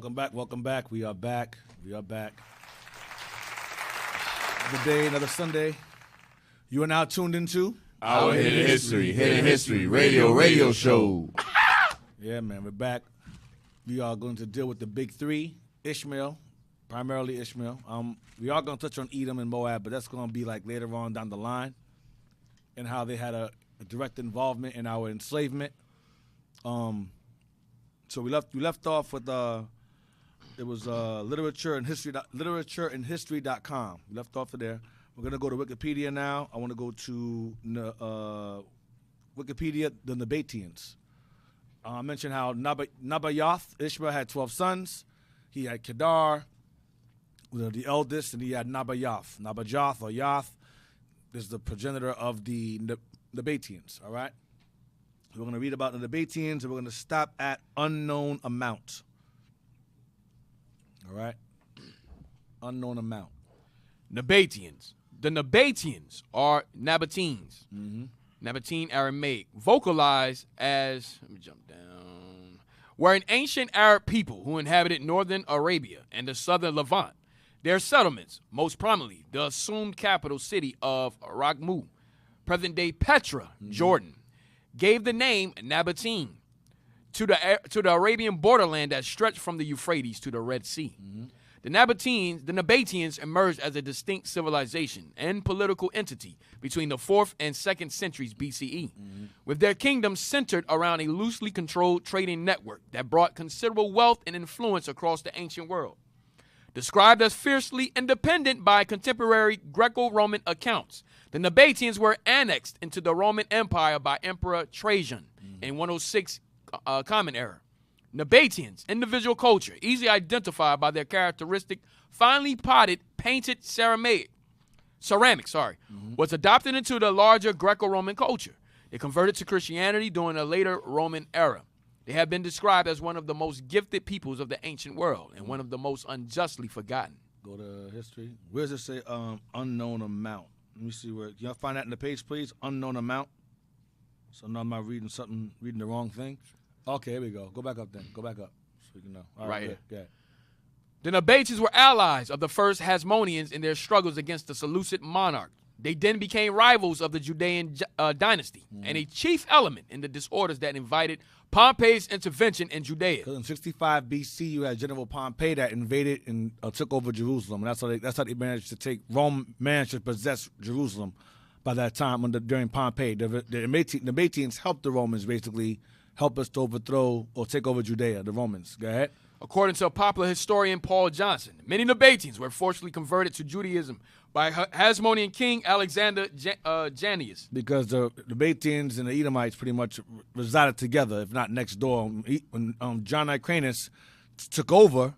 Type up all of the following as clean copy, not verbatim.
Welcome back. Welcome back. We are back. We are back. Another day, another Sunday. You are now tuned into Our Hidden History, radio show. Yeah, man, we're back. We are going to deal with the big three, Ishmael, primarily Ishmael. We are going to touch on Edom and Moab, but that's going to be like later on down the line, and how they had a direct involvement in our enslavement. So we left off with it was literature and history.com. We left off of there. We're gonna go to Wikipedia now. I want to go to Wikipedia, the Nabataeans. I mentioned how Nabataeans, Ishmael had 12 sons. He had Kedar, the eldest, and he had Nabataeans. Nabataeans or Yath is the progenitor of the Nabataeans. All right. We're going to read about the Nabataeans, and we're going to stop at unknown amount. All right? Unknown amount. Nabataeans. The Nabataeans are Nabataeans. Mm-hmm. Nabatean Aramaic. Vocalized as, let me jump down, were an ancient Arab people who inhabited northern Arabia and the southern Levant. Their settlements, most prominently the assumed capital city of Raghmu, present-day Petra, Jordan, gave the name Nabataean to the Arabian borderland that stretched from the Euphrates to the Red Sea. Mm-hmm. The Nabataeans emerged as a distinct civilization and political entity between the 4th and 2nd centuries BCE, with their kingdom centered around a loosely controlled trading network that brought considerable wealth and influence across the ancient world. Described as fiercely independent by contemporary Greco-Roman accounts, the Nabataeans were annexed into the Roman Empire by Emperor Trajan in 106 Common Era. Nabataeans, individual culture, easily identified by their characteristic finely potted painted ceramic, was adopted into the larger Greco-Roman culture. They converted to Christianity during the later Roman era. They have been described as one of the most gifted peoples of the ancient world and one of the most unjustly forgotten. Go to history. Where does it say unknown amount? Let me see where. Can y'all find that in the page, please? Unknown amount. So now I'm not reading the wrong thing. Okay, here we go. Go back up then. Go back up so we can know. All right here. Go ahead. The Nabataeans were allies of the first Hasmoneans in their struggles against the Seleucid monarch. They then became rivals of the Judean dynasty and a chief element in the disorders that invited Pompey's intervention in Judea. Because in 65 BC, you had General Pompey that invaded and took over Jerusalem, and that's how they managed to take. Rome managed to possess Jerusalem by that time during Pompey. The Nabataeans helped the Romans basically help us to overthrow or take over Judea. The Romans. Go ahead. According to popular historian Paul Johnson, many Nabataeans were forcibly converted to Judaism by Hasmonean king Alexander Jannaeus. Because the Nabataeans and the Edomites pretty much resided together, if not next door. When John Hyrcanus took over,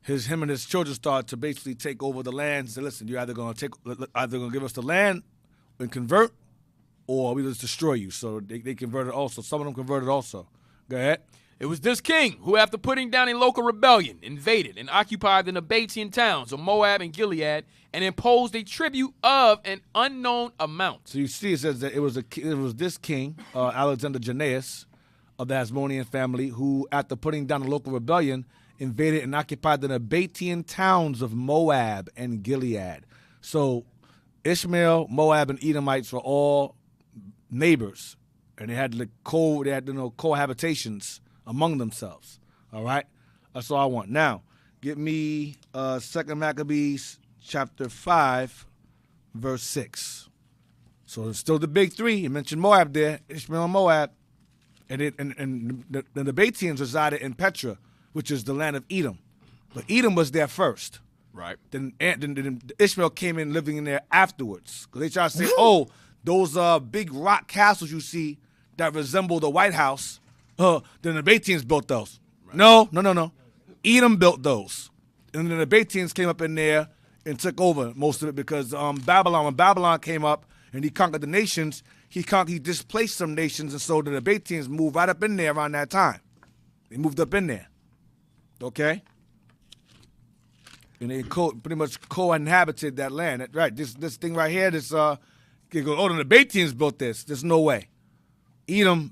him and his children started to basically take over the land. Say, listen, you're either going to give us the land and convert, or we just destroy you. So they converted also. Some of them converted also. Go ahead. It was this king who, after putting down a local rebellion, invaded and occupied the Nabataean towns of Moab and Gilead and imposed a tribute of an unknown amount. So you see, it says that it was this king, Alexander Jannaeus, of the Hasmonean family, who, after putting down a local rebellion, invaded and occupied the Nabataean towns of Moab and Gilead. So Ishmael, Moab, and Edomites were all neighbors, and they had cohabitations among themselves. All right? That's all I want. Now, get me 2 Maccabees chapter 5, verse 6. So it's still the big three. You mentioned Moab there, Ishmael and Moab. And the Nabataeans resided in Petra, which is the land of Edom. But Edom was there first. Right. Then Ishmael came in living in there afterwards. Because they try to say, those big rock castles you see that resemble the White House, the Nabataeans built those. Right. No. Edom built those. And the Nabataeans came up in there and took over most of it because when Babylon came up and he conquered the nations, he displaced some nations, and so the Nabataeans moved right up in there around that time. They moved up in there. Okay? And they pretty much co-inhabited that land. Right, this thing right here, the Nabataeans built this. There's no way. Edom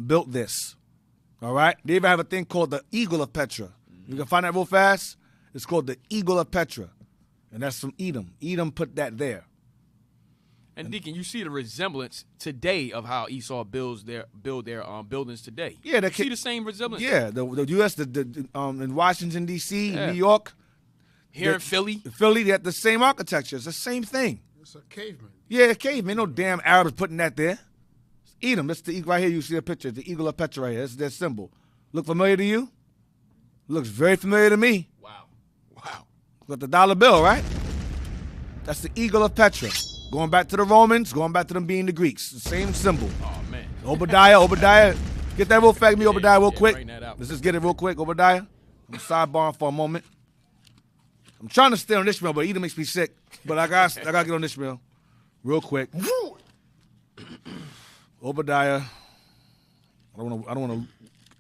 built this. All right? They even have a thing called the Eagle of Petra. You can find that real fast. It's called the Eagle of Petra, and that's from Edom. Edom put that there. And Deacon, you see the resemblance today of how Esau build their buildings today. Yeah, you see the same resemblance. Yeah, the U.S. In Washington D.C., New York, here in Philly, they have the same architecture. It's the same thing. It's a caveman. Yeah, a caveman. No damn Arabs putting that there. It's Edom. That's the eagle right here. You see the picture. The Eagle of Petra right here. That's their symbol. Look familiar to you? Looks very familiar to me. Wow. Got the dollar bill, right? That's the Eagle of Petra. Going back to the Romans, going back to them being the Greeks. The same symbol. Oh, man. Obadiah. Get that real fast, Obadiah, real quick. Bring that out. Let's just get it real quick, Obadiah. I'm sidebarring for a moment. I'm trying to stay on Ishmael, but Edom makes me sick. But I got to get on Ishmael real quick. Obadiah. I don't want to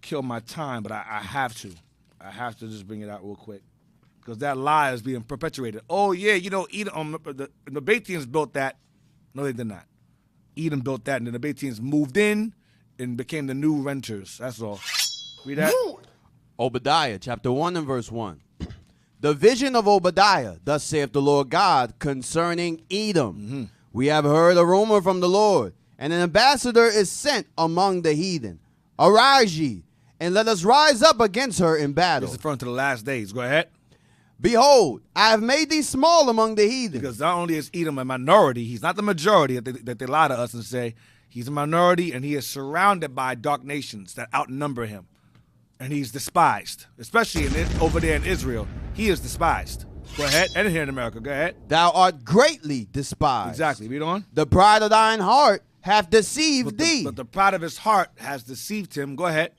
kill my time, but I have to. I have to just bring it out real quick. Because that lie is being perpetuated. Oh, yeah, Edom, the Nabataeans built that. No, they did not. Edom built that, and the Nabataeans moved in and became the new renters. That's all. Read that. Obadiah, chapter 1 and verse 1. The vision of Obadiah, thus saith the Lord God, concerning Edom. Mm-hmm. We have heard a rumor from the Lord, and an ambassador is sent among the heathen. Arise ye, and let us rise up against her in battle. This is referring to the last days. Go ahead. Behold, I have made thee small among the heathen. Because not only is Edom a minority, he's not the majority that they lie to us and say. He's a minority, and he is surrounded by dark nations that outnumber him. And he's despised, especially over there in Israel. He is despised. Go ahead. And here in America. Go ahead. Thou art greatly despised. Exactly. Read on. The pride of thine heart hath deceived thee. But the pride of his heart has deceived him. Go ahead.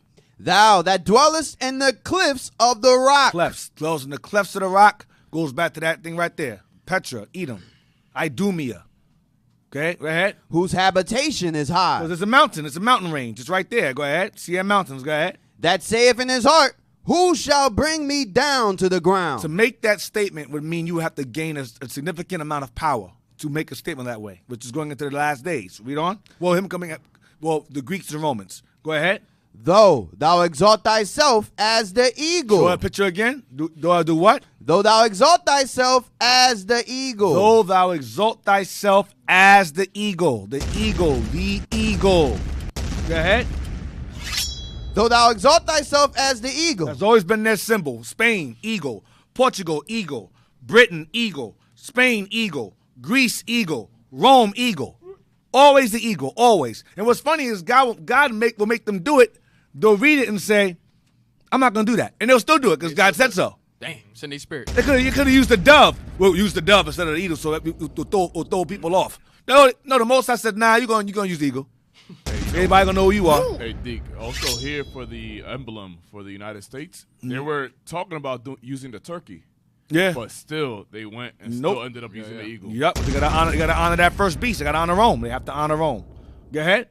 Thou that dwellest in the cliffs of the rock. Clefts. Dwells in the clefts of the rock. Goes back to that thing right there. Petra, Edom, Idumea. Okay, go ahead. Whose habitation is high. Well, there's a mountain. It's a mountain range. It's right there. Go ahead. See our mountains. Go ahead. That saith in his heart, who shall bring me down to the ground? To make that statement would mean you have to gain a significant amount of power to make a statement that way, which is going into the last days. Read on. Well, the Greeks and Romans. Go ahead. Though thou exalt thyself as the eagle. Show that picture again. Do I do what? Though thou exalt thyself as the eagle. Though thou exalt thyself as the eagle. The eagle. The eagle. Go ahead. Though thou exalt thyself as the eagle. That's always been their symbol. Spain, eagle. Portugal, eagle. Britain, eagle. Spain, eagle. Greece, eagle. Rome, eagle. Always the eagle, always. And what's funny is God will make them do it. They'll read it and say, I'm not going to do that. And they'll still do it because God said so. Damn, it's in their spirit. You could have used the dove. We'll use the dove instead of the eagle so that we'll throw people off. No, the Most High said, nah, you're going to use the eagle. Everybody going to know who you are. Hey, Deke, also here for the emblem for the United States, they were talking about using the turkey. Yeah. But still, they went and still ended up using the eagle. Yep. They gotta honor that first beast. They gotta honor Rome. They have to honor Rome. Go ahead.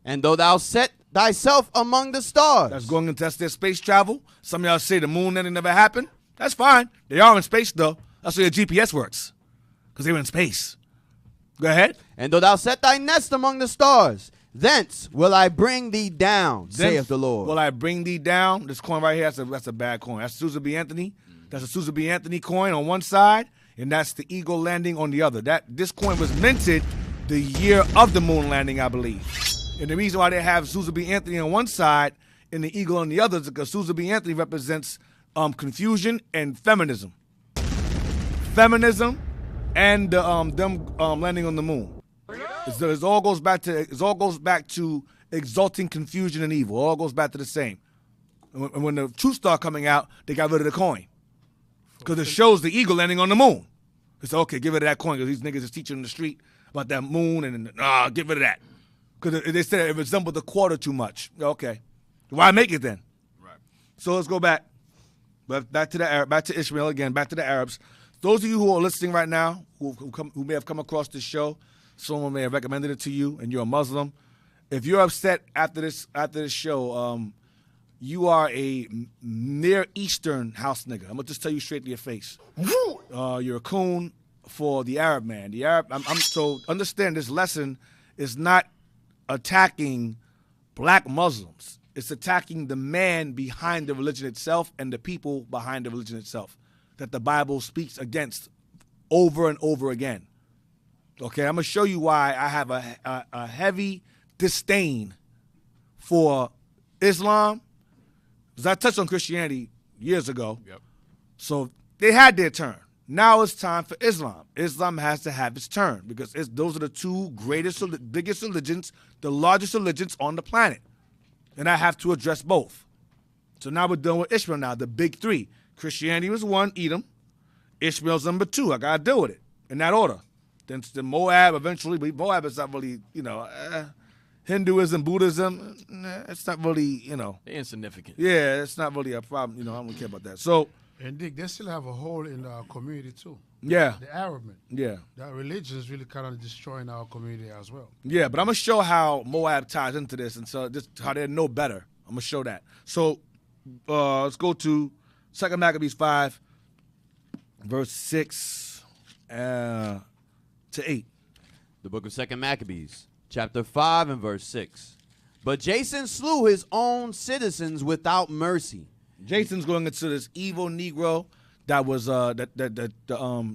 And though thou set thyself among the stars. That's going into their space travel. Some of y'all say the moon landing never happened. That's fine. They are in space though. That's where your GPS works. Because they were in space. Go ahead. And though thou set thy nest among the stars, thence will I bring thee down, saith the Lord. Will I bring thee down? This coin right here, that's a bad coin. That's Susan B. Anthony. That's a Susan B. Anthony coin on one side, and that's the eagle landing on the other. This coin was minted the year of the moon landing, I believe. And the reason why they have Susan B. Anthony on one side and the eagle on the other is because Susan B. Anthony represents confusion and feminism. Feminism and them landing on the moon. It all goes back to exalting confusion and evil. It all goes back to the same. And when the truth started coming out, they got rid of the coin. Because it shows the eagle landing on the moon. They said, okay, give rid of that coin because these niggas is teaching in the street about that moon and get rid of that. Because they said it resembled the quarter too much. Okay. Why make it then? Right. So let's go back. Back to Ishmael again, back to the Arabs. Those of you who are listening right now, who may have come across this show, someone may have recommended it to you, and you're a Muslim. If you're upset after this show, you are a Near Eastern house nigga. I'm gonna just tell you straight to your face. You're a coon for the Arab man. So understand this lesson is not attacking black Muslims. It's attacking the man behind the religion itself and the people behind the religion itself that the Bible speaks against over and over again. Okay, I'm going to show you why I have a heavy disdain for Islam. Because I touched on Christianity years ago. Yep. So they had their turn. Now it's time for Islam. Islam has to have its turn because those are the two biggest religions, the largest religions on the planet. And I have to address both. So now we're dealing with Ishmael now, the big three. Christianity was one, Edom. Ishmael's number two. I got to deal with it in that order. Then Moab eventually, but Moab is not really, Hinduism, Buddhism, it's not really, They're insignificant. Yeah, it's not really a problem. I don't care about that. So. And Dick, they still have a hole in our community too. Yeah. The Arabman. Yeah. That religion is really kind of destroying our community as well. Yeah, but I'm going to show how Moab ties into this and so just how they're no better. I'm going to show that. So let's go to 2 Maccabees 5, verse 6 to 8. The book of 2 Maccabees, chapter 5 and verse 6. But Jason slew his own citizens without mercy. Jason's going into this evil Negro that was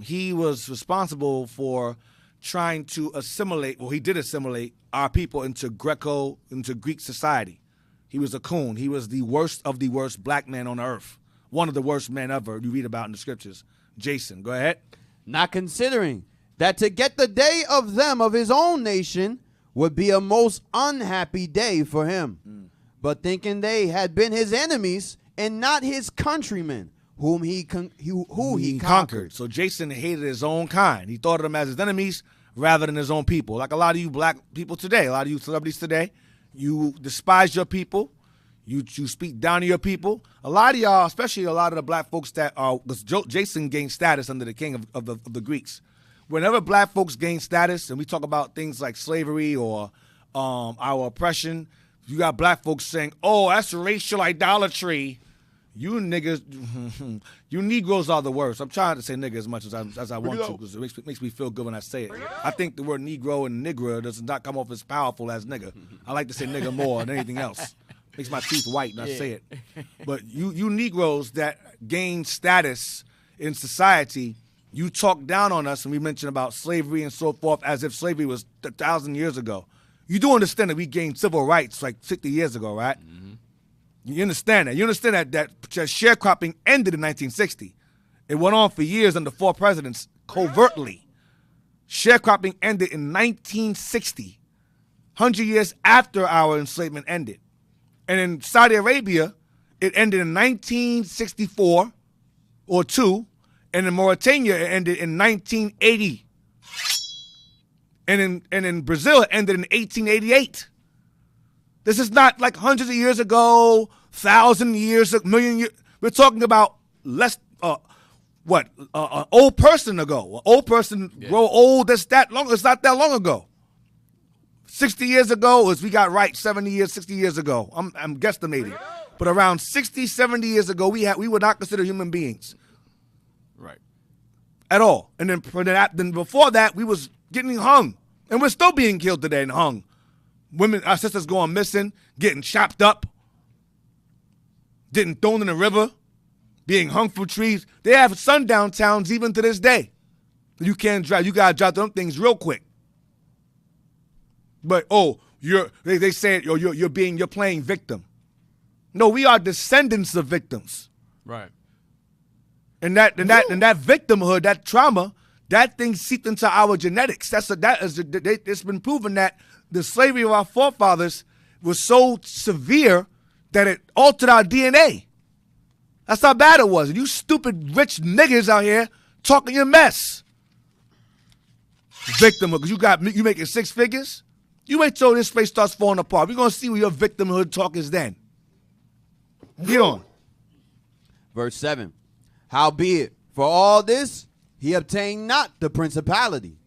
he was responsible for trying to assimilate. Well, he did assimilate our people into Greek society. He was a coon. He was the worst of the worst black man on earth. One of the worst men ever you read about in the scriptures. Jason, go ahead. Not considering that to get the day of them of his own nation would be a most unhappy day for him. But thinking they had been his enemies and not his countrymen, whom he conquered. So Jason hated his own kind. He thought of them as his enemies rather than his own people. Like a lot of you black people today, a lot of you celebrities today, you despise your people. You speak down to your people. A lot of y'all, especially a lot of the black folks that are, because Jason gained status under the king of the Greeks. Whenever black folks gain status, and we talk about things like slavery or our oppression, you got black folks saying, "Oh, that's racial idolatry." You niggas, you Negroes are the worst. I'm trying to say nigga as much as I want to because it makes me feel good when I say it. I think the word Negro and Nigger does not come off as powerful as nigga. I like to say nigga more than anything else. Makes my teeth white when I say it. But you Negroes that gain status in society, you talk down on us and we mention about slavery and so forth as if slavery was 1,000 years ago. You do understand that we gained civil rights like 60 years ago, right? Mm-hmm. You understand that. You understand that sharecropping ended in 1960. It went on for years under 4 presidents covertly. Sharecropping ended in 1960, 100 years after our enslavement ended. And in Saudi Arabia, it ended in 1964 or 2, and in Mauritania, it ended in 1980. And in Brazil, it ended in 1888. This is not like hundreds of years ago, 1,000 years, a million years. We're talking about less, an old person ago. An old person grow old, it's not that long ago. 60 years ago, as we got right, 70 years, 60 years ago. I'm guesstimating. But around 60, 70 years ago, we were not considered human beings. Right. At all. And then before that, we was getting hung. And we're still being killed today and hung. Women, our sisters going missing, getting chopped up, getting thrown in the river, being hung from trees. They have sundown towns even to this day. You can't drive. You got to drive them things real quick. But, they say you're playing victim. No, we are descendants of victims. Right. And that victimhood, that trauma, that thing seeped into our genetics. It's been proven that the slavery of our forefathers was so severe that it altered our DNA. That's how bad it was. And you stupid rich niggas out here talking your mess. Victimhood, because you making 6 figures? You wait till this place starts falling apart. We're going to see where your victimhood talk is then. Get on. Verse 7. Howbeit, for all this, he obtained not the principality,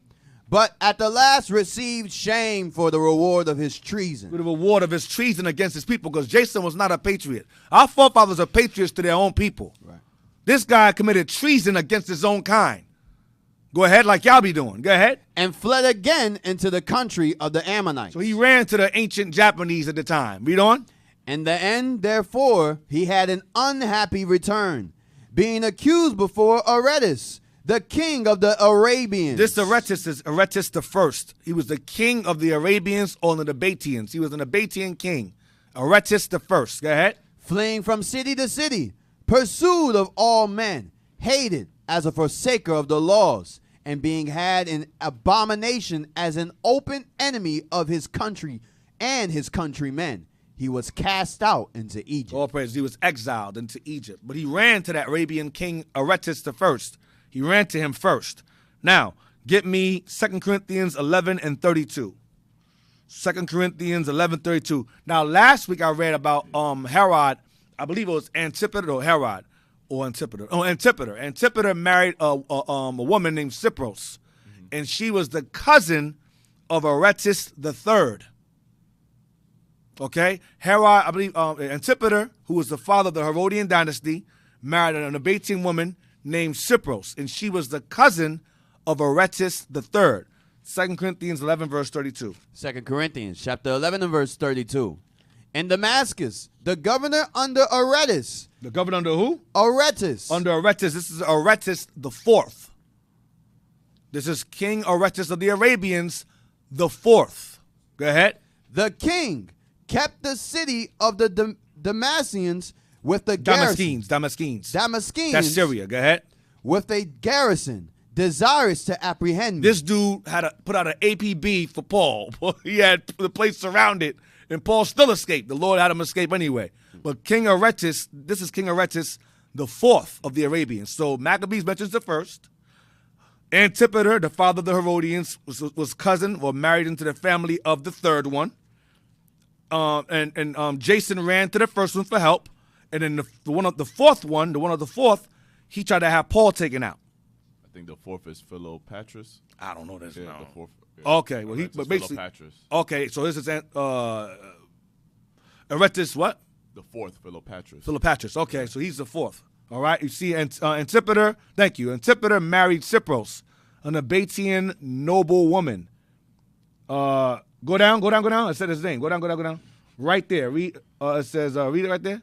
but at the last received shame for the reward of his treason. For the reward of his treason against his people, because Jason was not a patriot. Our forefathers are patriots to their own people. Right. This guy committed treason against his own kind. Go ahead, like y'all be doing. Go ahead. And fled again into the country of the Ammonites. So he ran to the ancient Japanese at the time. Read on. In the end, therefore, he had an unhappy return, being accused before Aretas, the king of the Arabians. This Aretas is Aretas the First. He was the king of the Arabians or the Nabataeans. He was a Nabataean king. Aretas the First. Go ahead. Fleeing from city to city, pursued of all men, hated as a forsaker of the laws, and being had in abomination as an open enemy of his country and his countrymen, he was cast out into Egypt. All praise. He was exiled into Egypt. But he ran to that Arabian king Aretas the First. He ran to him first. Now, get me 2 Corinthians 11 and 32. 2 Corinthians 11:32. Now, last week I read about Herod. I believe it was Antipater or Herod or Antipater. Oh, Antipater. Antipater married a woman named Cypros, and she was the cousin of Aretas III. Okay, Herod, I believe Antipater, who was the father of the Herodian Dynasty, married a Nabataean woman named Cypros, and she was the cousin of Aretas III. 2 Corinthians 11, verse 32. 2 Corinthians chapter 11 and verse 32. In Damascus, the governor under Aretas. The governor under who? Aretas. Under Aretas. This is Aretas the Fourth. This is King Aretas of the Arabians the Fourth. Go ahead. The king kept the city of the Damascenes with the garrison. Damascenes. Damascenes. That's Syria. Go ahead. With a garrison, desirous to apprehend me. This dude had put out an APB for Paul. He had the place surrounded, and Paul still escaped. The Lord had him escape anyway. But King Aretas, this is King Aretas the Fourth of the Arabians. So Maccabees mentions the first. Antipater, the father of the Herodians, was cousin or married into the family of the third one. Jason ran to the first one for help. And then the one of the fourth, he tried to have Paul taken out. I think the fourth is Philopatris. I don't know this. Yeah, No. the fourth. Yeah. Okay, well, but basically, Philopatris. okay, so this is Aretas what? The fourth, Philopatris. Philopatris. Okay, so he's the fourth. All right, you see, Antipater. Thank you. Antipater married Cypros, a Nabataean noble woman. Go down. It said his name. Go down. Right there. Read. It says. Read it right there.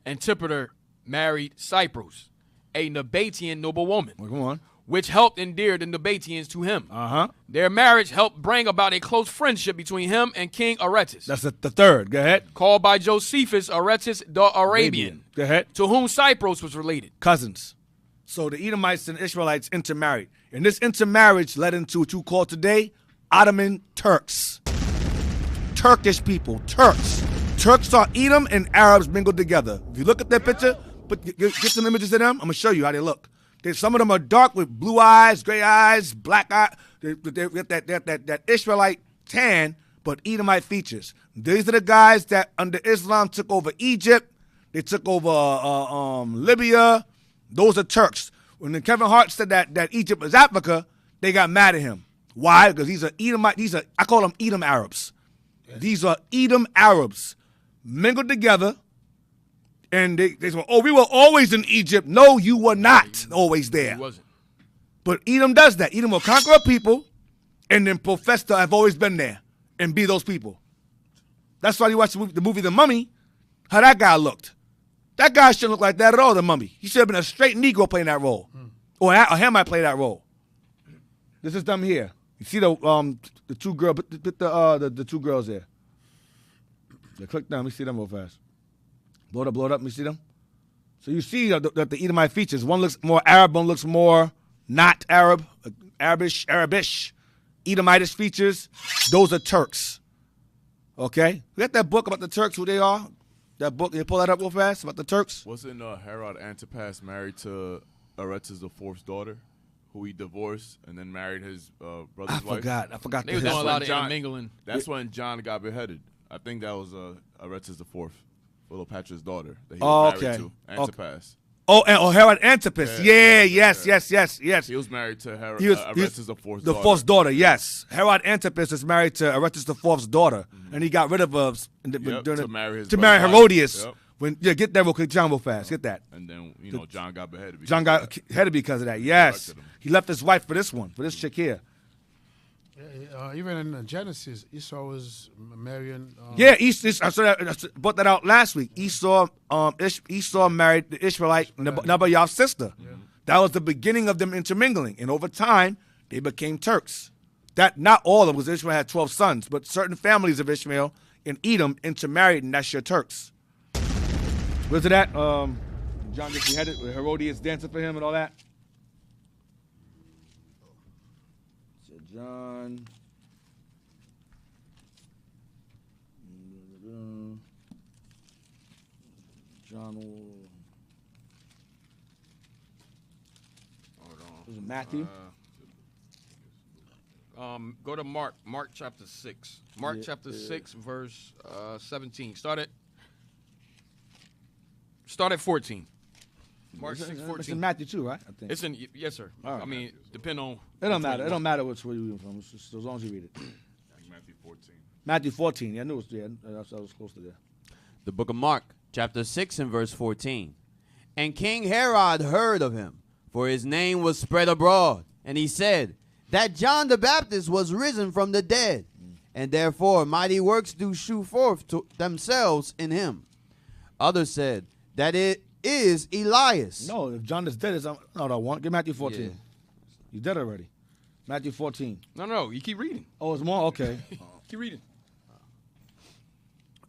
Antipater married Cypros, a Nabataean noble woman, Well, come on. which helped endear the Nabataeans to him. Uh-huh. Their marriage helped bring about a close friendship between him and King Aretas, That's the third. Go ahead. called by Josephus Aretas the Arabian, Go ahead. to whom Cypros was related. Cousins. So the Edomites and Israelites intermarried. And this intermarriage led into what you call today Ottoman Turks. Turkish people. Turks. Turks are Edom and Arabs mingled together. If you look at that picture, get some images of them. I'm going to show you how they look. Some of them are dark with blue eyes, gray eyes, black eyes. They get that Israelite tan, but Edomite features. These are the guys that under Islam took over Egypt. They took over Libya. Those are Turks. When Kevin Hart said that Egypt was Africa, they got mad at him. Why? Because these are Edomite. I call them Edom Arabs. These are Edom Arabs mingled together. And they said, oh, we were always in Egypt. No, you were not always there. He wasn't. But Edom does that. Edom will conquer a people and then profess to have always been there and be those people. That's why you watch the movie The Mummy, how that guy looked. That guy shouldn't look like that at all, The Mummy. He should have been a straight Negro playing that role. Or him might play that role. This is them here. You see the two girls, the two girls there. Yeah, click down. Let me see them real fast. Blow it up. Let me see them. So you see that the Edomite features. One looks more Arab, one looks more not Arab, Arabish, Edomitish features. Those are Turks. Okay? We got that book about the Turks, who they are. That book, you pull that up real fast about the Turks. Wasn't Herod Antipas married to Aretas the Fourth's daughter, who he divorced and then married his brother's wife? I forgot. They was doing a lot of intermingling. That's when John got beheaded. I think that was Aretas the Fourth, Philopatris' daughter, that he was married to, Antipas. Oh, Herod Antipas. Yes. He was married to Aretas the Fourth's daughter. The Fourth's daughter, yes. Herod Antipas is married to Aretas the Fourth's daughter, and he got rid of her to marry Herodias. Yep. Get that real quick, John, real fast. Get that. And then John got beheaded. John got beheaded because of that. Yes, he left his wife for this chick here. Even in Genesis, Esau was marrying. Yeah, I brought that out last week. Esau married the Ishmaelite Nabataeans' sister. Yeah. That was the beginning of them intermingling, and over time they became Turks. That not all of them, because Ishmael had 12 sons, but certain families of Ishmael in Edom intermarried, and that's your Turks. Was it that? John gets beheaded with Herodians dancing for him and all that. So John. Hold on. Was it Matthew? Go to Mark chapter 6. Mark chapter 6, verse 17. Start at 14. Mark 6:14. It's in Matthew too, right? I think. It's in, yes, sir. Right. I mean, depend on. It don't matter. It don't matter which way you're reading from. It's just, as long as you read it. Matthew 14. Matthew 14. Yeah, I knew it was there. I was close to there. The book of Mark, chapter 6 and verse 14. And King Herod heard of him, for his name was spread abroad. And he said that John the Baptist was risen from the dead, and therefore mighty works do shew forth to themselves in him. Others said that it is Elias. No, if John is dead, it's not what I want. Get Matthew 14. Yeah. He's dead already. Matthew 14. No, you keep reading. Oh, it's more? Okay. Keep reading.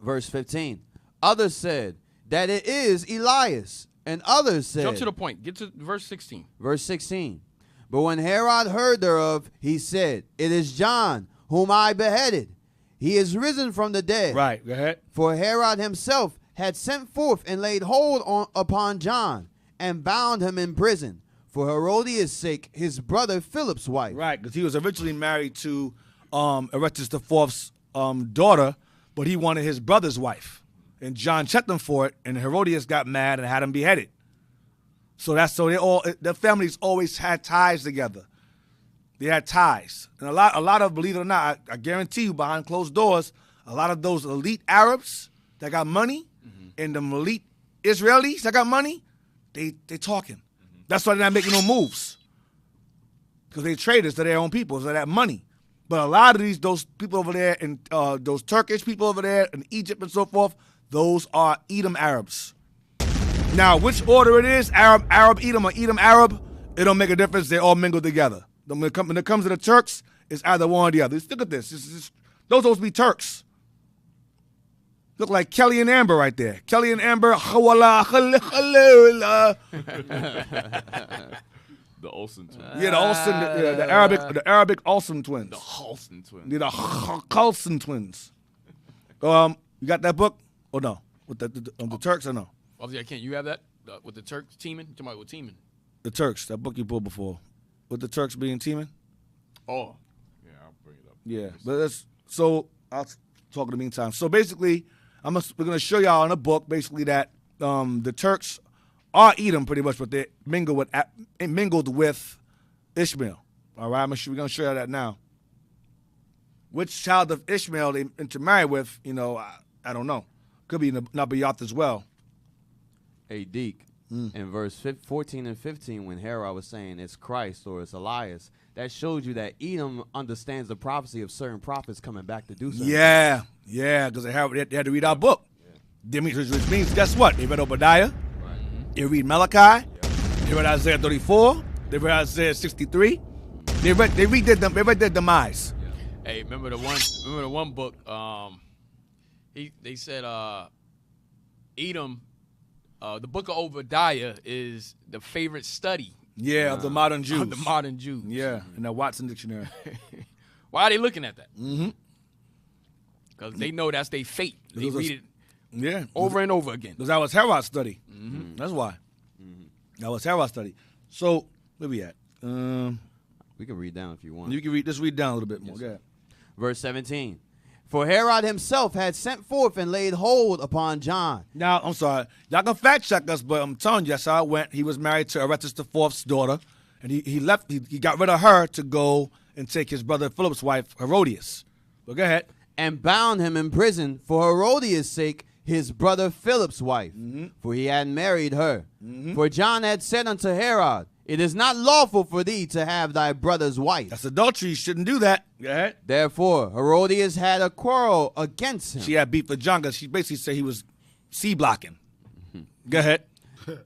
Verse 15. Others said that it is Elias, and others said. Jump to the point. Get to verse 16. Verse 16. But when Herod heard thereof, he said, it is John, whom I beheaded. He is risen from the dead. Right, go ahead. For Herod himself had sent forth and laid hold upon John, and bound him in prison, for Herodias' sake, his brother Philip's wife. Right, because he was originally married to Aretas IV's daughter, but he wanted his brother's wife. And John checked him for it, and Herodias got mad and had him beheaded. So their families always had ties together. They had ties. And a lot of, believe it or not, I guarantee you, behind closed doors, a lot of those elite Arabs that got money and the elite Israelis that got money, they talking. That's why they're not making no moves. Because they traitors to their own people, so that money. But a lot of those people over there, and those Turkish people over there in Egypt and so forth, those are Edom Arabs. Now, which order it is, Arab Edom or Edom Arab, it don't make a difference. They all mingle together. When it comes to the Turks, it's either one or the other. Look at this. Those supposed to be Turks. Look like Kelly and Amber right there. Kelly and Amber. The Olsen twins. Yeah, the Olsen, the Arabic Olsen twins. The Olsen twins. Yeah, the Olsen twins. You got that book? Or no? With the Turks or no? Oh, yeah, can't you have that with the Turks teaming? You're talking about with teaming? The Turks, that book you pulled before. With the Turks being teaming? Oh, yeah, I'll bring it up. Yeah, but so I'll talk in the meantime. So basically, we're going to show y'all in a book basically that the Turks are Edom pretty much, but they mingled with Ishmael. All right, we're going to show y'all that now. Which child of Ishmael they intermarried with, I don't know. Could be Nabataeans as well. Hey, Deke, in verse 14 and 15, when Herod was saying it's Christ or it's Elias, that shows you that Edom understands the prophecy of certain prophets coming back to do something. Yeah, because they had to read our book. Yeah. Which means, guess what? They read Obadiah. Right. They read Malachi. They read Isaiah 34. They read Isaiah 63. They read their demise. Yeah. Hey, remember the one book? They said Edom. The book of Obadiah is the favorite study. Yeah, of the modern Jews. Of the modern Jews. Yeah, in the Watson Dictionary. Why are they looking at that? Mm-hmm. Because they know that's their fate. They read it over and over again. Because that was Herod's study. Mm-hmm. That's why. Mm-hmm. That was Herod's study. So, where we at? We can read down if you want. You can just read down a little bit more. Yes. Yeah. Verse 17. For Herod himself had sent forth and laid hold upon John. Now, I'm sorry. Y'all can fact check us, but I'm telling you, that's how it went. He was married to Aretas IV's daughter, and he left. He got rid of her to go and take his brother Philip's wife, Herodias. But go ahead. And bound him in prison for Herodias' sake, his brother Philip's wife, for he had married her. For John had said unto Herod, It is not lawful for thee to have thy brother's wife. That's adultery. You shouldn't do that. Go ahead. Therefore, Herodias had a quarrel against him She had beef with John because she basically said he was C-blocking. Go ahead.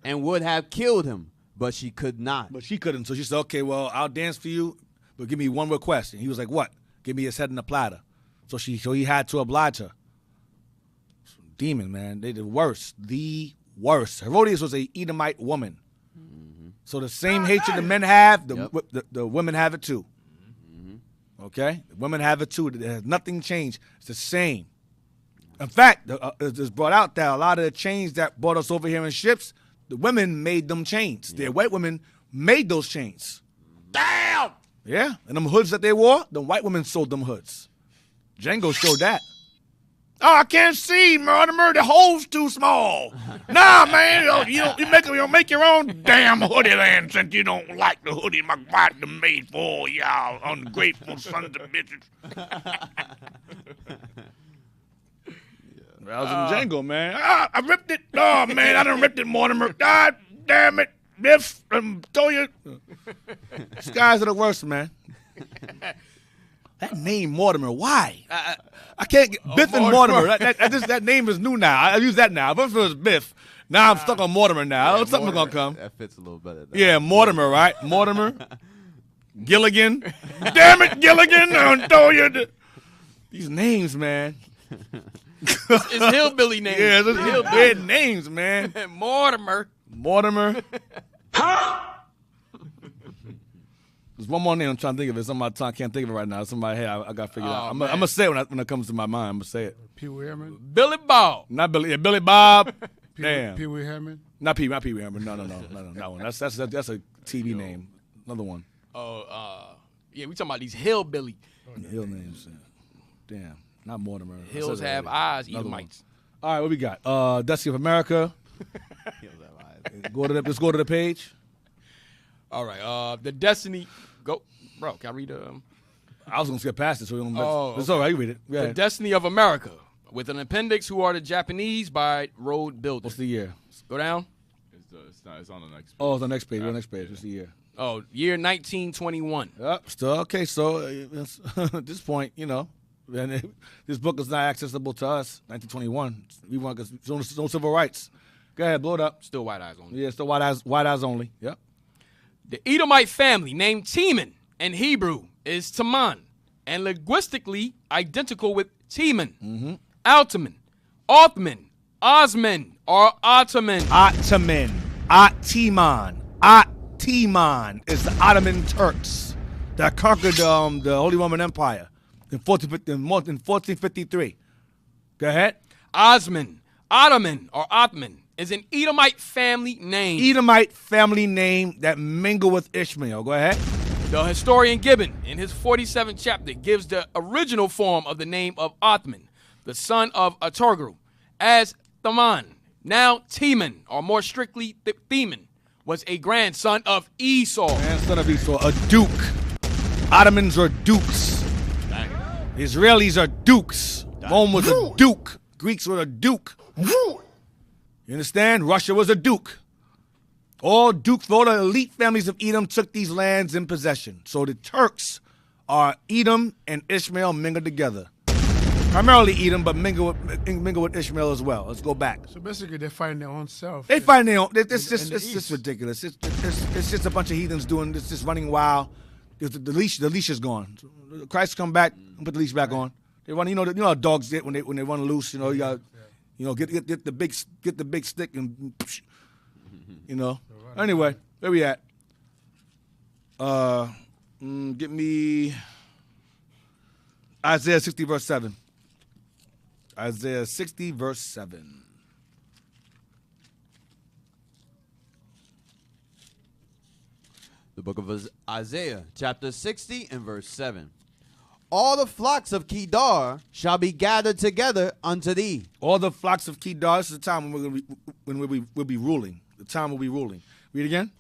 and would have killed him, but she could not. But she couldn't. So she said, okay, well, I'll dance for you, but give me one request. And he was like, what? Give me his head in a platter. So he had to oblige her. Demon, man. They the worst. The worst. Herodias was a Edomite woman. So the same hatred the men have, the women have it too. Okay? The women have it too. There's nothing changed. It's the same. In fact, it's brought out that a lot of the chains that brought us over here in ships, the women made them chains. The white women made those chains. Damn! Yeah, and them hoods that they wore, the white women sold them hoods. Django showed that. Oh, I can't see, Mortimer. The hole's too small. Nah, man, you make your own damn hoodie then, since you don't like the hoodie my wife made for y'all ungrateful sons of bitches. I was in Django, man. I ripped it. Oh, man, I done ripped it, Mortimer. God damn it. Biff, told you. These guys are the worst, man. That name, Mortimer, why? I can't get Biff and Mortimer. That name is new now. I use that now. If it was Biff, now I'm stuck on Mortimer now. Yeah, Something's going to come. That fits a little better. Yeah, Mortimer, right? Mortimer. Gilligan. Damn it, Gilligan. I told you. These names, man. It's hillbilly names. Yeah, it's hillbilly names, man. Mortimer. Huh? There's one more name I'm trying to think of. It's on my tongue. I can't think of it right now. It's in my head. I got to figure it out. I'm going to say it when it comes to my mind. I'm going to say it. Pee Wee Herman? Billy Bob. Not Billy. Yeah, Billy Bob. Damn. Pee Wee Herman? Not Pee Wee Herman. No. That one. That's a TV name. Another one. Yeah, we talking about these hillbilly. Hill names. Damn. Not Mortimer. Hills have eyes, Edomites. All right, what we got? Dusty of America. Let's go to the page. All right. The Destiny. Go. Bro, can I read I was going to skip past it, so we don't. Oh, it's all right. You read it. The Destiny of America, with an appendix, Who Are the Japanese, by Road Builder. What's the year? Go down. It's on the next page. Oh, it's on the next page. Next page. What's the year? Oh, year 1921. Yep. Still okay. So at this point, and this book is not accessible to us. 1921. We want no civil rights. Go ahead, blow it up. Still white eyes only. Yeah, still white eyes only. Yep. The Edomite family, named Teman in Hebrew, is Taman, and linguistically identical with Teman, Altaman, Othman, Osman, or Ottoman. Ottoman is the Ottoman Turks that conquered the Holy Roman Empire in 1453. Go ahead. Osman, Ottoman, or Othman is an Edomite family name. Edomite family name that mingle with Ishmael. Go ahead. The historian Gibbon, in his 47th chapter, gives the original form of the name of Othman, the son of Atorgru, as Thaman. Now Teman, or more strictly Theman, was a grandson of Esau. Grandson of Esau, a duke. Ottomans are dukes. Israelis are dukes. Rome was a duke. Greeks were a duke. You understand? Russia was a duke. All the elite families of Edom took these lands in possession. So the Turks are Edom and Ishmael mingled together. Primarily Edom, but mingle with Ishmael as well. Let's go back. So basically, they find their own self. They find their own. It's just ridiculous. It's just a bunch of heathens doing this, just running wild. The leash is gone. Christ come back and put the leash back on. They run. You know how dogs get when they run loose. You got, get the big stick and, Anyway, where we at? Get me Isaiah 60 verse 7. Isaiah 60 verse 7. The book of Isaiah, chapter 60 and verse 7. All the flocks of Kedar shall be gathered together unto thee. All the flocks of Kedar. This is the time when we'll be ruling. The time we'll be ruling. Read again.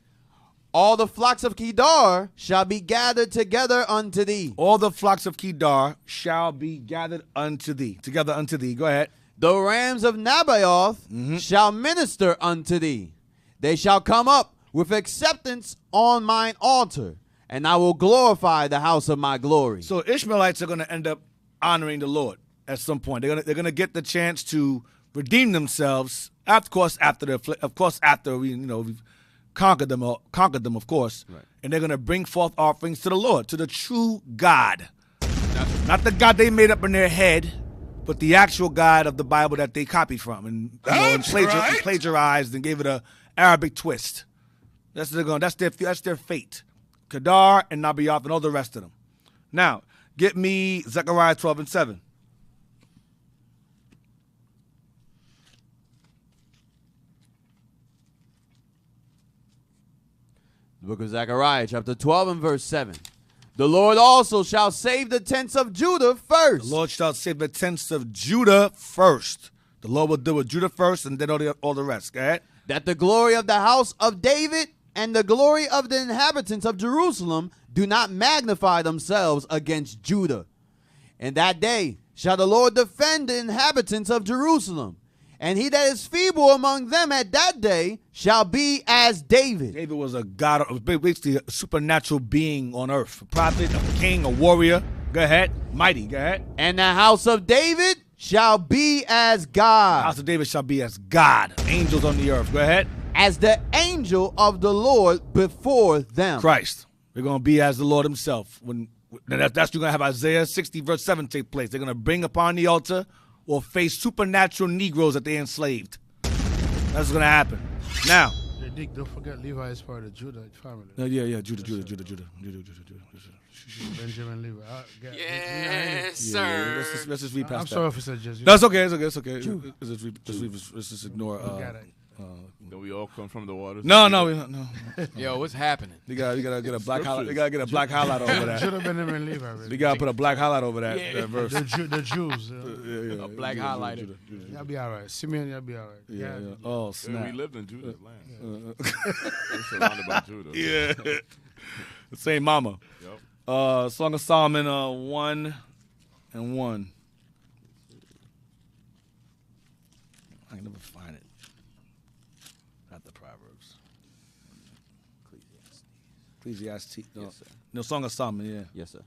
All the flocks of Kedar shall be gathered together unto thee. All the flocks of Kedar shall be gathered unto thee. Together unto thee. Go ahead. The rams of Nabaioth shall minister unto thee. They shall come up with acceptance on mine altar, and I will glorify the house of my glory. So Ishmaelites are going to end up honoring the Lord at some point. They're going to get the chance to redeem themselves. Of course, after we've conquered them, of course, Right. and they're going to bring forth offerings to the Lord, to the true God, not the God they made up in their head, but the actual God of the Bible that they copied from and plagiarized and gave it a Arabic twist. That's their fate. Kedar and Nabataeans and all the rest of them. Now, get me Zechariah 12:7. The book of Zechariah, chapter 12 and verse 7. The Lord also shall save the tents of Judah first. The Lord shall save the tents of Judah first. The Lord will deal with Judah first and then all the rest. Go ahead. That the glory of the house of David and the glory of the inhabitants of Jerusalem do not magnify themselves against Judah. In that day shall the Lord defend the inhabitants of Jerusalem, and he that is feeble among them at that day shall be as David. David was a god, basically a supernatural being on earth. A prophet, a king, a warrior. Go ahead. Mighty. Go ahead. And the house of David shall be as The God, house of David shall be as God. Angels on the earth. Go ahead. as the angel of the Lord before them. Christ. They're going to be as the Lord himself. That's you're going to have Isaiah 60 verse 7 take place. They're going to bring upon the altar or face supernatural Negroes that they enslaved. That's what's going to happen. Now. Hey, Dick, don't forget Levi is part of the Judah family. Judah. Benjamin Levi. Yes, sir. Let's just read past I'm that. sorry if it's a just. That's okay. It's okay. Let's just ignore. That we all come from the waters. No. Yo, what's happening? You gotta get a black highlight. You gotta get a black highlight over that. Judah, Benjamin Levi. You Really. gotta put a black highlight over that verse. The Jews. Yeah, A black highlighter. Y'all be all right. Simeon, y'all be all right. Yeah. Oh Yeah, snap. we lived in Judah's land. We're surrounded by Judah. Yeah. Same mama. Yep. Song of Solomon 1 and 1. I can never find it. Not the Proverbs. Ecclesiastes. No, Yes, sir. no, Song of Solomon, yeah. Yes, sir.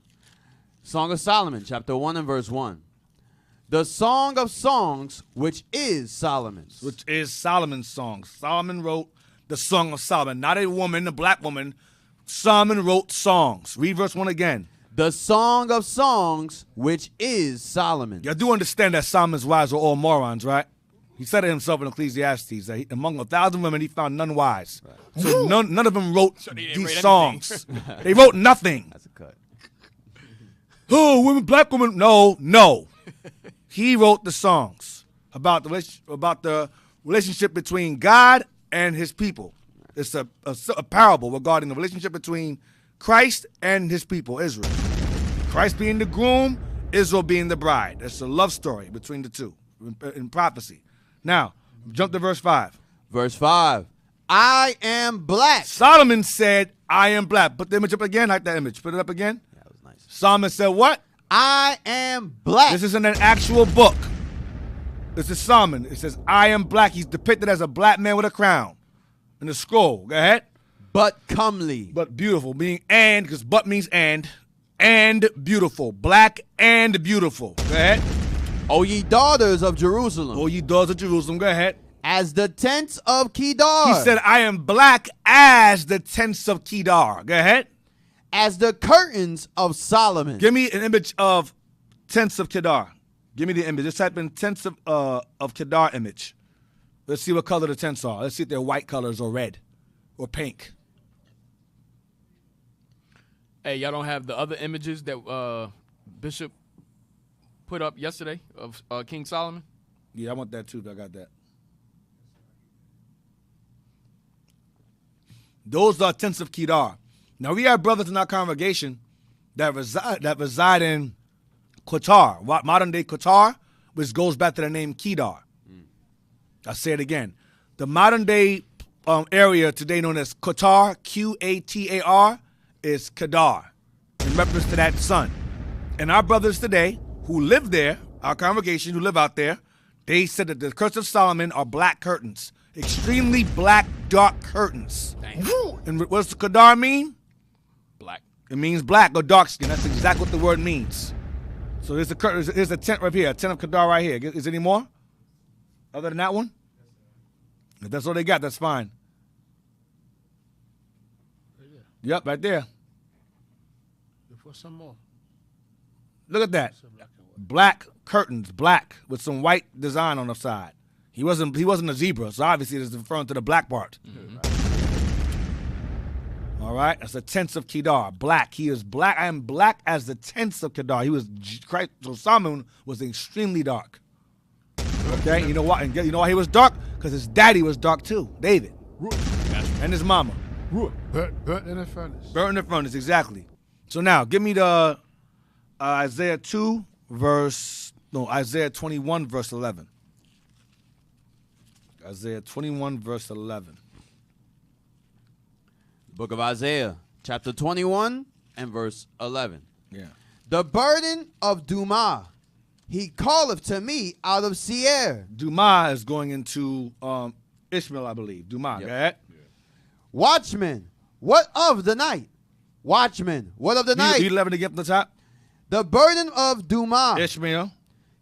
Song of Solomon, chapter 1 and verse 1. The Song of Songs, which is Solomon's. Which is Solomon's song. Solomon wrote the Song of Solomon. Not a woman, a black woman. Solomon wrote songs. Read verse 1 again. The Song of Songs, which is Solomon's. Y'all do understand that Solomon's wives were all morons, right? He said it himself in Ecclesiastes that among 1,000 women, he found none wise. Right. So none of them wrote these songs. They wrote nothing. That's a cut. Oh, women, black women. No. He wrote the songs about the relationship between God and his people. It's a parable regarding the relationship between Christ and his people, Israel. Christ being the groom, Israel being the bride. It's a love story between the two in prophecy. Now, jump to verse 5. Verse 5. I am black. Solomon said, I am black. Put the image up again. Like that image. Put it up again. That was nice. Solomon said what? I am black. This isn't an actual book. This is Solomon. It says, I am black. He's depicted as a black man with a crown. In the scroll. Go ahead. But comely. But beautiful. Meaning and, because but means and beautiful. Black and beautiful. Go ahead. O ye daughters of Jerusalem. Oh, ye daughters of Jerusalem. Go ahead. As the tents of Kedar. He said, I am black as the tents of Kedar. Go ahead. As the curtains of Solomon. Give me an image of tents of Kedar. Give me the image. Just type in tents of Kedar image. Let's see what color the tents are. Let's see if they're white colors or red or pink. Hey, y'all don't have the other images that Bishop put up yesterday of King Solomon? Yeah, I want that too. I got that. Those are tents of Kedar. Now, we have brothers in our congregation that reside in Qatar, modern-day Qatar, which goes back to the name Kedar. I'll say it again. The modern-day area today known as Qatar, Qatar, is Kedar, in reference to that sun. And our brothers today who live there, our congregation who live out there, they said that the curse of Solomon are black curtains, extremely black, dark curtains. Dang. And what does Kedar mean? Black. It means black or dark skin. That's exactly what the word means. So there's a tent right here, a tent of Kedar right here. Is there any more? Other than that one? If that's all they got, that's fine. Yep, right there. For some more. Look at that. Black curtains, black with some white design on the side. He wasn't a zebra, so obviously it's referring to the black part. All right, that's the tents of Kedar. Black. He is black. I am black as the tents of Kedar. He was Christ. So Solomon was extremely dark. Okay, you know why? And you know why he was dark? Because his daddy was dark too, David, and his mama. Burnt in the furnace. Burnt in the furnace, exactly. So now, give me the Isaiah 21, verse 11. Isaiah 21, verse 11. Book of Isaiah, chapter 21 and verse 11. Yeah. The burden of Dumah, he calleth to me out of Seir. Dumah is going into Ishmael, I believe. Dumah, Yep. go ahead. Watchman, what of the night? Watchman, what of the night? You 11 again from the top. The burden of Dumah, Ishmael.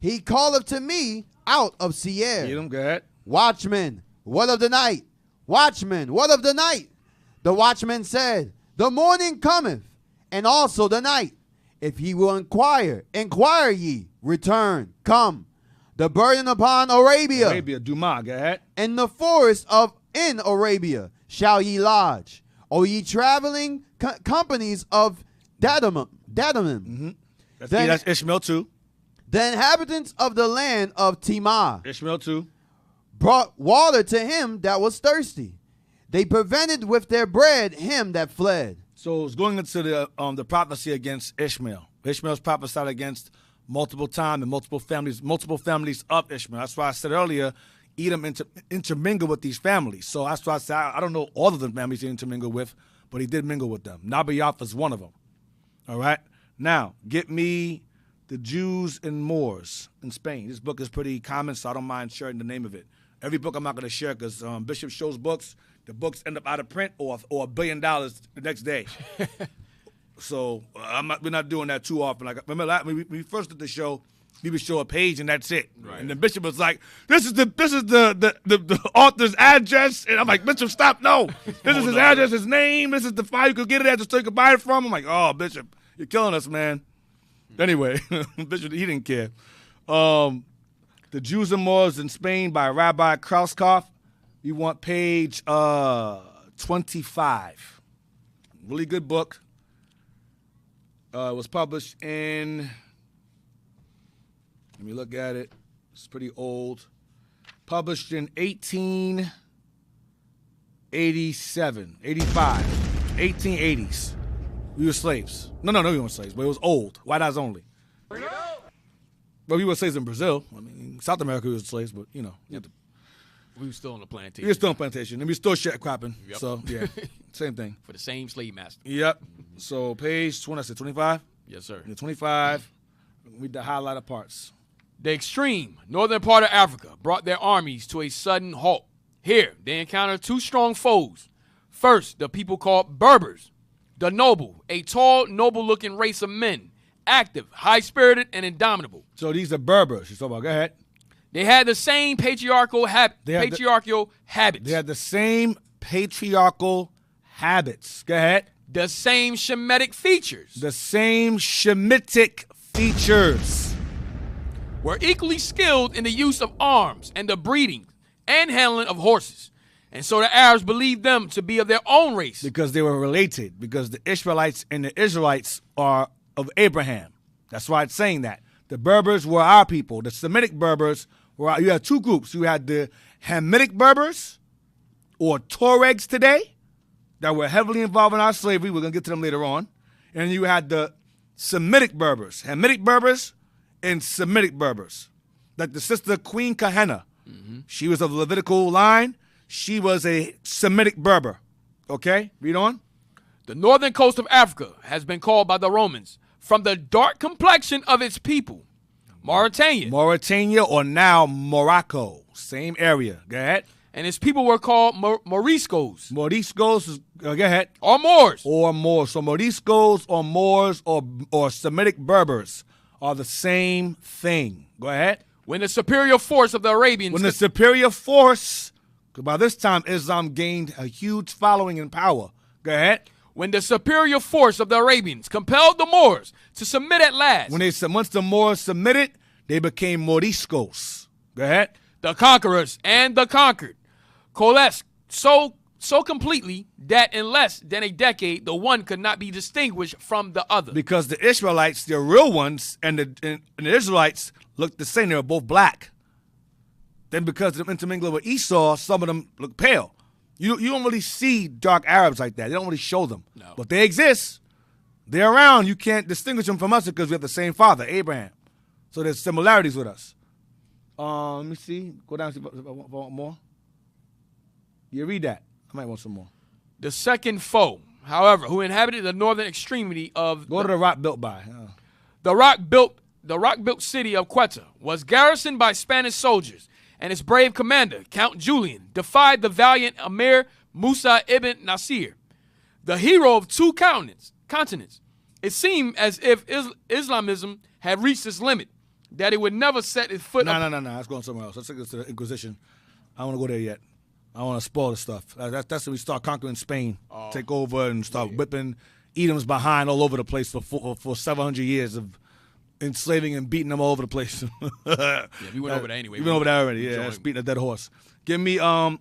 he calleth to me out of Seir. Edom, go ahead. Watchman, what of the night? Watchman, what of the night? The watchman said, the morning cometh, and also the night. If ye will inquire ye, return, come. The burden upon Arabia, Arabia, Dumah, go ahead. in the forest of in Arabia shall ye lodge. O ye traveling companies of Dadamim. That's Ishmael too. The inhabitants of the land of Timah Ishmael too. brought water to him that was thirsty. They prevented with their bread him that fled. So it's going into the prophecy against Ishmael. Ishmael's prophesied against multiple times and multiple families of Ishmael. That's why I said earlier, Edom intermingled with these families. So that's why I said I don't know all of the families he intermingled with, but he did mingle with them. Nabataeans is one of them. All right? Now, get me the Jews and Moors in Spain. This book is pretty common, so I don't mind sharing the name of it. Every book I'm not going to share because Bishop shows books. The books end up out of print or $1 billion the next day. So we're not doing that too often. Like remember when we first did the show, we would show a page and that's it. Right. And the bishop was like, "This is the author's address," and I'm like, "Bishop, stop! No, this is his address, his name. This is the file you could get it at, so you could buy it from." I'm like, "Oh, Bishop, you're killing us, man." Anyway, Bishop, he didn't care. The Jews and Moors in Spain by Rabbi Krauskopf. You want page 25. Really good book. It was published in, let me look at it. It's pretty old. Published in 1887, 85, 1880s. We were slaves. No, we weren't slaves, but it was old. White eyes only. Well, we were slaves in Brazil. I mean, South America we were slaves, but you had to. We were still on the plantation. We were still on plantation, and we still sharecropping. Yep. So, yeah, same thing. For the same slave master. Yep. So, page 20, I said 25? Yes, sir. Yeah, 25. Read the highlighted parts. The extreme northern part of Africa brought their armies to a sudden halt. Here, they encountered two strong foes. First, the people called Berbers. The noble, a tall, noble-looking race of men, active, high-spirited, and indomitable. So, these are Berbers. You're talking about. Go ahead. They had the same patriarchal habits. They had the same patriarchal habits. Go ahead. The same Shemitic features. The same Shemitic features. Were equally skilled in the use of arms and the breeding and handling of horses. And so the Arabs believed them to be of their own race. Because they were related. Because the Ishmaelites and the Israelites are of Abraham. That's why it's saying that. The Berbers were our people. The Semitic Berbers were. You had two groups. You had the Hamitic Berbers, or Tuaregs today, that were heavily involved in our slavery. We're going to get to them later on. And you had the Semitic Berbers, Hamitic Berbers, and Semitic Berbers. Like the sister Queen Kahena. She was of the Levitical line. She was a Semitic Berber. Okay? Read on. The northern coast of Africa has been called by the Romans, from the dark complexion of its people, Mauritania, Mauritania, or now Morocco. Same area. Go ahead. and his people were called Moriscos. Moriscos is, go ahead. Or Moors. Or Moors. So Moriscos or Moors or Semitic Berbers are the same thing. Go ahead. When the superior force of the Arabians... When the superior force, because by this time Islam gained a huge following and power. Go ahead. When the superior force of the Arabians compelled the Moors to submit at last. Once the Moors submitted, they became Moriscos. Go ahead. The conquerors and the conquered coalesced so completely that in less than a decade, the one could not be distinguished from the other. Because the Israelites, the real ones, and the Israelites looked the same. They were both black. Then because of them intermingling with Esau, some of them look pale. You don't really see dark Arabs like that. They don't really show them. No. But they exist. They're around. You can't distinguish them from us because we have the same father, Abraham. So there's similarities with us. Let me see. Go down and see if I want more. You read that. I might want some more. The second foe, however, who inhabited the northern extremity of... Go to the rock built by. The rock-built city of Quetta was garrisoned by Spanish soldiers, and its brave commander, Count Julian, defied the valiant Emir Musa ibn Nasir, the hero of two continents. It seemed as if Islamism had reached its limit, that it would never set its foot up. No. Let's go somewhere else. Let's take this to the Inquisition. I don't want to go there yet. I want to spoil the stuff. That's when we start conquering Spain, take over and start whipping Edom's behind all over the place for 700 years of enslaving and beating them all over the place. Yeah, we went over that anyway. We went over that already. Yeah, that's beating a dead horse. Give me a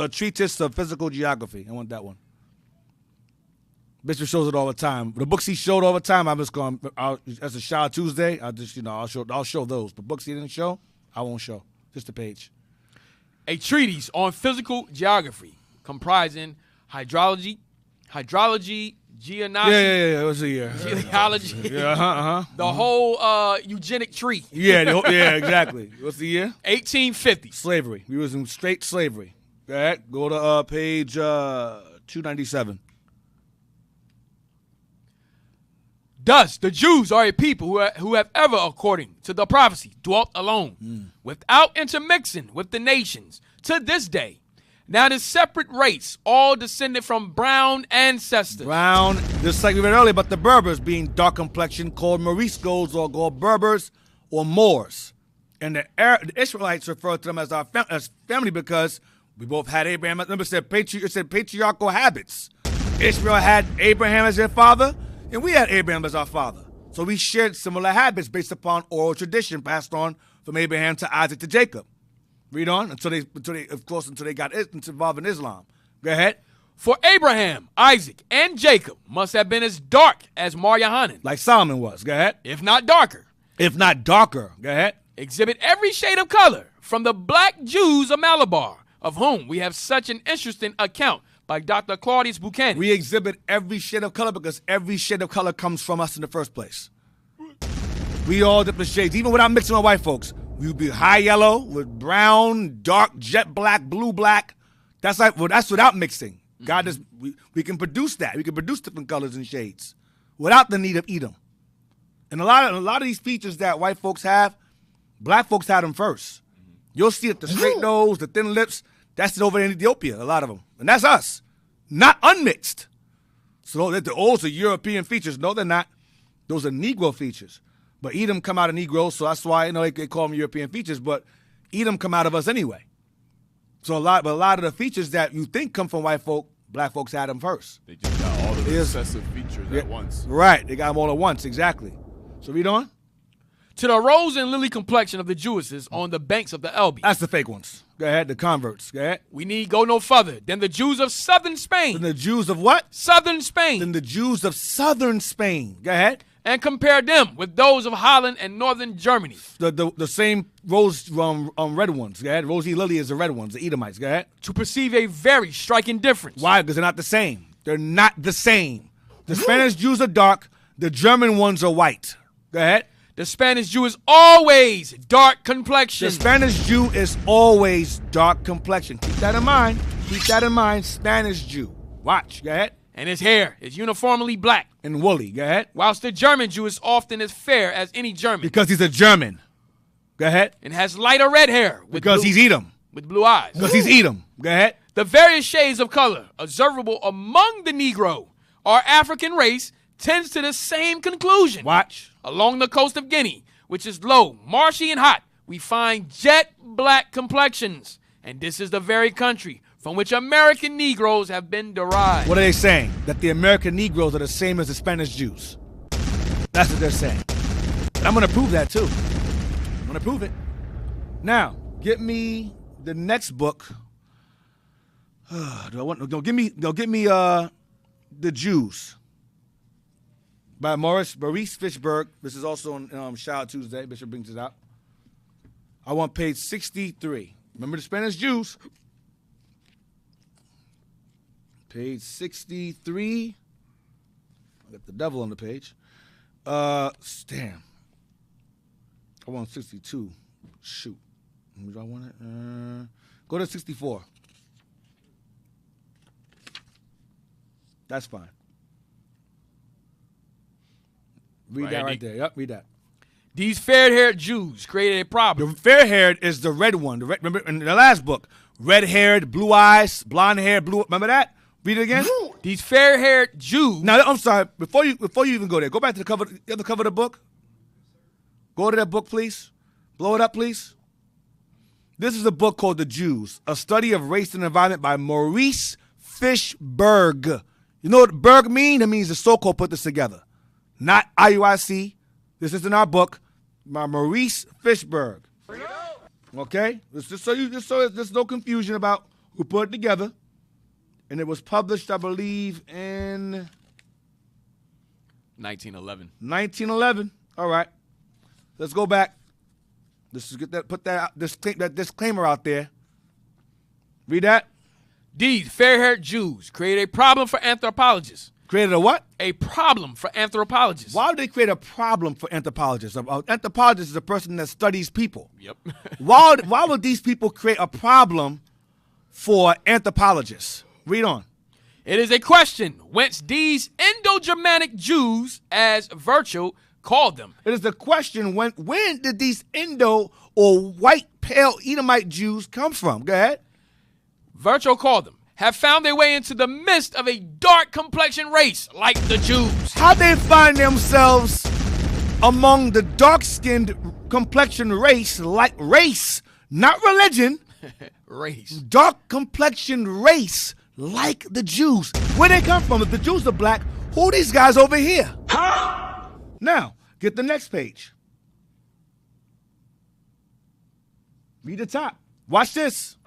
treatise of physical geography. I want that one. Bishop shows it all the time. The books he showed all the time, I'm just going. As a Shah Tuesday, I'll show those. But books he didn't show, I won't show. Just a page. A treatise on physical geography comprising hydrology, geonosy, Yeah. It was a year. geology, the whole eugenic tree. Yeah, exactly. What's the year? 1850. Slavery. We was in straight slavery. All right, go to page 297. Thus, the Jews are a people who have ever, according to the prophecy, dwelt alone, without intermixing with the nations, to this day. Now this separate race, all descended from brown ancestors. Brown, just like we read earlier about the Berbers being dark complexion, called Moriscos or called Berbers or Moors. And the Israelites refer to them as our as family because we both had Abraham. Remember, it said patriarchal habits. Ishmael had Abraham as their father, and we had Abraham as our father. So we shared similar habits based upon oral tradition passed on from Abraham to Isaac to Jacob. Read on until they got involved in Islam. Go ahead. For Abraham, Isaac, and Jacob must have been as dark as Mar Yohanan. Like Solomon was. Go ahead. If not darker. If not darker. Go ahead. Exhibit every shade of color from the black Jews of Malabar, of whom we have such an interesting account by Dr. Claudius Buchanan. We exhibit every shade of color because every shade of color comes from us in the first place. We all different shades, even without mixing with white folks. We would be high yellow with brown, dark, jet black, blue black. That's without mixing. God is we can produce that. We can produce different colors and shades without the need of Edom. And a lot of these features that white folks have, black folks had them first. You'll see it, the straight nose, the thin lips. That's over in Ethiopia, a lot of them. And that's us, not unmixed. So those are European features. No, they're not. Those are Negro features. But Edom come out of Negroes, so that's why they call them European features. But Edom come out of us anyway. So a lot of the features that you think come from white folk, black folks had them first. They just got all the recessive features at once. Right, they got them all at once, exactly. So read on. To the rose and lily complexion of the Jewesses on the banks of the Elbe. That's the fake ones. Go ahead, the converts. Go ahead. We need go no further than the Jews of southern Spain. Than the Jews of what? Southern Spain. Than the Jews of southern Spain. Go ahead. And compare them with those of Holland and northern Germany. The same rose red ones. Go ahead. Rosy lily is the red ones, the Edomites. Go ahead. To perceive a very striking difference. Why? Because they're not the same. They're not the same. The Spanish Jews are dark. The German ones are white. Go ahead. The Spanish Jew is always dark complexion. The Spanish Jew is always dark complexion. Keep that in mind. Keep that in mind. Spanish Jew. Watch. Go ahead. And his hair is uniformly black. And woolly. Go ahead. Whilst the German Jew is often as fair as any German. Because he's a German. Go ahead. And has lighter red hair. Because he's Edom. With blue eyes. Because he's Edom. Go ahead. The various shades of color observable among the Negro or African race tends to the same conclusion. Watch. Along the coast of Guinea, which is low, marshy, and hot, we find jet black complexions. And this is the very country from which American Negroes have been derived. What are they saying? That the American Negroes are the same as the Spanish Jews. That's what they're saying. And I'm going to prove that too. I'm going to prove it. Now, get me the next book. Give me The Jews by Maurice Fishberg. This is also on Shout Out Tuesday. Bishop brings it out. I want page 63. Remember the Spanish Jews? Page 63. I got the devil on the page. Damn. I want 62. Shoot. Do I want it? Go to 64. That's fine. Read that right there. Yep, read that. These fair-haired Jews created a problem. The fair-haired is the red one. Remember in the last book, red-haired, blue eyes, blonde hair, blue. Remember that? Read it again. These fair-haired Jews. Now I'm sorry. Before you even go there, go back to the other cover of the book. Go to that book, please. Blow it up, please. This is a book called The Jews, a study of race and environment by Maurice Fishberg. You know what Berg mean? It means the so-called put this together, not IUIC. This is in our book by Maurice Fishberg. Okay, just so there's no confusion about who put it together, and it was published, I believe, in 1911. 1911. All right, let's go back. Put that disclaimer out there. Read that. These fair-haired Jews created a problem for anthropologists. Created a what? A problem for anthropologists. Why would they create a problem for anthropologists? An anthropologist is a person that studies people. Yep. Why would these people create a problem for anthropologists? Read on. It is a question whence these Indo-Germanic Jews, as Virgil called them. It is the question when did these Indo or white pale Edomite Jews come from? Go ahead. Virgil called them, have found their way into the midst of a dark complexion race like the Jews. How they find themselves among the dark-skinned complexion race, like race, not religion. Race. Dark complexion race like the Jews. Where they come from? If the Jews are black, who are these guys over here? Huh? Now, get the next page. Read the top. Watch this.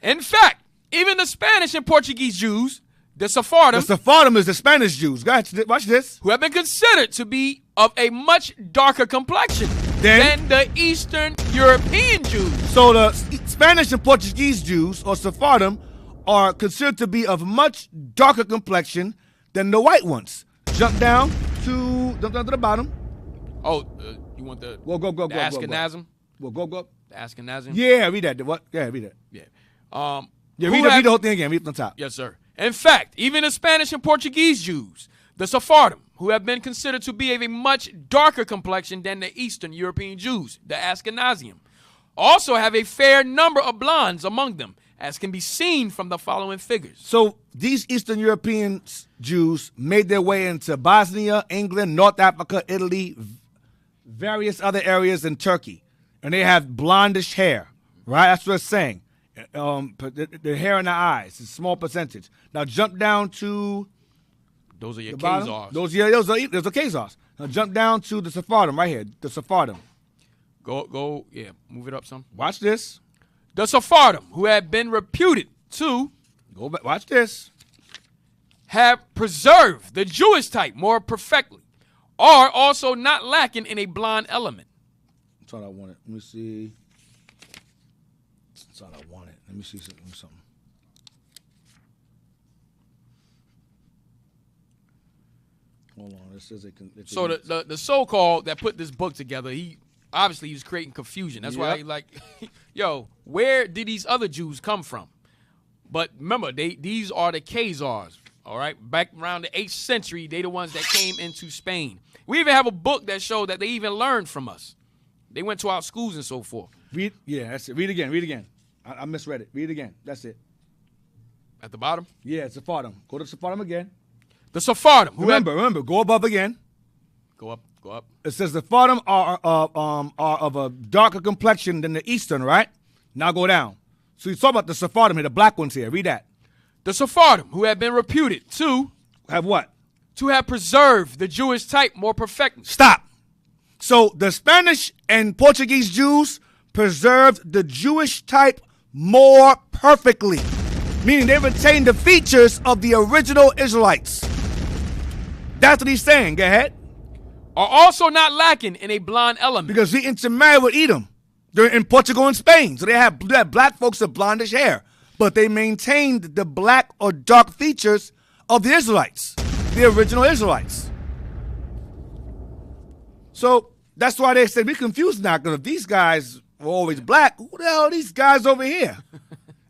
In fact, even the Spanish and Portuguese Jews, the Sephardim. The Sephardim is the Spanish Jews. Go ahead, watch this. Who have been considered to be of a much darker complexion than the Eastern European Jews. So the Spanish and Portuguese Jews, or Sephardim, are considered to be of much darker complexion than the white ones. Jump down to the bottom. Oh, you want the Well, go. the Ashkenazim? Well, go. The Ashkenazim? Yeah, read that. What? Yeah, read that. Yeah. Read the whole thing again. Read from the top. Yes, sir. In fact, even the Spanish and Portuguese Jews, the Sephardim, who have been considered to be of a much darker complexion than the Eastern European Jews, the Ashkenazim, also have a fair number of blondes among them, as can be seen from the following figures. So these Eastern European Jews made their way into Bosnia, England, North Africa, Italy, various other areas in Turkey, and they have blondish hair, right? That's what it's saying. The hair in the eyes, a small percentage. Now jump down to Those are your the bottom. Khazars. Those are Khazars. Now jump down to the Sephardim right here. The Sephardim. Go, move it up some. Watch this. The Sephardim, who had been reputed to Go back. Watch this. have preserved the Jewish type more perfectly, are also not lacking in a blonde element. That's all I wanted. Let me see. That's all I wanted. Let me see something. Hold on. This is So the so-called that put this book together, he was creating confusion. That's why yo, where did these other Jews come from? But remember, these are the Khazars, all right? Back around the 8th century, they the ones that came into Spain. We even have a book that showed that they even learned from us. They went to our schools and so forth. That's it. Read again. I misread it. Read it again. That's it. At the bottom? Yeah, Sephardim. Go to Sephardim again. The Sephardim. Remember, go above again. Go up, go up. It says the Sephardim are of a darker complexion than the Eastern, right? Now go down. So you talk about the Sephardim here, the black ones here. Read that. The Sephardim, who have been reputed to Have what? have preserved the Jewish type more perfectly. Stop. So the Spanish and Portuguese Jews preserved the Jewish type more perfectly, meaning they retained the features of the original Israelites. That's what he's saying. Go ahead. Are also not lacking in a blonde element. Because we intermarried with Edom. They're in Portugal and Spain. So they had black folks with blondish hair. But they maintained the black or dark features of the Israelites, the original Israelites. So that's why they said we're confused now, because if these guys were always black, who the hell are these guys over here?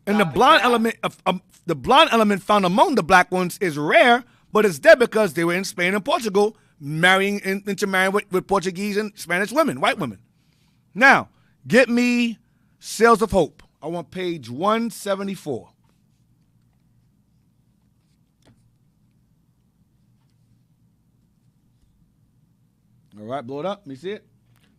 And the blonde element found among the black ones is rare, but it's there because they were in Spain and Portugal, intermarrying with Portuguese and Spanish women, white women. Now, get me Sails of Hope. I want page 174. All right, blow it up. Let me see it.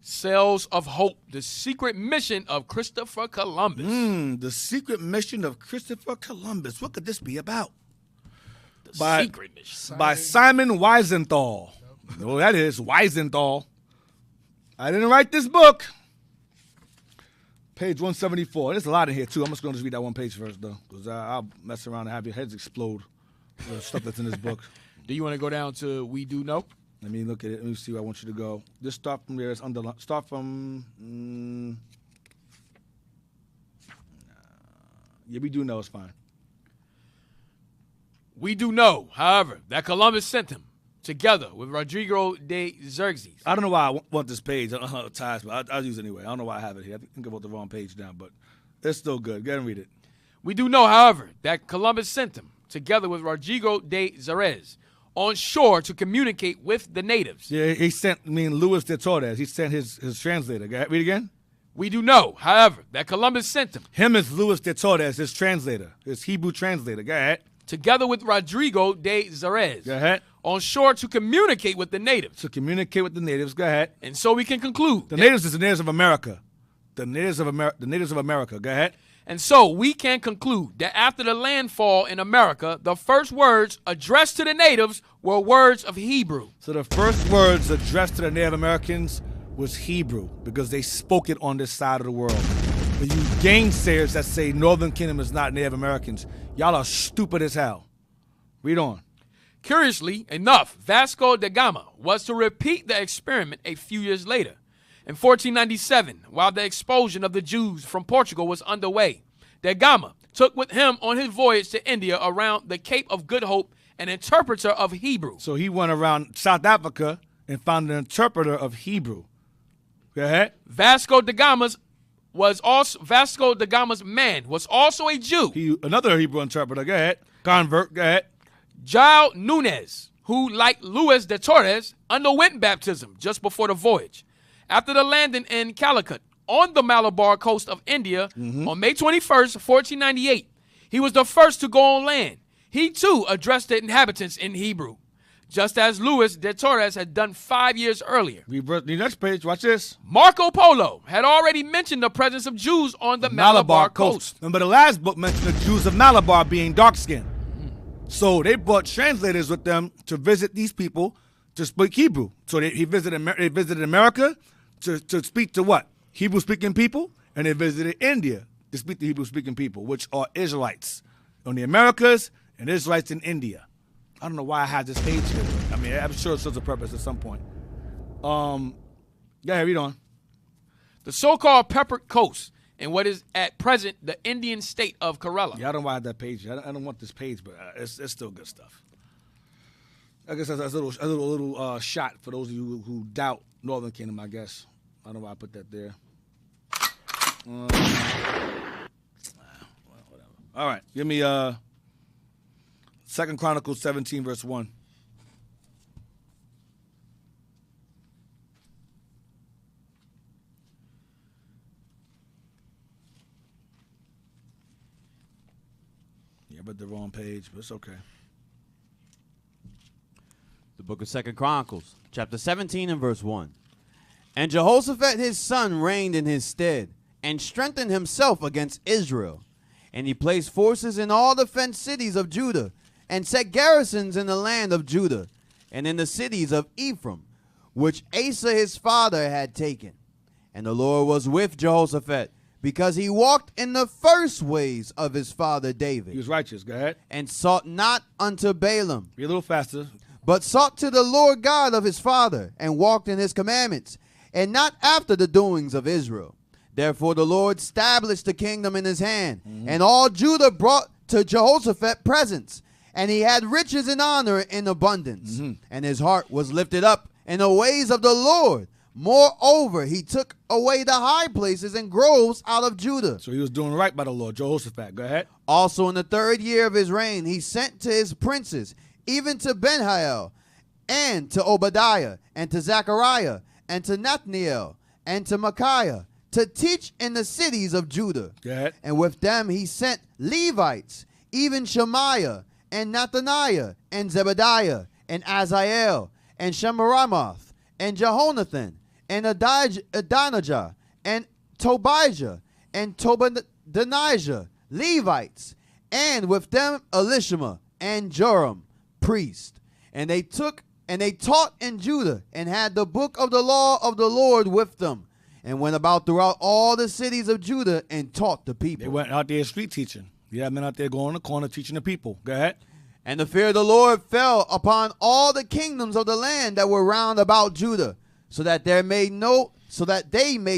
Sails of Hope, the secret mission of Christopher Columbus. The secret mission of Christopher Columbus. What could this be about? The secret mission. By Simon Wiesenthal. No, that is Wiesenthal. I didn't write this book. Page 174. There's a lot in here, too. I'm just going to just read that one page first, though, because I'll mess around and have your heads explode with the stuff that's in this book. Do you want to go down to We Do Know? Let me look at it. Let me see where I want you to go. Just start from there. It's underlined. Start from... yeah, we do know it's fine. We do know, however, that Columbus sent him together with Rodrigo de Xerxes. I don't know why I want this page. I don't know how it ties, but I'll use it anyway. I don't know why I have it here. I think I wrote the wrong page down, but it's still good. Go ahead and read it. We do know, however, that Columbus sent him together with Rodrigo de Xerxes on shore to communicate with the natives. Yeah, he sent, Luis de Torres. He sent his translator. Go ahead, read again. We do know, however, that Columbus sent him. Him is Luis de Torres, his translator, his Hebrew translator. Go ahead. Together with Rodrigo de Xerxes. Go ahead. On shore to communicate with the natives. To communicate with the natives. Go ahead. And so we can conclude. The natives is the natives of America. The natives of America. Go ahead. And so we can conclude that after the landfall in America, the first words addressed to the natives were words of Hebrew. So the first words addressed to the Native Americans was Hebrew, because they spoke it on this side of the world. But you gainsayers that say Northern Kingdom is not Native Americans, y'all are stupid as hell. Read on. Curiously enough, Vasco da Gama was to repeat the experiment a few years later. In 1497, while the expulsion of the Jews from Portugal was underway, da Gama took with him on his voyage to India around the Cape of Good Hope an interpreter of Hebrew. So he went around South Africa and found an interpreter of Hebrew. Go ahead. Vasco da Gama's man was also a Jew. Another Hebrew interpreter. Go ahead. Convert. Go ahead. Gil Nunes, who, like Luis de Torres, underwent baptism just before the voyage. After the landing in Calicut on the Malabar coast of India on May 21st, 1498, he was the first to go on land. He, too, addressed the inhabitants in Hebrew, just as Luis de Torres had done 5 years earlier. The next page, watch this. Marco Polo had already mentioned the presence of Jews on the Malabar coast. Remember, the last book mentioned the Jews of Malabar being dark-skinned. So they brought translators with them to visit these people to speak Hebrew. So they visited America to speak to what? Hebrew-speaking people. And they visited India to speak to Hebrew-speaking people, which are Israelites on the Americas and Israelites in India. I don't know why I have this page here, but I'm sure it serves a purpose at some point. Go ahead, read on. The so-called Peppered Coast in what is at present the Indian state of Kerala. Yeah, I don't want that page. I don't want this page, but it's still good stuff. I guess that's a little shot for those of you who doubt Northern Kingdom, I guess. I don't know why I put that there. Whatever. All right, give me 2 Chronicles 17, verse 1. I read the wrong page, but it's okay. The book of 2 Chronicles, chapter 17 and verse 1. And Jehoshaphat his son reigned in his stead, and strengthened himself against Israel. And he placed forces in all the fenced cities of Judah, and set garrisons in the land of Judah, and in the cities of Ephraim, which Asa his father had taken. And the Lord was with Jehoshaphat, because he walked in the first ways of his father David. He was righteous. Go ahead. And sought not unto Balaam, Be a little faster. but sought to the Lord God of his father, and walked in his commandments, and not after the doings of Israel. Therefore the Lord established the kingdom in his hand, and all Judah brought to Jehoshaphat presents, and he had riches and honor in abundance, and his heart was lifted up in the ways of the Lord. Moreover, he took away the high places and groves out of Judah. So he was doing right by the Lord. Jehoshaphat. Go ahead. Also in the 3rd year of his reign, he sent to his princes, even to Benhail, and to Obadiah, and to Zechariah, and to Nathaniel, and to Micaiah, to teach in the cities of Judah. Go ahead. And with them he sent Levites, even Shemaiah, and Nathaniah, and Zebediah, and Aziel, and Shemiramoth, and Jehonathan, and Adonijah, and Tobijah, and Tobadonijah, Levites, and with them Elishama and Joram, priest. And they taught in Judah, and had the book of the law of the Lord with them, and went about throughout all the cities of Judah, and taught the people. They went out there street teaching. You have men out there going on the corner teaching the people. Go ahead. And the fear of the Lord fell upon all the kingdoms of the land that were round about Judah, so that they made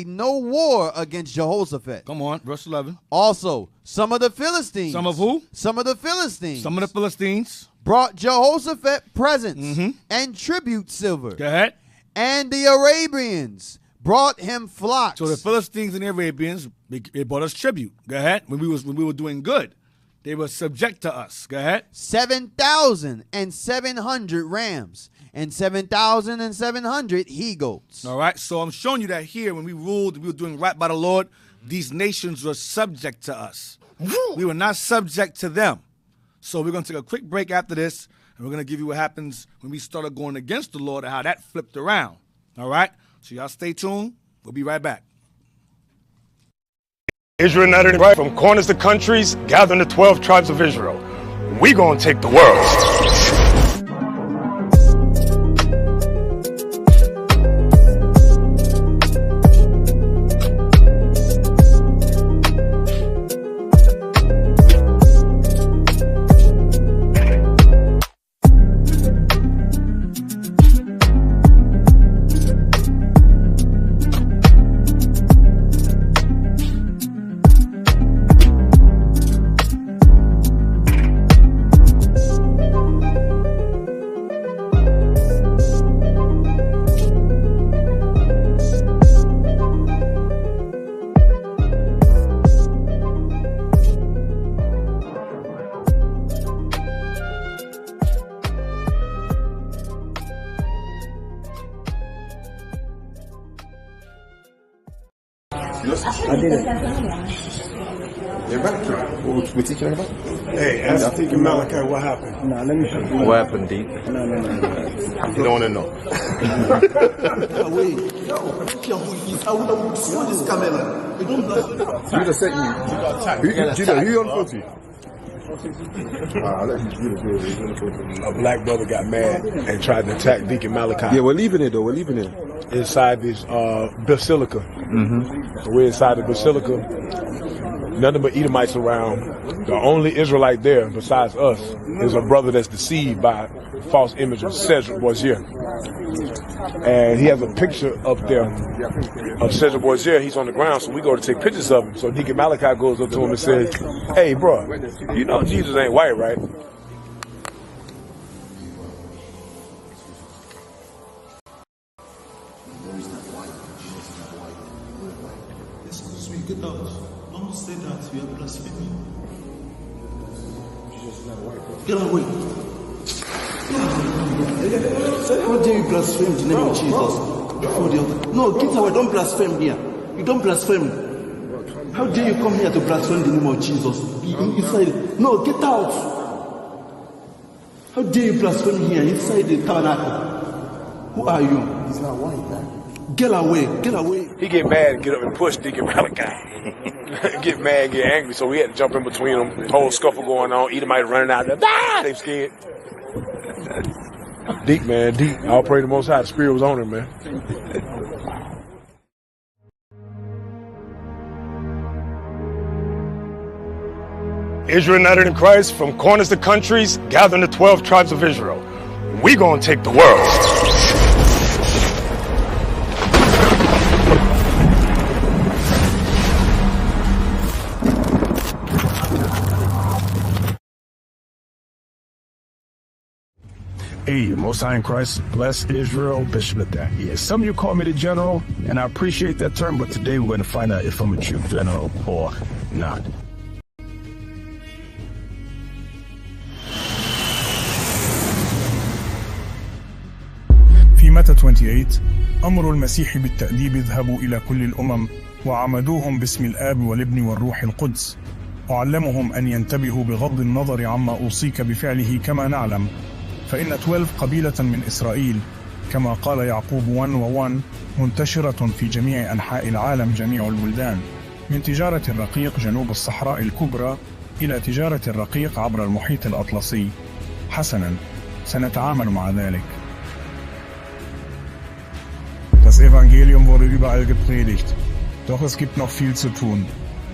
no war against Jehoshaphat. Come on, verse 11. Also, some of the Philistines. Some of who? Some of the Philistines. Some of the Philistines. Brought Jehoshaphat presents and tribute silver. Go ahead. And the Arabians brought him flocks. So the Philistines and the Arabians, they brought us tribute. Go ahead. When we were doing good, they were subject to us. Go ahead. 7,700 rams and 7,700 he-goats. All right. So I'm showing you that here, when we ruled, we were doing right by the Lord, these nations were subject to us. We were not subject to them. So we're going to take a quick break after this, and we're going to give you what happens when we started going against the Lord and how that flipped around. All right? So y'all stay tuned. We'll be right back. Israel united right from corners to countries, gathering the 12 tribes of Israel. We gonna take the world. We're teaching about? Hey, ask Deacon Malachi what happened. Nah, let me show you. What happened, Deep? No. You don't want to know. You just said who you on the phone to? I'll let you do A black brother got mad and tried to attack Deacon Malachi. Yeah, we're leaving it though. We're leaving it. Inside this basilica. We're inside the basilica. Nothing but Edomites around. The only Israelite there, besides us, is a brother that's deceived by false images, Cedric Boisier. And he has a picture up there of Cedric Boisier. He's on the ground, so we go to take pictures of him. So Deacon Malachi goes up to him and says, "Hey, bro, you know Jesus ain't white, right?" Don't say that, you are blaspheming. Get away. How dare you blaspheme the name of Jesus? No, get away, don't blaspheme here. You don't blaspheme. How dare you come here to blaspheme the name of Jesus? Inside, no, get out. How dare you blaspheme here inside the tabernacle? Who are you? He's not white, man. Get away, get away. He get mad and get up and push Deacon Malachi. Get mad, get angry, so we had to jump in between them. Whole scuffle going on. Edomite running out there. Ah! They scared. Deep, man, deep. I'll pray the Most High. The Spirit was on him, man. Israel united in Christ, from corners to countries, gathering the 12 tribes of Israel. We gonna take the world. Hey, Most High in Christ, bless Israel, Bishop Nabataeans. Some of you call me the general, and I appreciate that term, but today we're going to find out if I'm a true general or not. في متى 28 أمر المسيح بالتأديب اذهبوا إلى كل الأمم وعمدوهم باسم الآب والابن والروح القدس وعلمهم أن ينتبهوا بغض النظر عما أوصيك بفعله كما نعلم فإن 12 قبيلة من إسرائيل كما قال يعقوب 1:1 منتشرة في جميع أنحاء العالم جميع البلدان من تجارة الرقيق جنوب الصحراء الكبرى إلى تجارة الرقيق عبر المحيط الأطلسي. حسنا، سنتعامل مع ذلك. Das Evangelium wurde überall gepredigt, doch es gibt noch viel zu tun.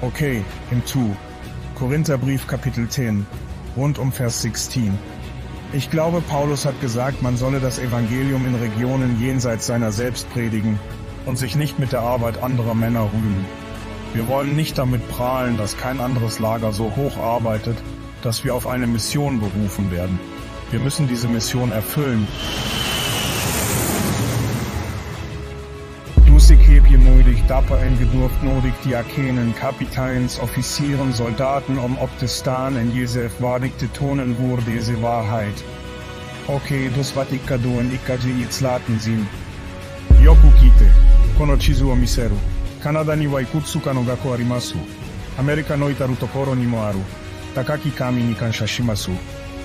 Okay, hinzu. Korintherbrief Kapitel 10, rund um Vers 16. Ich glaube, Paulus hat gesagt, man solle das Evangelium in Regionen jenseits seiner selbst predigen und sich nicht mit der Arbeit anderer Männer rühmen. Wir wollen nicht damit prahlen, dass kein anderes Lager so hoch arbeitet, dass wir auf eine Mission berufen werden. Wir müssen diese Mission erfüllen. Ik heb je nodig, dapper en gedurft nodig, Diakenen, Kapiteins, Offizieren, Soldaten, op te staan en jezelf waardig te tonen voor deze waarheid. Oké, dus wat ik kan doen, ik kan je iets laten zien. Yoku kite, kono chizu o miseru. Kanada ni wa ikutsuka no gaku arimasu. Amerika no itaru tokoro ni mo aru. Takaki kami ni kanshashimasu.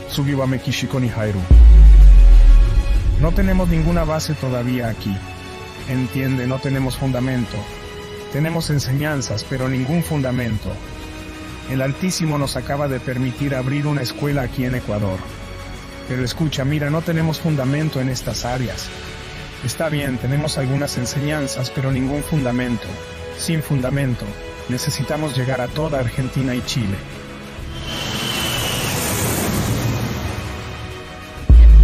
Tsugi wa Mekishiko ni hairu. No tenemos ninguna base todavía aquí. Entiende, no tenemos fundamento. Tenemos enseñanzas, pero ningún fundamento. El Altísimo nos acaba de permitir abrir una escuela aquí en Ecuador. Pero escucha, mira, no tenemos fundamento en estas áreas. Está bien, tenemos algunas enseñanzas, pero ningún fundamento. Sin fundamento, necesitamos llegar a toda Argentina y Chile.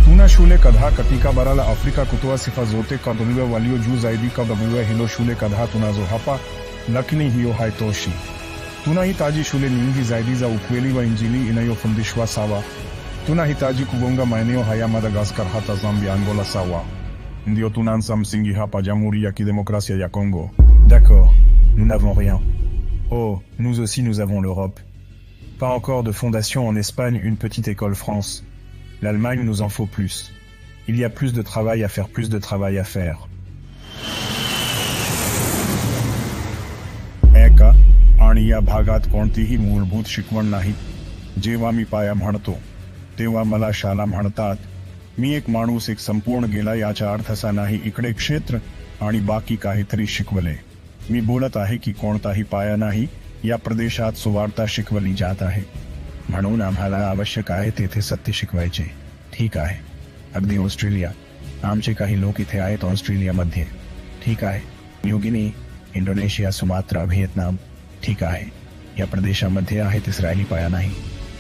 Tuna shule kadha katika bara la Afrika kutoa sifa zote kadriwa walio juu zaidi kadriwa hilo shule kadha tunazo hapa, lakini hiyo haitoshi. Tunahitaji shule nyingi zaidi za ukweli wa Injili inayofundishwa sawa. Tunahitaji kugonga maeneo haya Madagascar hata Zambia, Angola sawa. Ndio tunaanza msingi hapa Jamhuri ya Kidemokrasia ya Congo. D'accord, nous n'avons rien. Oh, nous aussi nous avons l'Europe. Pas encore de fondation en Espagne, une petite école France. L'Allemagne nous en faut plus. Il y a plus de travail à faire, plus de travail à faire. Eka, Arniya Bhagat कोणतीही मूलभूत शिकवण नाही. जेव्हा मी पाया म्हणतो, तेव्हा मला शाळा म्हणतात. मी एक माणूस एक संपूर्ण गेला याचा अर्थ असा नाही इकडे क्षेत्र आणि बाकी काहीतरी शिकवले. मी बोलत आहे की कोणताही पाया नाही, या प्रदेशात सुवार्ता शिकवली जात आहे. म्हणून आम्हाला आवश्यक आहे तेथे सत्य शिकवायचे. ठीक आहे. अगदी ऑस्ट्रेलिया. आमचे काही लोक इथे आहेत ऑस्ट्रेलियामध्ये. ठीक आहे. New Guinea, Indonesia, Sumatra, Vietnam. ठीक आहे. या प्रदेशामध्ये आहेत इस्रायली पाया नाही.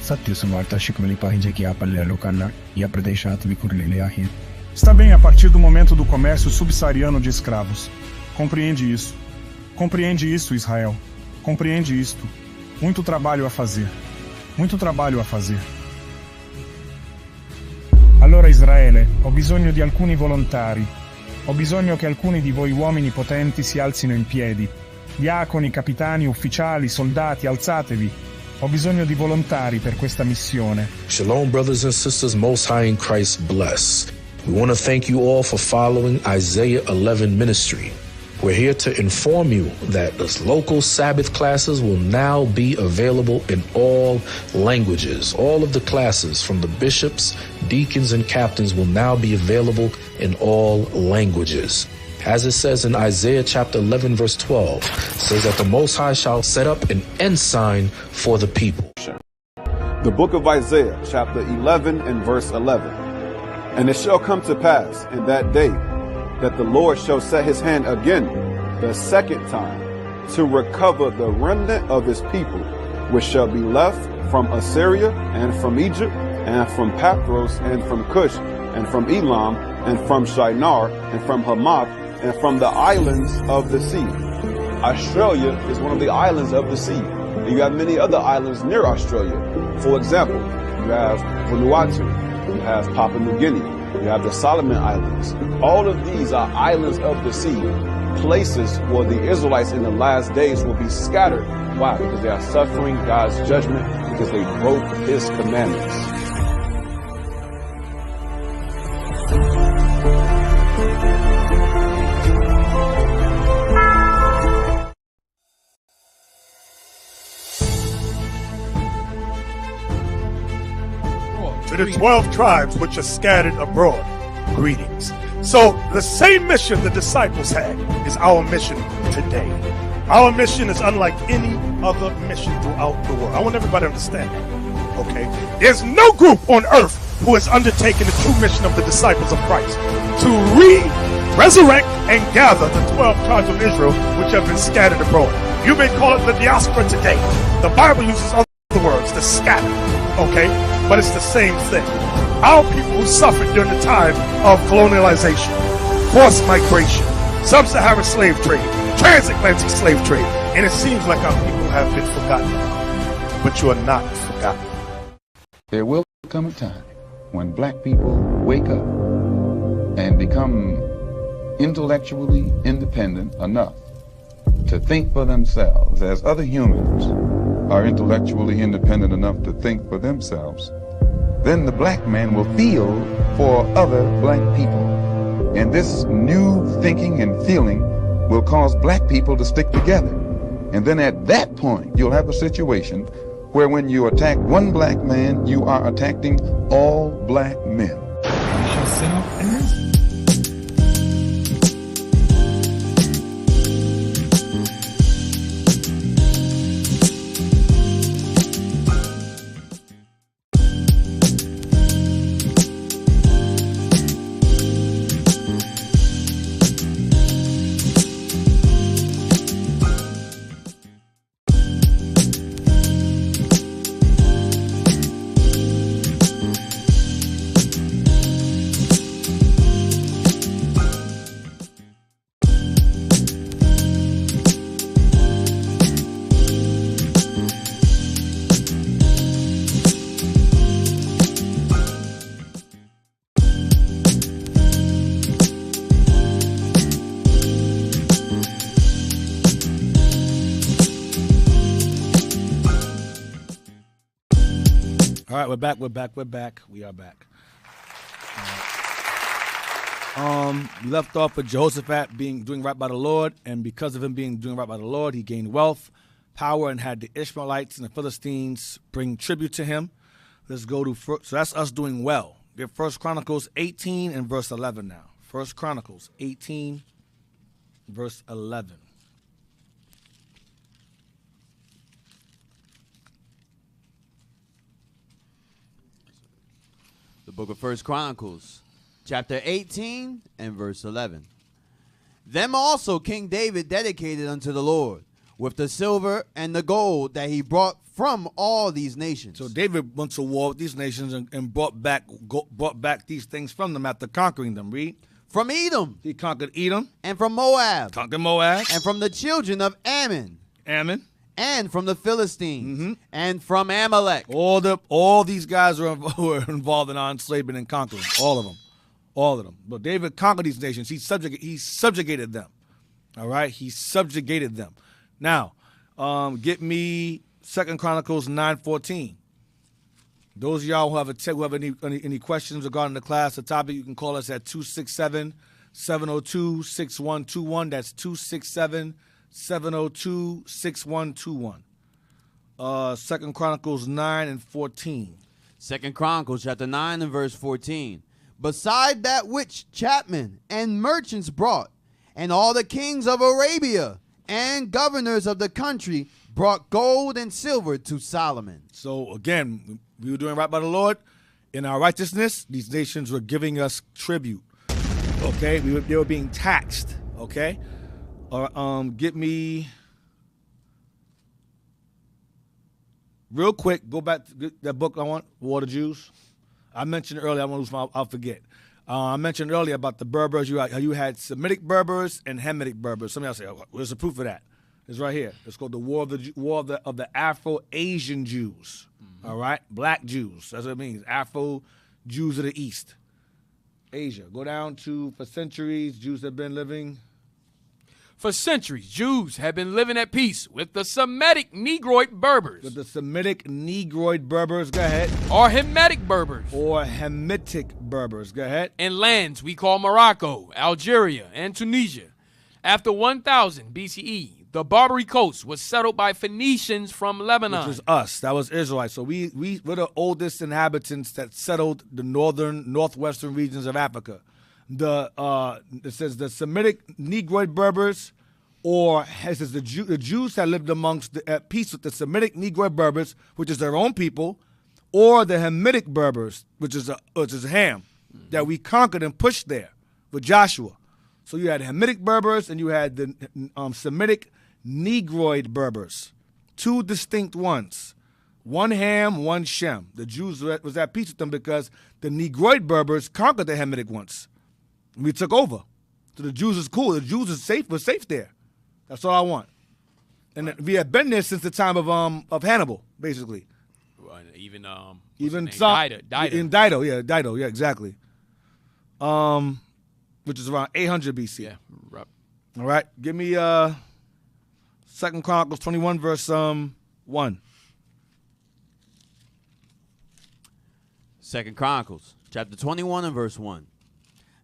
सत्य सुवार्ता शिकवली पाहिजे की आपल्या लोकांना या प्रदेशात विखुरलेले आहेत. Está bem, a partir do momento do comércio subsaariano de escravos. Compreende isso. Compreende isso, Israel. Compreende isto. Muito trabalho a fazer. Muito trabalho a fazer. Allora Israele, ho bisogno di alcuni volontari. Ho bisogno che alcuni di voi uomini potenti si alzino in piedi. Diaconi, capitani, ufficiali, soldati, alzatevi. Ho bisogno di volontari per questa missione. Shalom, brothers and sisters, Most High in Christ bless. We want to thank you all for following Isaiah 11 ministry. We're here to inform you that the local Sabbath classes will now be available in all languages. All of the classes from the bishops, deacons, and captains will now be available in all languages. As it says in Isaiah chapter 11, verse 12, says that the Most High shall set up an ensign for the people. The book of Isaiah chapter 11 and verse 11. And it shall come to pass in that day that the Lord shall set his hand again the second time to recover the remnant of his people, which shall be left from Assyria and from Egypt and from Pathros and from Cush and from Elam and from Shinar and from Hamath and from the islands of the sea. Australia is one of the islands of the sea. And you have many other islands near Australia. For example, you have Vanuatu, you have Papua New Guinea, you have the Solomon Islands. All of these are islands of the sea, places where the Israelites in the last days will be scattered. Why? Because they are suffering God's judgment, because they broke his commandments. To the 12 tribes which are scattered abroad, greetings. So the same mission the disciples had is our mission today. Our mission is unlike any other mission throughout the world. I want everybody to understand that, okay? There's no group on earth who has undertaken the true mission of the disciples of Christ to resurrect and gather the 12 tribes of Israel which have been scattered abroad. You may call it the diaspora today. The Bible uses other words, the scattered, okay? But it's the same thing. Our people who suffered during the time of colonialization, forced migration, sub-Saharan slave trade, transatlantic slave trade, and it seems like our people have been forgotten. But you are not forgotten. There will come a time when black people wake up and become intellectually independent enough to think for themselves, as other humans are intellectually independent enough to think for themselves. Then the black man will feel for other black people. And this new thinking and feeling will cause black people to stick together. And then at that point, you'll have a situation where when you attack one black man, you are attacking all black men. All right, we're back. We are back. We left off with Jehoshaphat doing right by the Lord, and because of him doing right by the Lord, he gained wealth, power, and had the Ishmaelites and the Philistines bring tribute to him. Let's go to so that's us doing well. Get 1 Chronicles 18 and verse 11 now. 1 Chronicles 18, verse 11. The book of 1 Chronicles, chapter 18 and verse 11. Them also King David dedicated unto the Lord with the silver and the gold that he brought from all these nations. So David went to war with these nations and brought back these things from them after conquering them. Read. From Edom. He conquered Edom. And from Moab. Conquered Moab. And from the children of Ammon. And from the Philistines, and from Amalek. All these guys were involved in our enslavement and conquering. All of them. But David conquered these nations. He subjugated them. All right, he subjugated them. Now, get me 2 Chronicles 9:14. Those of y'all who have any questions regarding the class, the topic, you can call us at 702-6121. That's 267-702-6121. 2 Chronicles 9 and 14. 2 Chronicles chapter 9 and verse 14. Beside that which chapmen and merchants brought, and all the kings of Arabia and governors of the country brought gold and silver to Solomon. So again, we were doing right by the Lord. In our righteousness, these nations were giving us tribute. Okay, they were being taxed. Okay, get me real quick. Go back to that book I want, War of the Jews. I mentioned earlier. I'll forget. I mentioned earlier about the Berbers. You had Semitic Berbers and Hamitic Berbers. Somebody else say, oh, "Where's the proof of that?" It's right here. It's called the War of the Afro-Asian Jews. All right, black Jews. That's what it means. Afro Jews of the East, Asia. Go down to for centuries, Jews have been living. For centuries, Jews have been living at peace with the Semitic Negroid Berbers. With the Semitic Negroid Berbers. Go ahead. Or Hamitic Berbers. Or Hamitic Berbers. Go ahead. In lands we call Morocco, Algeria, and Tunisia. After 1000 BCE, the Barbary coast was settled by Phoenicians from Lebanon. Which is us. That was Israelites. So we're the oldest inhabitants that settled the northwestern regions of Africa. It says the Semitic Negroid Berbers, or it says the Jews that lived at peace with the Semitic Negroid Berbers, which is their own people, or the Hamitic Berbers, which is Ham, that we conquered and pushed there with Joshua. So you had Hamitic Berbers and you had the Semitic Negroid Berbers, two distinct ones. One Ham, one Shem. The Jews was at peace with them because the Negroid Berbers conquered the Hamitic ones. We took over. So the Jews is cool. The Jews is safe. We're safe there. That's all I want. And we have been there since the time of Hannibal, basically. Even Dido, yeah, exactly. Which is around 800 BC. Yeah, right. All right, give me 2 Chronicles 21 verse 1. 2 Chronicles chapter 21 and verse 1.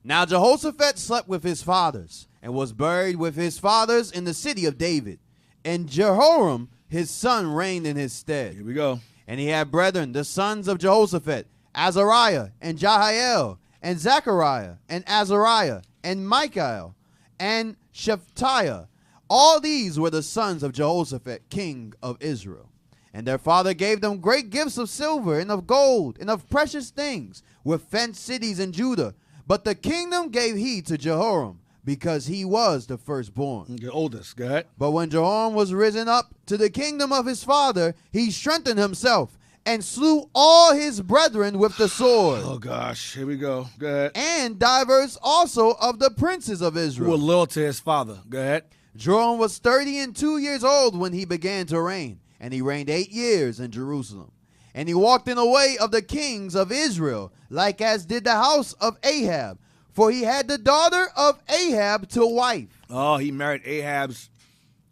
Now Jehoshaphat slept with his fathers, and was buried with his fathers in the city of David. And Jehoram his son reigned in his stead. Here we go. And he had brethren, the sons of Jehoshaphat, Azariah, and Jahiel, and Zechariah, and Azariah, and Michael, and Shephatiah. All these were the sons of Jehoshaphat, king of Israel. And their father gave them great gifts of silver, and of gold, and of precious things, with fenced cities in Judah. But the kingdom gave he to Jehoram, because he was the firstborn. The oldest, go ahead. But when Jehoram was risen up to the kingdom of his father, he strengthened himself, and slew all his brethren with the sword. Oh, gosh. Here we go. Go ahead. And divers also of the princes of Israel. Who were loyal to his father. Go ahead. Jehoram was 32 years old when he began to reign, and he reigned 8 years in Jerusalem. And he walked in the way of the kings of Israel, like as did the house of Ahab. For he had the daughter of Ahab to wife. Oh, he married Ahab's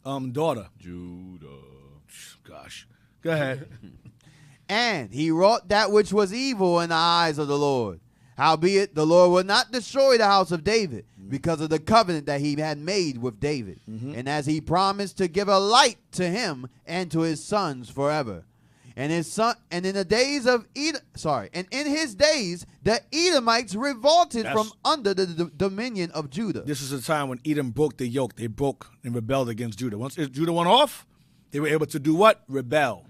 daughter. Judah. Gosh. Go ahead. And he wrought that which was evil in the eyes of the Lord. Howbeit, the Lord would not destroy the house of David, because of the covenant that he had made with David. And as he promised to give a light to him and to his sons forever. And his son, and in the days of Edom, and in his days, the Edomites revolted from under the dominion of Judah. This is the time when Edom broke the yoke. They broke and rebelled against Judah. Once Judah went off, they were able to do what? Rebel.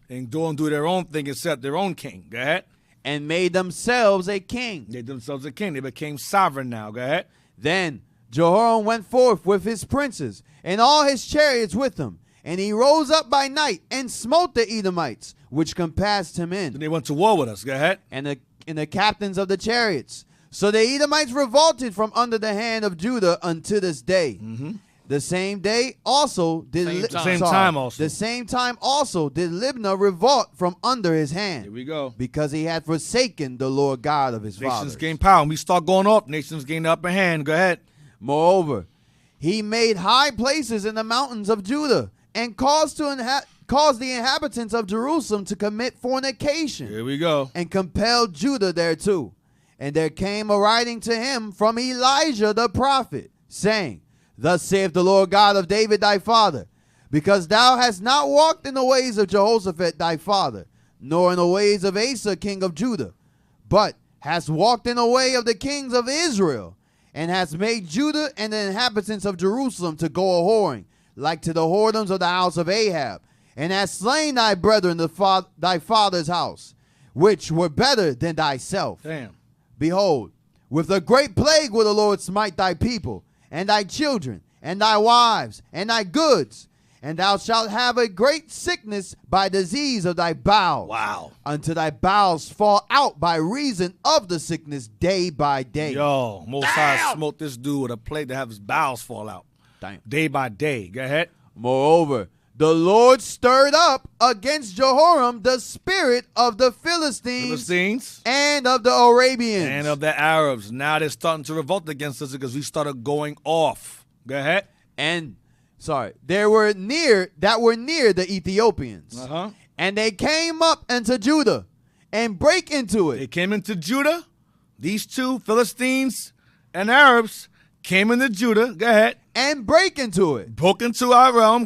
And go and do their own thing and set up their own king. Go ahead. And made themselves a king. They became sovereign now. Go ahead. Then Jehoram went forth with his princes and all his chariots with him. And he rose up by night and smote the Edomites, which compassed him in. Then they went to war with us. Go ahead. And the captains of the chariots. So the Edomites revolted from under the hand of Judah unto this day. The same day also did The same time also did Libnah revolt from under his hand. Here we go. Because he had forsaken the Lord God of his fathers. Nations gain power. When we start going off, nations gain the upper hand. Go ahead. Moreover, he made high places in the mountains of Judah, and caused the inhabitants of Jerusalem to commit fornication. Here we go. And compelled Judah thereto. And there came a writing to him from Elijah the prophet, saying, Thus saith the Lord God of David thy father, because thou hast not walked in the ways of Jehoshaphat thy father, nor in the ways of Asa king of Judah, but hast walked in the way of the kings of Israel, and hast made Judah and the inhabitants of Jerusalem to go a-whoring, like to the whoredoms of the house of Ahab, and hast slain thy brethren thy father's house, which were better than thyself. Damn. Behold, with a great plague will the Lord smite thy people, and thy children, and thy wives, and thy goods, and thou shalt have a great sickness by disease of thy bowels. Wow. Until thy bowels fall out by reason of the sickness day by day. Yo, Most High smote this dude with a plague to have his bowels fall out. Damn. Day by day. Go ahead. Moreover, the Lord stirred up against Jehoram the spirit of the Philistines and of the Arabians. And of the Arabs. Now they're starting to revolt against us because we started going off. Go ahead. And there were near the Ethiopians. And they came up into Judah and break into it. They came into Judah. These two, Philistines and Arabs, came into Judah. Go ahead. And break into it. Broke into our realm.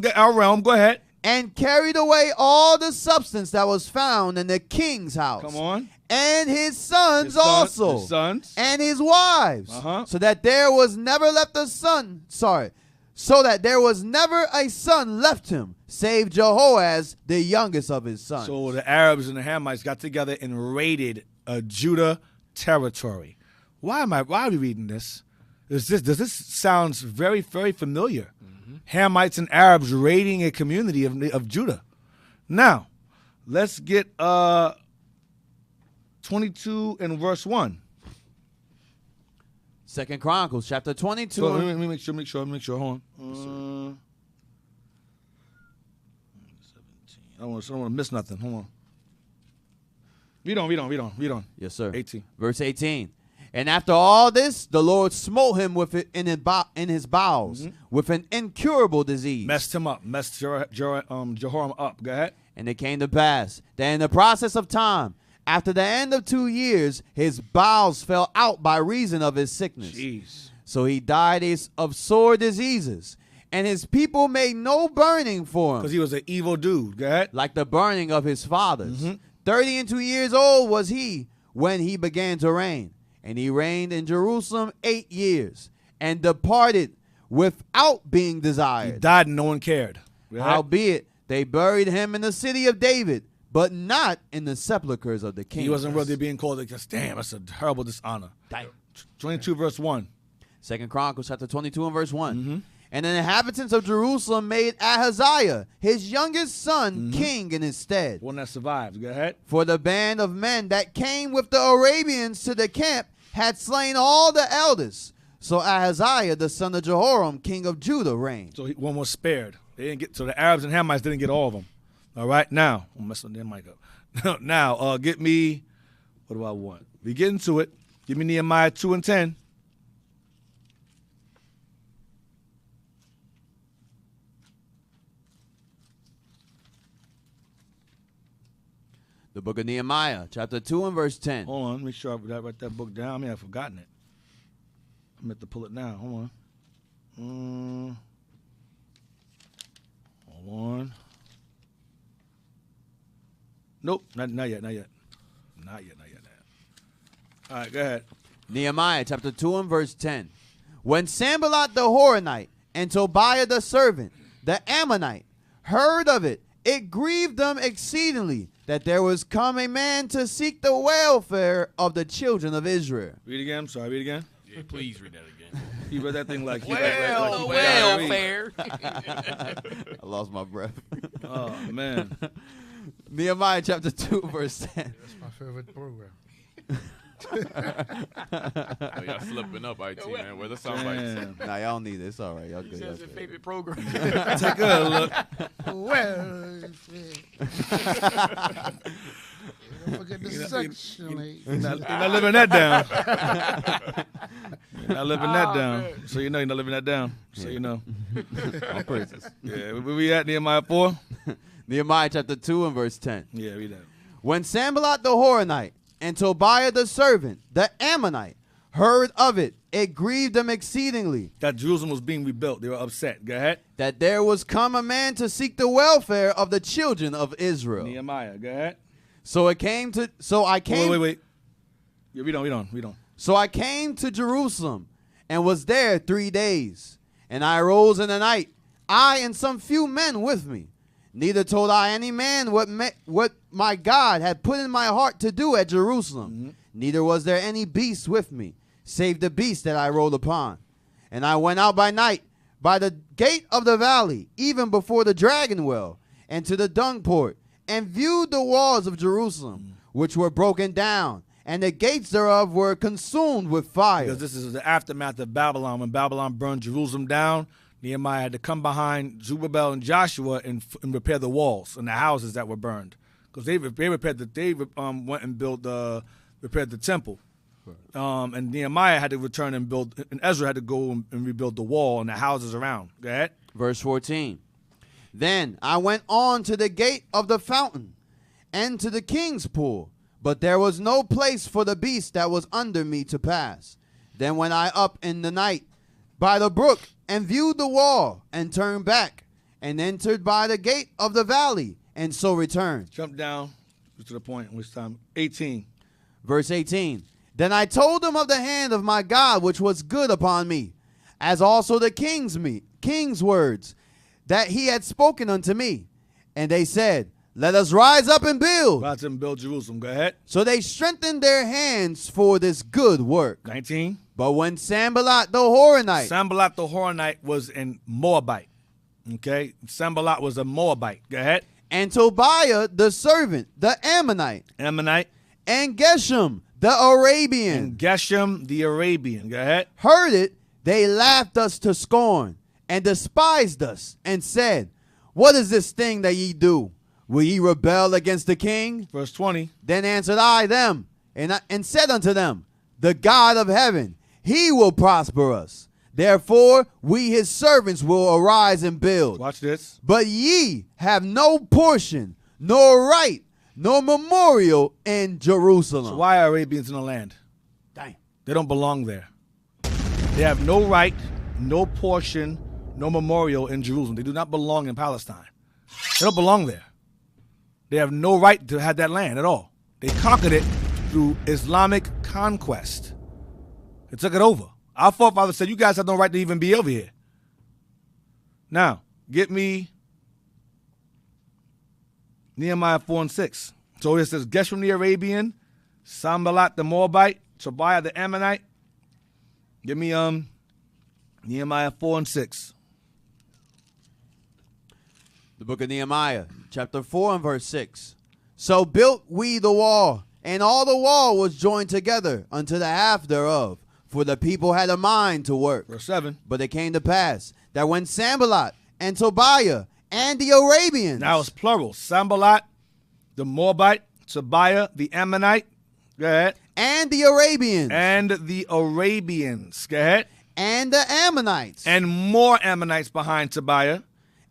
Go ahead. And carried away all the substance that was found in the king's house. Come on. And his sons also. His sons. And his wives. So that there was never left a son. So that there was never a son left him, save Jehoaz, the youngest of his sons. So the Arabs and the Hamites got together and raided Judah territory. Why are we reading this? Does this sounds very, very familiar? Hamites and Arabs raiding a community of Judah. Now, let's get 22 and verse 1. 2 Chronicles chapter 22. So let me make sure. Hold on. 17. I don't want to miss nothing. Hold on. Read on. Yes, sir. 18. Verse 18. And after all this, the Lord smote him with it in his bowels with an incurable disease. Messed him up. Messed Jehoram up. Go ahead. And it came to pass that in the process of time, after the end of 2 years, his bowels fell out by reason of his sickness. Jeez. So he died of sore diseases. And his people made no burning for him. Because he was an evil dude. Go ahead. Like the burning of his fathers. 32 years old was he when he began to reign. And he reigned in Jerusalem 8 years. And departed without being desired. He died and no one cared. Howbeit, they buried him in the city of David, but not in the sepulchres of the king. He wasn't worthy of being called because, damn, that's a terrible dishonor. 22 verse 1. 2 Chronicles chapter 22 and verse 1. And the inhabitants of Jerusalem made Ahaziah, his youngest son, king in his stead. One that survived. Go ahead. For the band of men that came with the Arabians to the camp had slain all the elders. So Ahaziah, the son of Jehoram, king of Judah, reigned. So one was spared. They didn't get. So the Arabs and Hamites didn't get all of them. All right, now I'm messing their mic up. Now, get me. What do I want? We get into it. Give me Nehemiah 2 and 10. The book of Nehemiah, chapter 2 and verse 10. Hold on, make sure I write that book down. I mean, I've forgotten it. I meant to pull it now. Hold on. Hold on. Nope, not yet. Not yet. All right, go ahead. Nehemiah chapter 2 and verse 10. When Sanballat the Horonite and Tobiah the servant, the Ammonite, heard of it, it grieved them exceedingly that there was come a man to seek the welfare of the children of Israel. Read again. I'm sorry. Read again. Yeah, please read that again. He read that thing like welfare. I lost my breath. Oh, man. Nehemiah chapter 2, verse 10. That's my favorite program. Y'all slipping up, IT, man. Where the sound bites? Nah, y'all don't need it. It's all right. Y'all good. That's his favorite program. Take a look. Well, don't forget the Section 8. You're not living that down. You're not living that down. Man. So you know you're not living that down. So you know. All praises. Yeah, where we at, Nehemiah 4? Nehemiah chapter 2 and verse 10. Yeah, read that. When Sanballat the Horonite and Tobiah the servant, the Ammonite, heard of it, it grieved them exceedingly. That Jerusalem was being rebuilt. They were upset. Go ahead. That there was come a man to seek the welfare of the children of Israel. Nehemiah. Go ahead. I came. Wait. Yeah, read on. So I came to Jerusalem and was there 3 days. And I arose in the night, I and some few men with me. Neither told I any man what my God had put in my heart to do at Jerusalem. Mm-hmm. Neither was there any beast with me, save the beast that I rode upon. And I went out by night by the gate of the valley, even before the dragon well, and to the dung port, and viewed the walls of Jerusalem, which were broken down, and the gates thereof were consumed with fire. Because this is the aftermath of Babylon. When Babylon burned Jerusalem down, Nehemiah had to come behind Zerubbabel and Joshua and repair the walls and the houses that were burned. Because they went and repaired the temple. And Nehemiah had to return and build, and Ezra had to go and rebuild the wall and the houses around. Go ahead. Verse 14. Then I went on to the gate of the fountain and to the king's pool, but there was no place for the beast that was under me to pass. Then went I up in the night by the brook and viewed the wall and turned back and entered by the gate of the valley and so returned. Jump down to the point which time. 18. Verse 18. Then I told them of the hand of my God which was good upon me, as also the king's words that he had spoken unto me. And they said, let us rise up and build. Rise up and build Jerusalem. Go ahead. So they strengthened their hands for this good work. 19. But when Sanballat the Horonite was in Moabite. Okay? Sanballat was a Moabite. Go ahead. And Tobiah the servant, the Ammonite. And Geshem the Arabian. Go ahead. Heard it, they laughed us to scorn and despised us and said, what is this thing that ye do? Will ye rebel against the king? Verse 20. Then answered I them and said unto them, the God of heaven, he will prosper us. Therefore, we his servants will arise and build. Watch this. But ye have no portion, nor right, nor memorial in Jerusalem. So why are Arabians in the land? Dang. They don't belong there. They have no right, no portion, no memorial in Jerusalem. They do not belong in Palestine. They don't belong there. They have no right to have that land at all. They conquered it through Islamic conquest. They took it over. Our forefathers said, you guys have no right to even be over here. Now, get me Nehemiah 4 and 6. So it says, Geshem the Arabian, Sanballat the Moabite, Tobiah the Ammonite. Give me Nehemiah 4 and 6. The book of Nehemiah, chapter 4 and verse 6. So built we the wall, and all the wall was joined together unto the half thereof, for the people had a mind to work. Verse 7. But it came to pass that when Sanballat and Tobiah and the Arabians. Now it's plural. Sanballat, the Moabite, Tobiah, the Ammonite. Go ahead. And the Arabians. Go ahead. And the Ammonites. And more Ammonites behind Tobiah.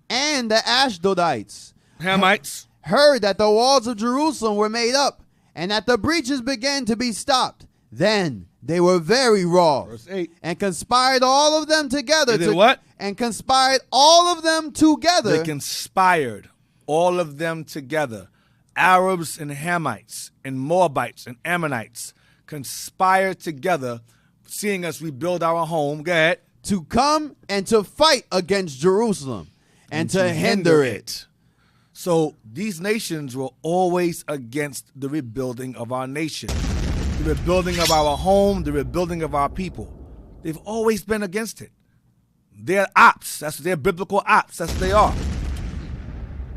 And the Ashdodites. Hamites. Heard that the walls of Jerusalem were made up, and that the breaches began to be stopped. Then they were very wroth. Verse 8. And conspired all of them together. They did what? And conspired all of them together. They conspired all of them together. Arabs and Hamites and Moabites and Ammonites conspired together, seeing us rebuild our home. Go ahead. To come and to fight against Jerusalem and to hinder it. So these nations were always against the rebuilding of our nation, the rebuilding of our home, the rebuilding of our people. They've always been against it. They're ops. They're biblical ops. That's what they are.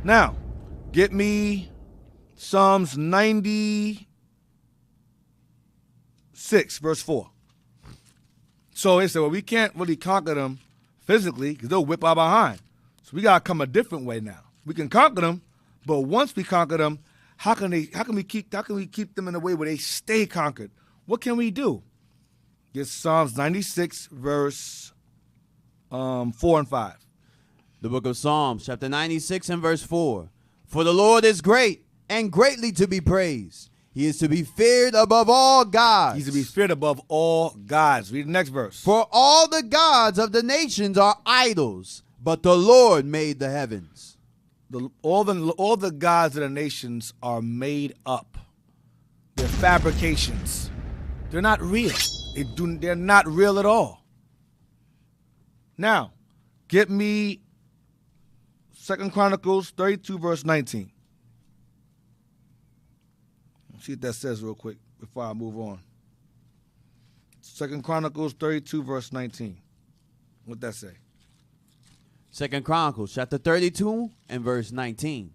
Now, get me Psalms 96, verse 4. So they said, well, we can't really conquer them physically because they'll whip our behind. So we got to come a different way now. We can conquer them, but once we conquer them, how can we keep them in a way where they stay conquered? What can we do? Get Psalms 96, verse 4 and 5. The book of Psalms, chapter 96 and verse 4. For the Lord is great and greatly to be praised. He is to be feared above all gods. He's to be feared above all gods. Read the next verse. For all the gods of the nations are idols, but the Lord made the heavens. All the gods of the nations are made up. They're fabrications. They're not real. They're not real at all. Now, get me 2 Chronicles 32, verse 19. See what that says real quick before I move on. 2 Chronicles 32, verse 19. What'd that say? 2 Chronicles chapter 32 and verse 19.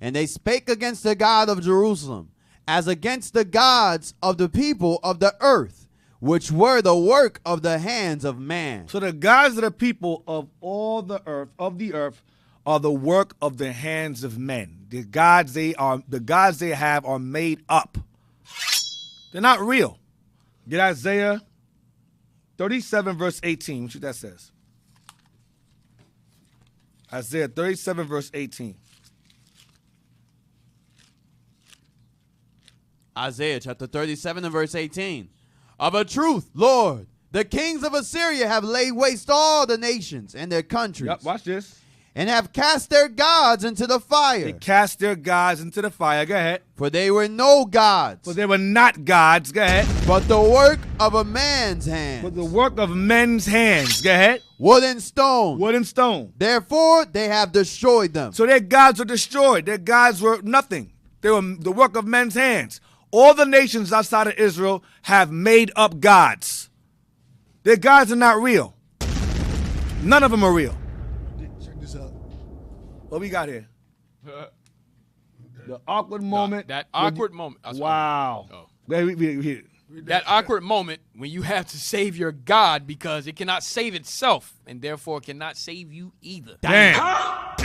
And they spake against the God of Jerusalem, as against the gods of the people of the earth, which were the work of the hands of man. So the gods of the people of all the earth, are the work of the hands of men. The gods they have are made up. They're not real. Get Isaiah 37, verse 18. See what that says. Isaiah 37, verse 18. Isaiah chapter 37 and verse 18. Of a truth, Lord, the kings of Assyria have laid waste all the nations and their countries. Yep, watch this. And have cast their gods into the fire. They cast their gods into the fire. Go ahead. For they were no gods. For they were not gods. Go ahead. But the work of a man's hands. But the work of men's hands. Go ahead. Wood and stone. Wood and stone. Therefore, they have destroyed them. So their gods were destroyed. Their gods were nothing. They were the work of men's hands. All the nations outside of Israel have made up gods. Their gods are not real. None of them are real. Check this out. What we got here? The awkward moment. That awkward moment. Wow. Oh. That awkward moment when you have to save your God because it cannot save itself and therefore cannot save you either. Damn.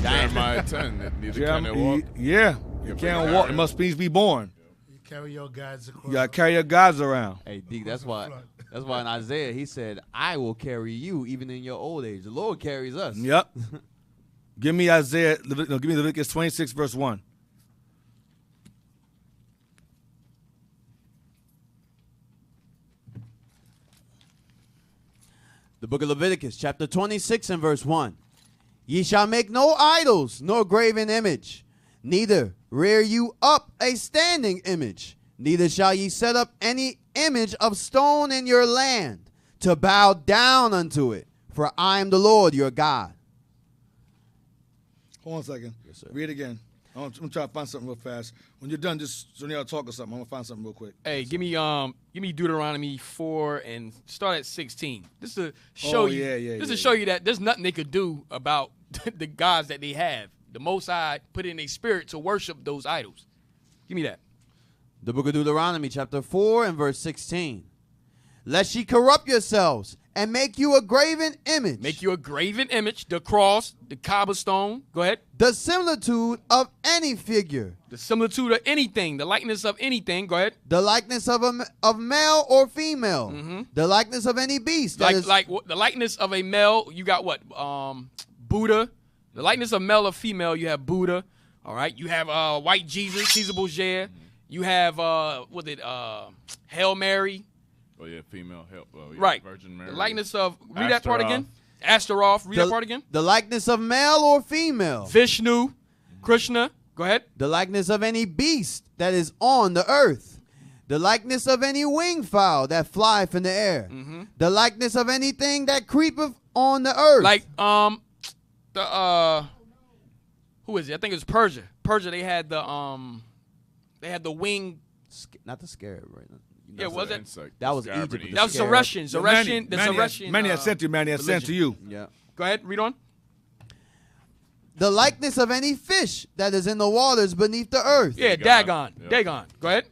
Jeremiah 10. Neither can it walk. Yeah. You can't walk. It must be born. You carry your gods across. You got to carry your gods around. Hey, Deke, that's why in Isaiah he said, I will carry you even in your old age. The Lord carries us. Yep. Give me give me Leviticus 26, verse 1. The book of Leviticus, chapter 26 and verse 1. Ye shall make no idols, nor graven image, neither rear you up a standing image, neither shall ye set up any image of stone in your land, to bow down unto it, for I am the Lord your God. Hold on a second. Yes, sir. Read it again. I'm gonna try to find something real fast. When you're done, just so y'all talk or something, I'm gonna find something real quick. Hey, give me Deuteronomy 4 and start at 16. This to show to show you that there's nothing they could do about the gods that they have. The Most High put in a spirit to worship those idols. Give me that. The book of Deuteronomy, chapter 4 and verse 16. Lest ye corrupt yourselves and make you a graven image. Make you a graven image, the cross, the cobblestone. Go ahead. The similitude of any figure. The similitude of anything, the likeness of anything. Go ahead. The likeness of male or female. Mm-hmm. The likeness of any beast. Like the likeness of a male, you got what? Buddha. The likeness of male or female, you have Buddha. All right. You have white Jesus, Caesar Borgia. You have Hail Mary. Oh yeah, female help. Yeah, right. Virgin Mary. The likeness of read that part again. Astaroth. Read that part again. The likeness of male or female. Vishnu, Krishna. Go ahead. The likeness of any beast that is on the earth. The likeness of any winged fowl that flieth in the air. Mm-hmm. The likeness of anything that creepeth on the earth. Like who is it? I think it was Persia. Persia. They had the wing. Not the scarab, right? Yeah, was it? That was Egypt. That was Zaretian. Many had sent to you. Many had sent to you. Yeah. Go ahead. Read on. The likeness of any fish that is in the waters beneath the earth. Yeah, Dagon. Yep. Dagon. Go ahead.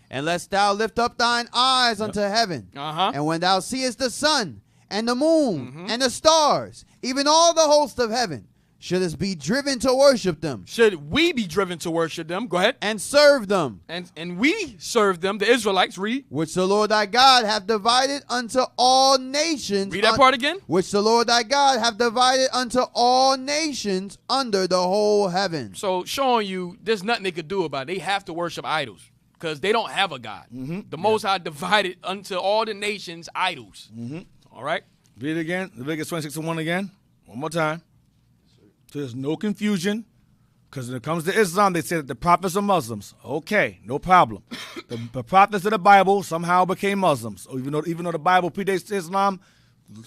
And lest thou lift up thine eyes unto heaven. And when thou seest the sun and the moon and the stars, even all the host of heaven, shouldest be driven to worship them. Should we be driven to worship them? Go ahead. And serve them. And we serve them, the Israelites. Read. Which the Lord thy God hath divided unto all nations. Read that part again. Which the Lord thy God hath divided unto all nations under the whole heaven. So showing you there's nothing they could do about it. They have to worship idols. because they don't have a God. The Most High divided unto all the nations idols. All right? Read it again. Leviticus 26:1 again. One more time. So there's no confusion. Because when it comes to Islam, they say that the prophets are Muslims. Okay, no problem. The prophets of the Bible somehow became Muslims. Even though the Bible predates Islam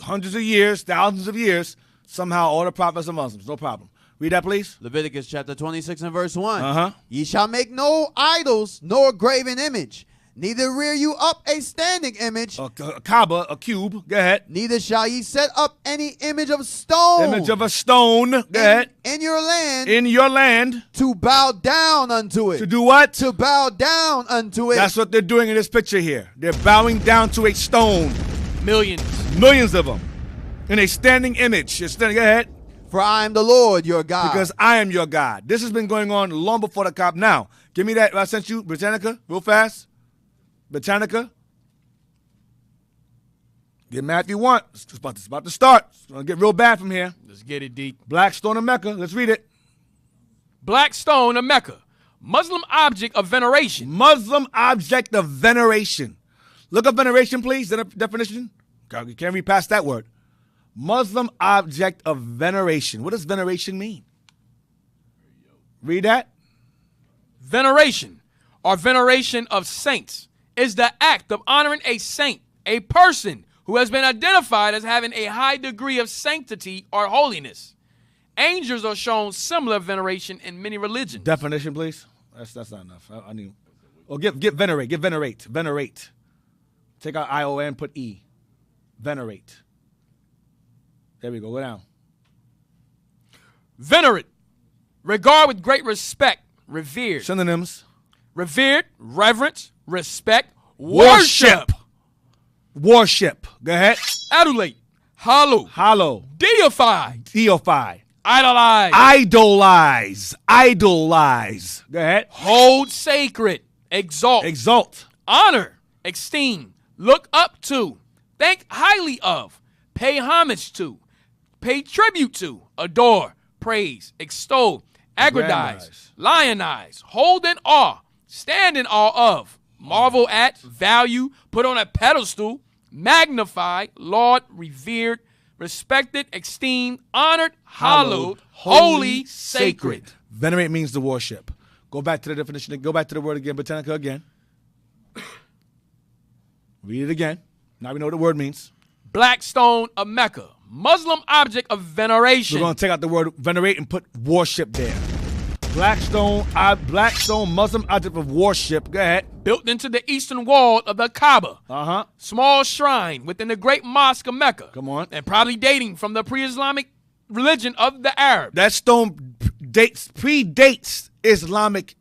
hundreds of years, thousands of years, somehow all the prophets are Muslims. No problem. Read that, please. Leviticus chapter 26 and verse 1. Ye shall make no idols, nor graven image, neither rear you up a standing image. A Kaaba, a cube. Go ahead. Neither shall ye set up any image of stone. Image of a stone. Go ahead. In your land. In your land. To bow down unto it. To do what? To bow down unto it. That's what they're doing in this picture here. They're bowing down to a stone. Millions. Millions of them. In a standing image. Go ahead. For I am the Lord your God. Because I am your God. This has been going on long before the cop. Now, give me that I sent you, Britannica, real fast. Britannica. Get mad if you want. It's about to start. It's going to get real bad from here. Let's get it deep. Black stone of Mecca. Let's read it. Black stone of Mecca. Muslim object of veneration. Muslim object of veneration. Look up veneration, please. The definition. You can't read past that word. Muslim object of veneration. What does veneration mean? Read that. Veneration, or veneration of saints, is the act of honoring a saint, a person who has been identified as having a high degree of sanctity or holiness. Angels are shown similar veneration in many religions. Definition, please. That's not enough. I need. Or get venerate. Get venerate. Venerate. Take out ION. Put E. Venerate. There we go. Go down. Venerate. Regard with great respect. Revered. Synonyms. Revered. Reverence. Respect. Worship. Worship. Go ahead. Adulate. Hallow. Hallow. Deify. Deify. Idolize. Idolize. Idolize. Go ahead. Hold sacred. Exalt. Exalt. Honor. Esteem. Look up to. Think highly of. Pay homage to. Pay tribute to. Adore. Praise. Extol. Aggrandize. Lionize. Hold in awe. Stand in awe of. Marvel at. Value. Put on a pedestal. Magnify. Laud. Revered. Respected. Esteemed. Honored. Hallowed. Holy. Sacred. Venerate means to worship. Go back to the definition. Go back to the word again. Britannica again. Read it again. Now we know what the word means. Black stone of Mecca. Muslim object of veneration. We're going to take out the word venerate and put worship there. Black stone, Muslim object of worship. Go ahead. Built into the eastern wall of the Kaaba. Small shrine within the great mosque of Mecca. Come on. And probably dating from the pre-Islamic religion of the Arabs. That stone predates Islamic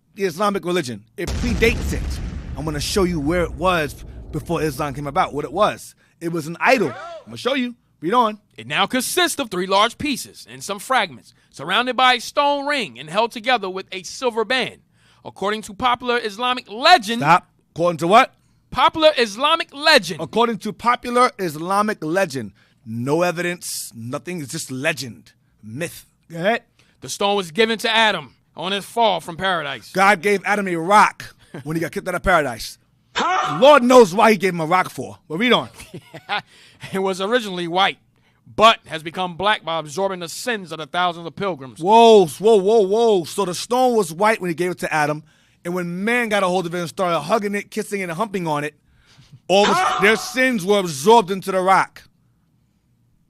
religion. It predates it. I'm going to show you where it was before Islam came about, what it was. It was an idol. I'm going to show you. Read on. It now consists of 3 large pieces and some fragments, surrounded by a stone ring and held together with a silver band. According to popular Islamic legend. Stop. According to what? Popular Islamic legend. According to popular Islamic legend. No evidence, nothing. It's just legend. Myth. Go ahead. The stone was given to Adam on his fall from paradise. God gave Adam a rock when he got kicked out of paradise. Lord knows why he gave him a rock for. But read on. It was originally white, but has become black by absorbing the sins of the thousands of pilgrims. Whoa. So the stone was white when he gave it to Adam, and when man got a hold of it and started hugging it, kissing it, and humping on it, all their sins were absorbed into the rock.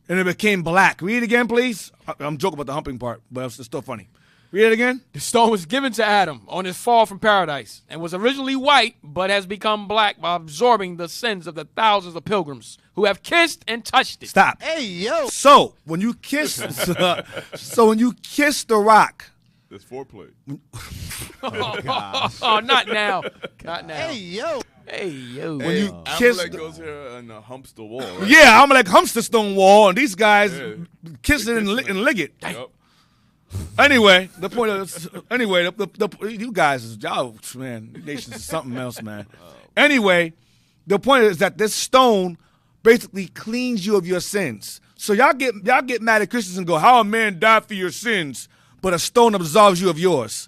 And it became black. Read it again, please. I'm joking about the humping part, but it's still funny. Read it again. The stone was given to Adam on his fall from paradise and was originally white, but has become black by absorbing the sins of the thousands of pilgrims who have kissed and touched it. Stop. Hey, yo. So when you kiss, the rock. There's foreplay. Oh, not now. Not now. Hey, yo. Hey, yo. When you kiss, Amalek goes here and humps the wall. Right? Yeah, Amalek humps the stone wall, and these guys kiss it and lick it. Yep. Anyway, the point is, you guys, y'all, man, nations is something else, man. Anyway, the point is that this stone basically cleans you of your sins. So y'all get mad at Christians and go, how a man died for your sins, but a stone absolves you of yours.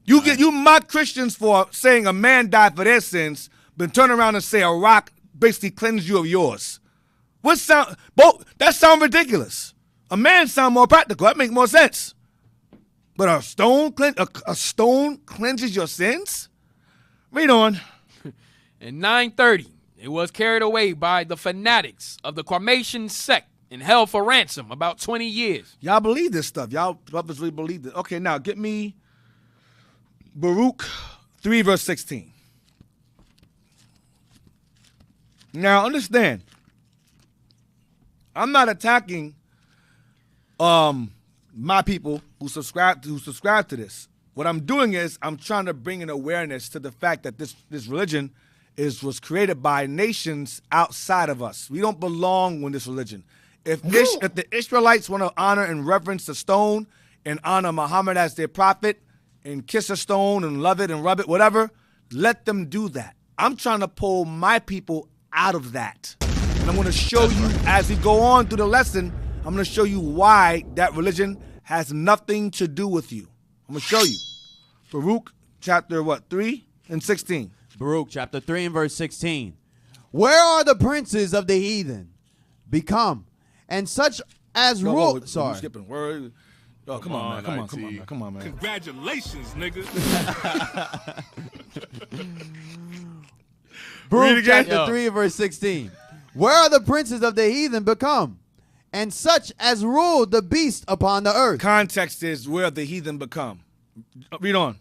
You mock Christians for saying a man died for their sins, but turn around and say a rock basically cleansed you of yours. That sound ridiculous. A man sound more practical. That make more sense. But a stone cleanses your sins? Read on. In 930, it was carried away by the fanatics of the Qarmatian sect and held for ransom about 20 years. Y'all believe this stuff. Y'all purposely believe it. Okay, now get me Baruch 3 verse 16. Now understand, I'm not attacking my people who subscribe to this. What I'm doing is I'm trying to bring an awareness to the fact that this religion was created by nations outside of us. We don't belong in this religion. If the Israelites want to honor and reverence the stone and honor Muhammad as their prophet and kiss a stone and love it and rub it, whatever, let them do that. I'm trying to pull my people out of that. And I'm going to show you as we go on through the lesson, I'm going to show you why that religion has nothing to do with you. I'm going to show you. Baruch chapter 3 and 16. Baruch chapter 3 and verse 16. Where are the princes of the heathen become? And such as rule. Sorry. We're skipping word. Oh, come on, man. Come on, man. Congratulations, nigga. Baruch chapter 3 and verse 16. Where are the princes of the heathen become? And such as ruled the beast upon the earth. Context is where the heathen become. Read on.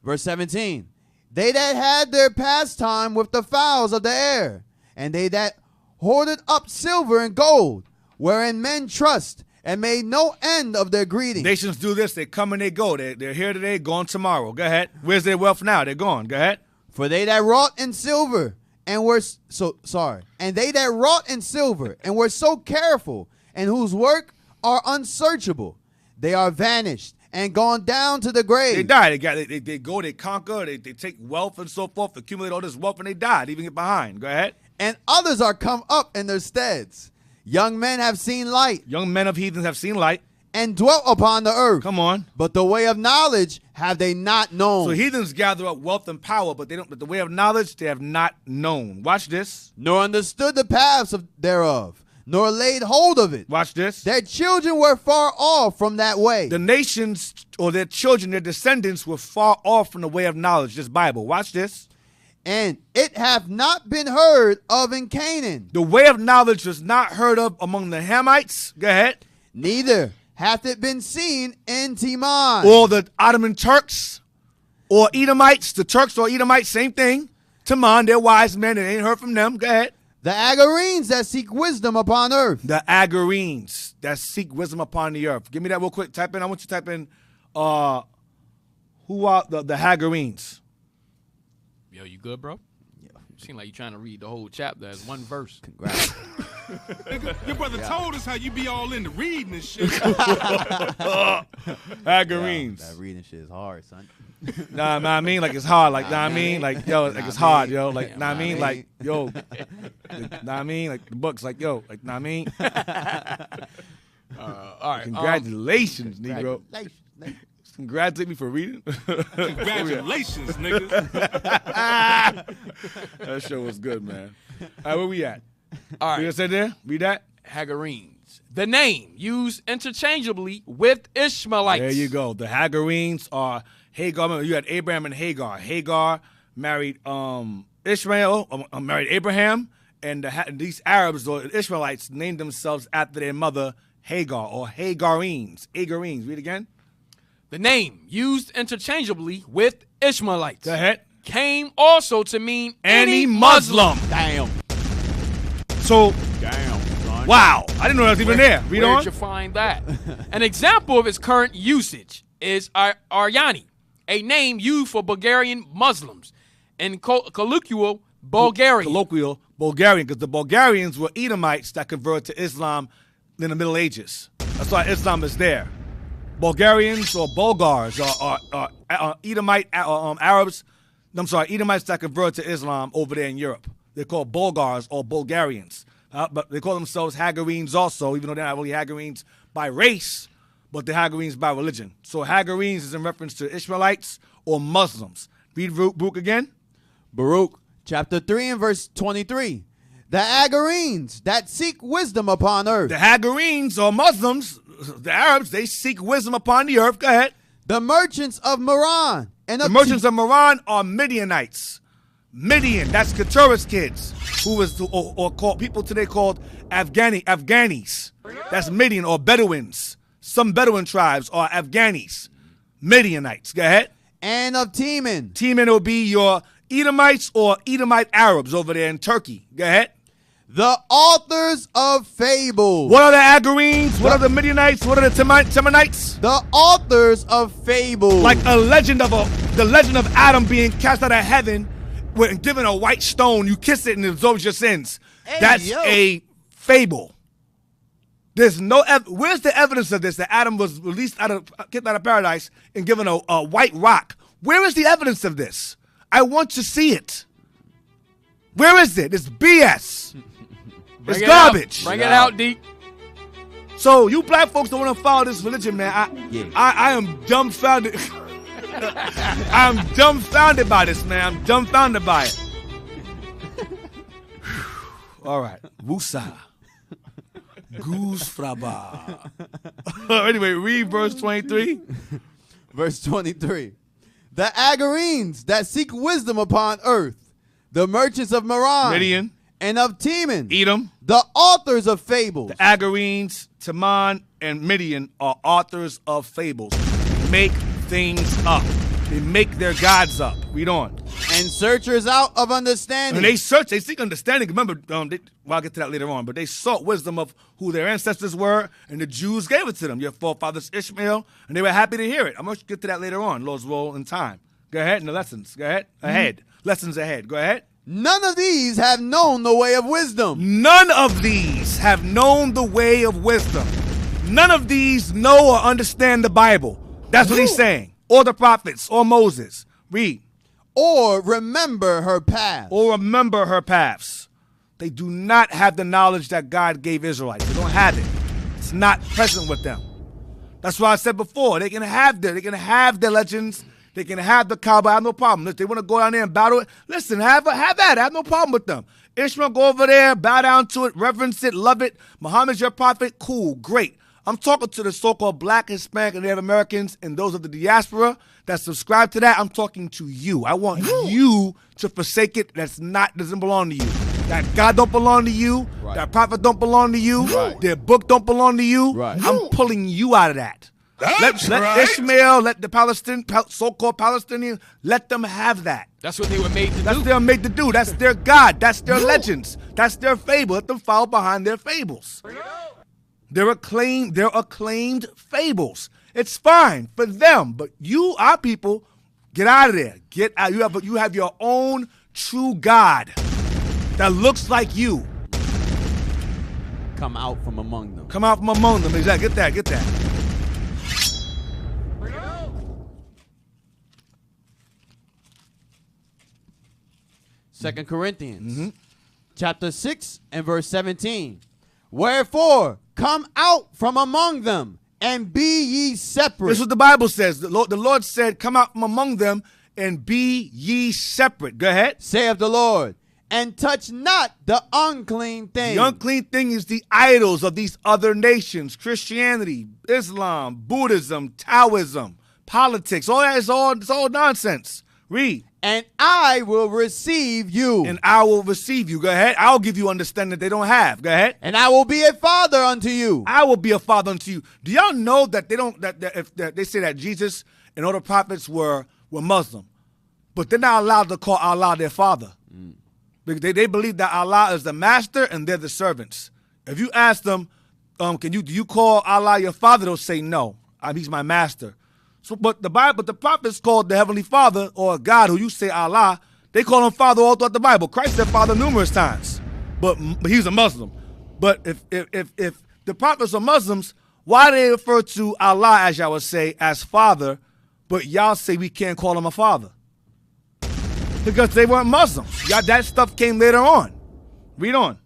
Verse 17. They that had their pastime with the fowls of the air, and they that hoarded up silver and gold, wherein men trust, and made no end of their greeting. Nations do this. They come and they go. They're here today, gone tomorrow. Go ahead. Where's their wealth now? They're gone. Go ahead. For they that wrought in silver and were and they that wrought in silver and were so careful, and whose work are unsearchable, they are vanished and gone down to the grave. They die. They go. They conquer. They take wealth and so forth. Accumulate all this wealth and they die. They even get behind. Go ahead. And others are come up in their steads. Young men have seen light. Young men of heathens have seen light. And dwelt upon the earth. Come on. But the way of knowledge have they not known. So heathens gather up wealth and power, but the way of knowledge they have not known. Watch this. Nor understood the paths thereof, nor laid hold of it. Watch this. Their children were far off from that way. The nations or their children, their descendants were far off from the way of knowledge. This Bible. Watch this. And it hath not been heard of in Canaan. The way of knowledge was not heard of among the Hamites. Go ahead. Neither hath it been seen in Teman. Or the Ottoman Turks or Edomites. The Turks or Edomites, same thing. Teman, they're wise men. They ain't heard from them. Go ahead. The Agarenes that seek wisdom upon earth. The Agarenes that seek wisdom upon the earth. Give me that real quick. Type in. I want you to type in who are the Agarenes. Yo, you good, bro? Yeah. You seem like you're trying to read the whole chapter as one verse. Congrats. Your brother told us how you be all into reading and shit. Agarenes. That reading shit is hard, son. Nah, I mean, like it's hard. Like, I mean, like, yo, like it's hard, yo. Like, I mean, like, yo. I mean, like the books, like, yo, like, I mean. All right. Congratulations, Negro. Congratulate me for reading. Congratulations, nigga. That show was good, man. All right, where we at? All right. You say there? Read that. Hagarenes. The name used interchangeably with Ishmaelites. There you go. The Hagarenes are Hagar. You had Abraham and Hagar. Hagar married Ishmael, married Abraham, and these Arabs or Ishmaelites named themselves after their mother Hagar or Hagarenes. Hagarenes. Read again. The name used interchangeably with Ishmaelites. Go ahead. Came also to mean any Muslim. Damn. So, damn. Wow. I didn't know that was even there. Read on. Where'd you find that? An example of its current usage is Aryani, a name used for Bulgarian Muslims, and colloquial Bulgarian. Colloquial Bulgarian, because the Bulgarians were Edomites that converted to Islam in the Middle Ages. That's why Islam is there. Bulgarians or Bulgars are Edomite Arabs. I'm sorry, Edomites that convert to Islam over there in Europe. They're called Bulgars or Bulgarians. But they call themselves Hagarenes also, even though they're not really Hagarenes by race. but the Hagarenes by religion. So Hagarenes is in reference to Ishmaelites or Muslims. Read Baruch again. Baruch chapter 3 and verse 23. The Hagarenes that seek wisdom upon earth. The Hagarenes or Muslims, the Arabs, they seek wisdom upon the earth. Go ahead. The merchants of Meron. And the merchants of Meron are Midianites. Midian, that's Keturah's kids, who is or called people today called Afghanis. That's Midian or Bedouins. Some Bedouin tribes are Afghanis. Midianites. Go ahead. And of Teman. Teman will be your Edomites or Edomite Arabs over there in Turkey. Go ahead. The authors of fables. What are the Hagarenes? What are the Midianites? What are the Temanites? The authors of fables. Like the legend of Adam being cast out of heaven and given a white stone. You kiss it and it absorbs your sins. Hey, that's a fable. There's no where's the evidence of this, that Adam was kicked out of paradise and given a white rock? Where is the evidence of this? I want to see it. Where is it? It's BS. It's garbage. Bring it out, D. So you black folks don't want to follow this religion, man. I am dumbfounded. I'm dumbfounded by this, man. I'm dumbfounded by it. All right. Wusa. Goose fraba. Anyway, read verse 23. Verse 23. The Hagarenes that seek wisdom upon earth. The merchants of Meron. Midian. And of Teman. Edom. The authors of fables. The Hagarenes, Teman, and Midian are authors of fables. They make things up. They make their gods up. Read on. And searchers out of understanding. And they seek understanding. Remember, I'll get to that later on, but they sought wisdom of who their ancestors were, and the Jews gave it to them, your forefathers Ishmael, and they were happy to hear it. I'm going to get to that later on, Lord's will in time. Go ahead in the lessons. Go ahead. Ahead. Lessons ahead. Go ahead. None of these have known the way of wisdom. None of these have known the way of wisdom. None of these know or understand the Bible. That's what he's saying. Or the prophets, or Moses. Read. Or remember her paths. Or remember her paths. They do not have the knowledge that God gave Israelites. They don't have it. It's not present with them. That's why I said before, they can have their legends. They can have the Kaaba. I have no problem. If they want to go down there and battle it, listen, have that. I have no problem with them. Ishmael, go over there, bow down to it, reverence it, love it. Muhammad's your prophet. Cool, great. I'm talking to the so-called black, Hispanic, and Native Americans and those of the diaspora that subscribe to that. I'm talking to you. I want you to forsake it. Doesn't belong to you. That God don't belong to you. Right. That prophet don't belong to you. Right. Their book don't belong to you. Right. I'm pulling you out of that. Let Ishmael, let the so-called Palestinians, let them have that. That's what they were made to do. That's what they were made to do. That's their God. That's their legends. That's their fable. Let them follow behind their fables. They're acclaimed fables. It's fine for them, but you, our people, get out of there. Get out. You have your own true God that looks like you. Come out from among them. Come out from among them. Exactly. Get that. Second Corinthians, chapter 6 and verse 17. Wherefore, come out from among them and be ye separate. This is what the Bible says. The Lord said, come out from among them and be ye separate. Go ahead. Saith the Lord, and touch not the unclean thing. The unclean thing is the idols of these other nations. Christianity, Islam, Buddhism, Taoism, politics. All that is it's all nonsense. Read. And I will receive you. And I will receive you. Go ahead. I'll give you understanding that they don't have. Go ahead. And I will be a father unto you. I will be a father unto you. Do y'all know that they say that Jesus and all the prophets were Muslim, but they're not allowed to call Allah their father. They believe that Allah is the master and they're the servants. If you ask them, do you call Allah your father? They'll say no. He's my master. So, but the prophets called the Heavenly Father, or God, who you say Allah, they call him Father all throughout the Bible. Christ said Father numerous times, but he's a Muslim. But if the prophets are Muslims, why do they refer to Allah, as y'all would say, as Father, but y'all say we can't call him a father? Because they weren't Muslims. That stuff came later on. Read on.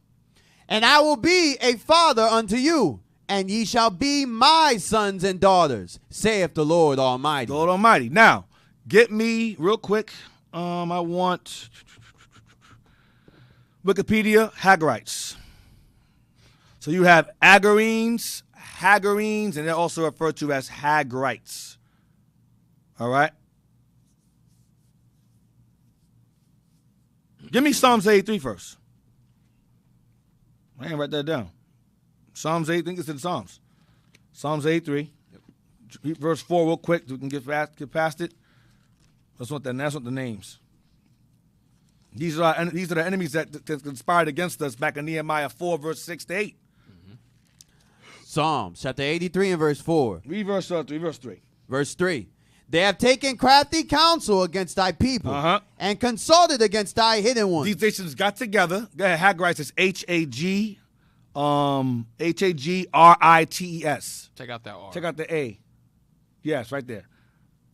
And I will be a father unto you, and ye shall be my sons and daughters, saith the Lord Almighty. Lord Almighty. Now, get me real quick. I want Wikipedia, Hagarites. So you have Agarenes, and they're also referred to as Hagarites. All right? Give me Psalms 83 first. I ain't write that down. Psalms 8, I think it's in Psalms. Psalms 83. Yep. Verse 4 real quick so we can get past it. That's what the names. These are the enemies that conspired against us back in Nehemiah 4, verse 6 to 8. Psalms chapter 83 and verse 4. Read verse 3. Verse 3. They have taken crafty counsel against thy people and consulted against thy hidden ones. These nations got together. Go ahead, Hagarites is H-A-G-R-I-T-E-S. Take out that R. Take out the A. Yes, right there.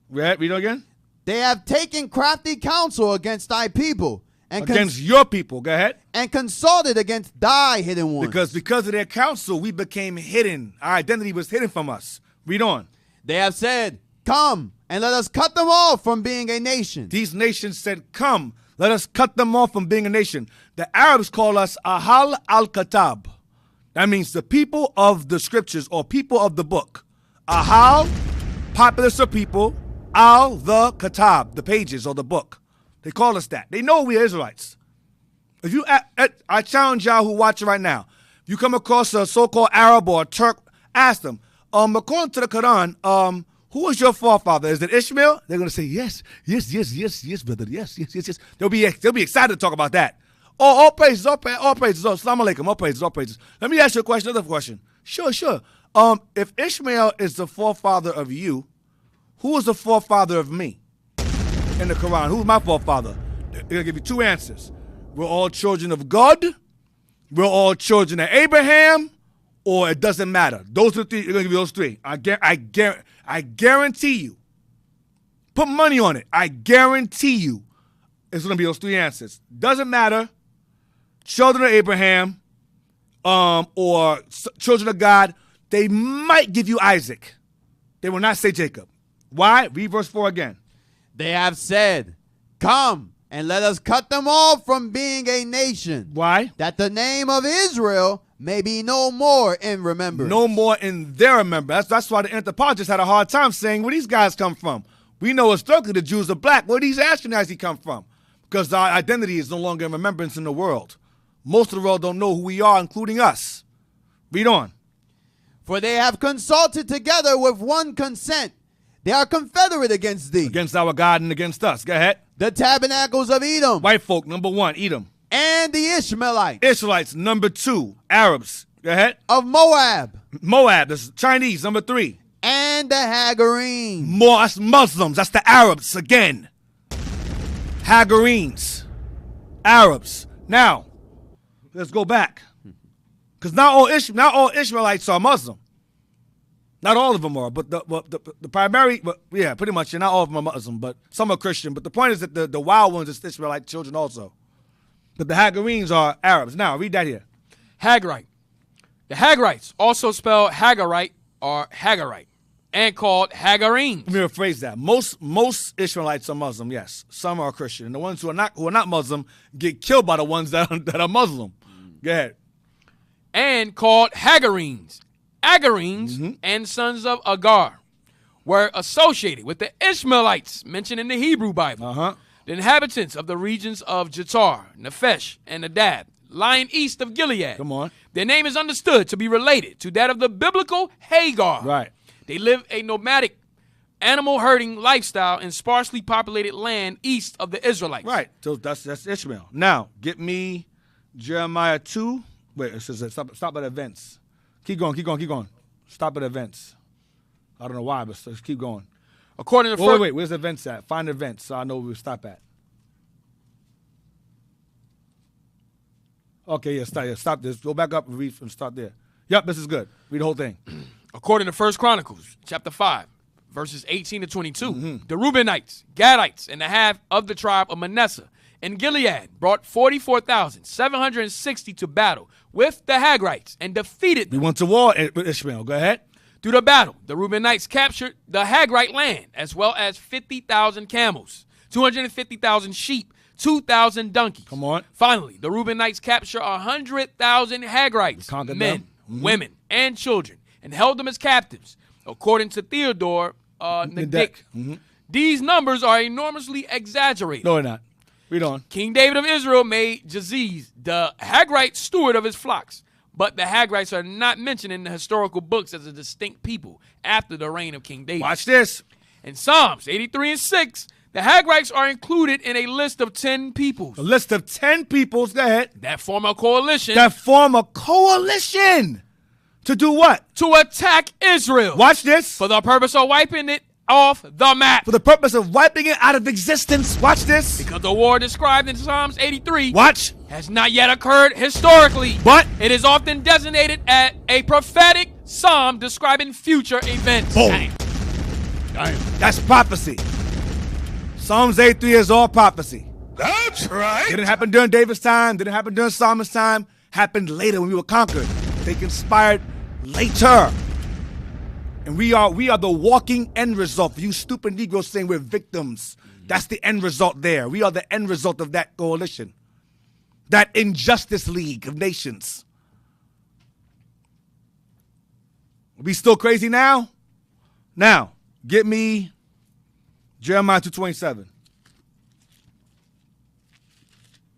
Read it again. They have taken crafty counsel against thy people. And against your people. Go ahead. And consulted against thy hidden ones. Because of their counsel, we became hidden. Our identity was hidden from us. Read on. They have said, come, and let us cut them off from being a nation. These nations said, come, let us cut them off from being a nation. The Arabs call us Ahal al-Katab. That means the people of the scriptures or people of the book. Ahal, populace of people. Al, the Katab, the pages or the book. They call us that. They know we are Israelites. If you, I challenge y'all who watch it right now. If you come across a so-called Arab or a Turk, ask them, according to the Quran, who was your forefather? Is it Ishmael? They're going to say, yes, brother, yes. They'll be excited to talk about that. All praises, Assalamu alaikum, all praises. Let me ask you another question. Sure. If Ishmael is the forefather of you, who is the forefather of me in the Quran? Who's my forefather? They're going to give you two answers. We're all children of God. We're all children of Abraham. Or it doesn't matter. Those are the three. They're going to give you those three. I guarantee you. Put money on it. I guarantee you it's going to be those three answers. Doesn't matter. Children of Abraham or children of God. They might give you Isaac. They will not say Jacob. Why? Read verse 4 again. They have said, come and let us cut them off from being a nation. Why? That the name of Israel may be no more in remembrance. No more in their remembrance. That's why the anthropologists had a hard time saying where these guys come from. We know historically the Jews are black. Where these Ashkenazi come from? Because our identity is no longer in remembrance in the world. Most of the world don't know who we are, including us. Read on. For they have consulted together with one consent. They are confederate against thee. Against our God and against us. Go ahead. The tabernacles of Edom. White folk, number 1, Edom. And the Ishmaelites. Israelites, number 2. Arabs. Go ahead. Of Moab. That's Chinese, number 3. And the Hagarenes. More, that's Muslims. That's the Arabs again. Hagarenes. Arabs. Now, let's go back. Because not all Ishmaelites are Muslim. Not all of them are, but the primary, pretty much, not all of them are Muslim, but some are Christian. But the point is that the wild ones are Ishmaelite children also. But the Hagarenes are Arabs. Now, read that here. Hagarite. The Hagarites, also spelled Hagarite or Hagarite, and called Hagarenes. Let me rephrase that. Most Ishmaelites are Muslim, yes. Some are Christian. And the ones who are not Muslim get killed by the ones that are Muslim. Go ahead. And called Hagarenes. Agarenes and sons of Agar were associated with the Ishmaelites mentioned in the Hebrew Bible. The inhabitants of the regions of Jatar, Nephesh, and Adab, lying east of Gilead. Come on. Their name is understood to be related to that of the biblical Hagar. Right. They live a nomadic, animal herding lifestyle in sparsely populated land east of the Israelites. Right. So that's Ishmael. Now, get me Jeremiah 2. Wait, it says stop at events. Keep going. Stop at events. I don't know why, but let's keep going. According to wait, where's events at? Find events so I know where we stop at. Okay, stop this. Go back up and read and start there. Yep, this is good. Read the whole thing. According to 1 Chronicles, chapter 5, verses 18 to 22, the Reubenites, Gadites, and the half of the tribe of Manasseh and Gilead brought 44,760 to battle with the Hagrites and defeated them. We went to war with Ishmael. Go ahead. Through the battle, the Reubenites captured the Hagrite land, as well as 50,000 camels, 250,000 sheep, 2,000 donkeys. Come on. Finally, the Reubenites captured 100,000 Hagrites, men, women, and children, and held them as captives. According to Theodore Nadick, these numbers are enormously exaggerated. No, they're not. Read on. King David of Israel made Jaziz the Hagrite steward of his flocks. But the Hagrites are not mentioned in the historical books as a distinct people after the reign of King David. Watch this. In Psalms 83 and 6, the Hagrites are included in a list of 10 peoples. A list of 10 peoples. Go ahead. That form a coalition. That form a coalition. To do what? To attack Israel. Watch this. For the purpose of wiping it off the map. For the purpose of wiping it out of existence. Watch this. Because the war described in Psalms 83 Watch. has not yet occurred historically. But it is often designated as a prophetic psalm describing future events. Boom. Damn. That's prophecy. Psalms 83 is all prophecy. That's right. Didn't happen during David's time. Didn't happen during Solomon's time. Happened later when we were conquered. They conspired later. And we are the walking end result. For you stupid Negroes saying we're victims. That's the end result there. We are the end result of that coalition. That injustice league of nations. Are we still crazy now? Now, get me Jeremiah 2:27.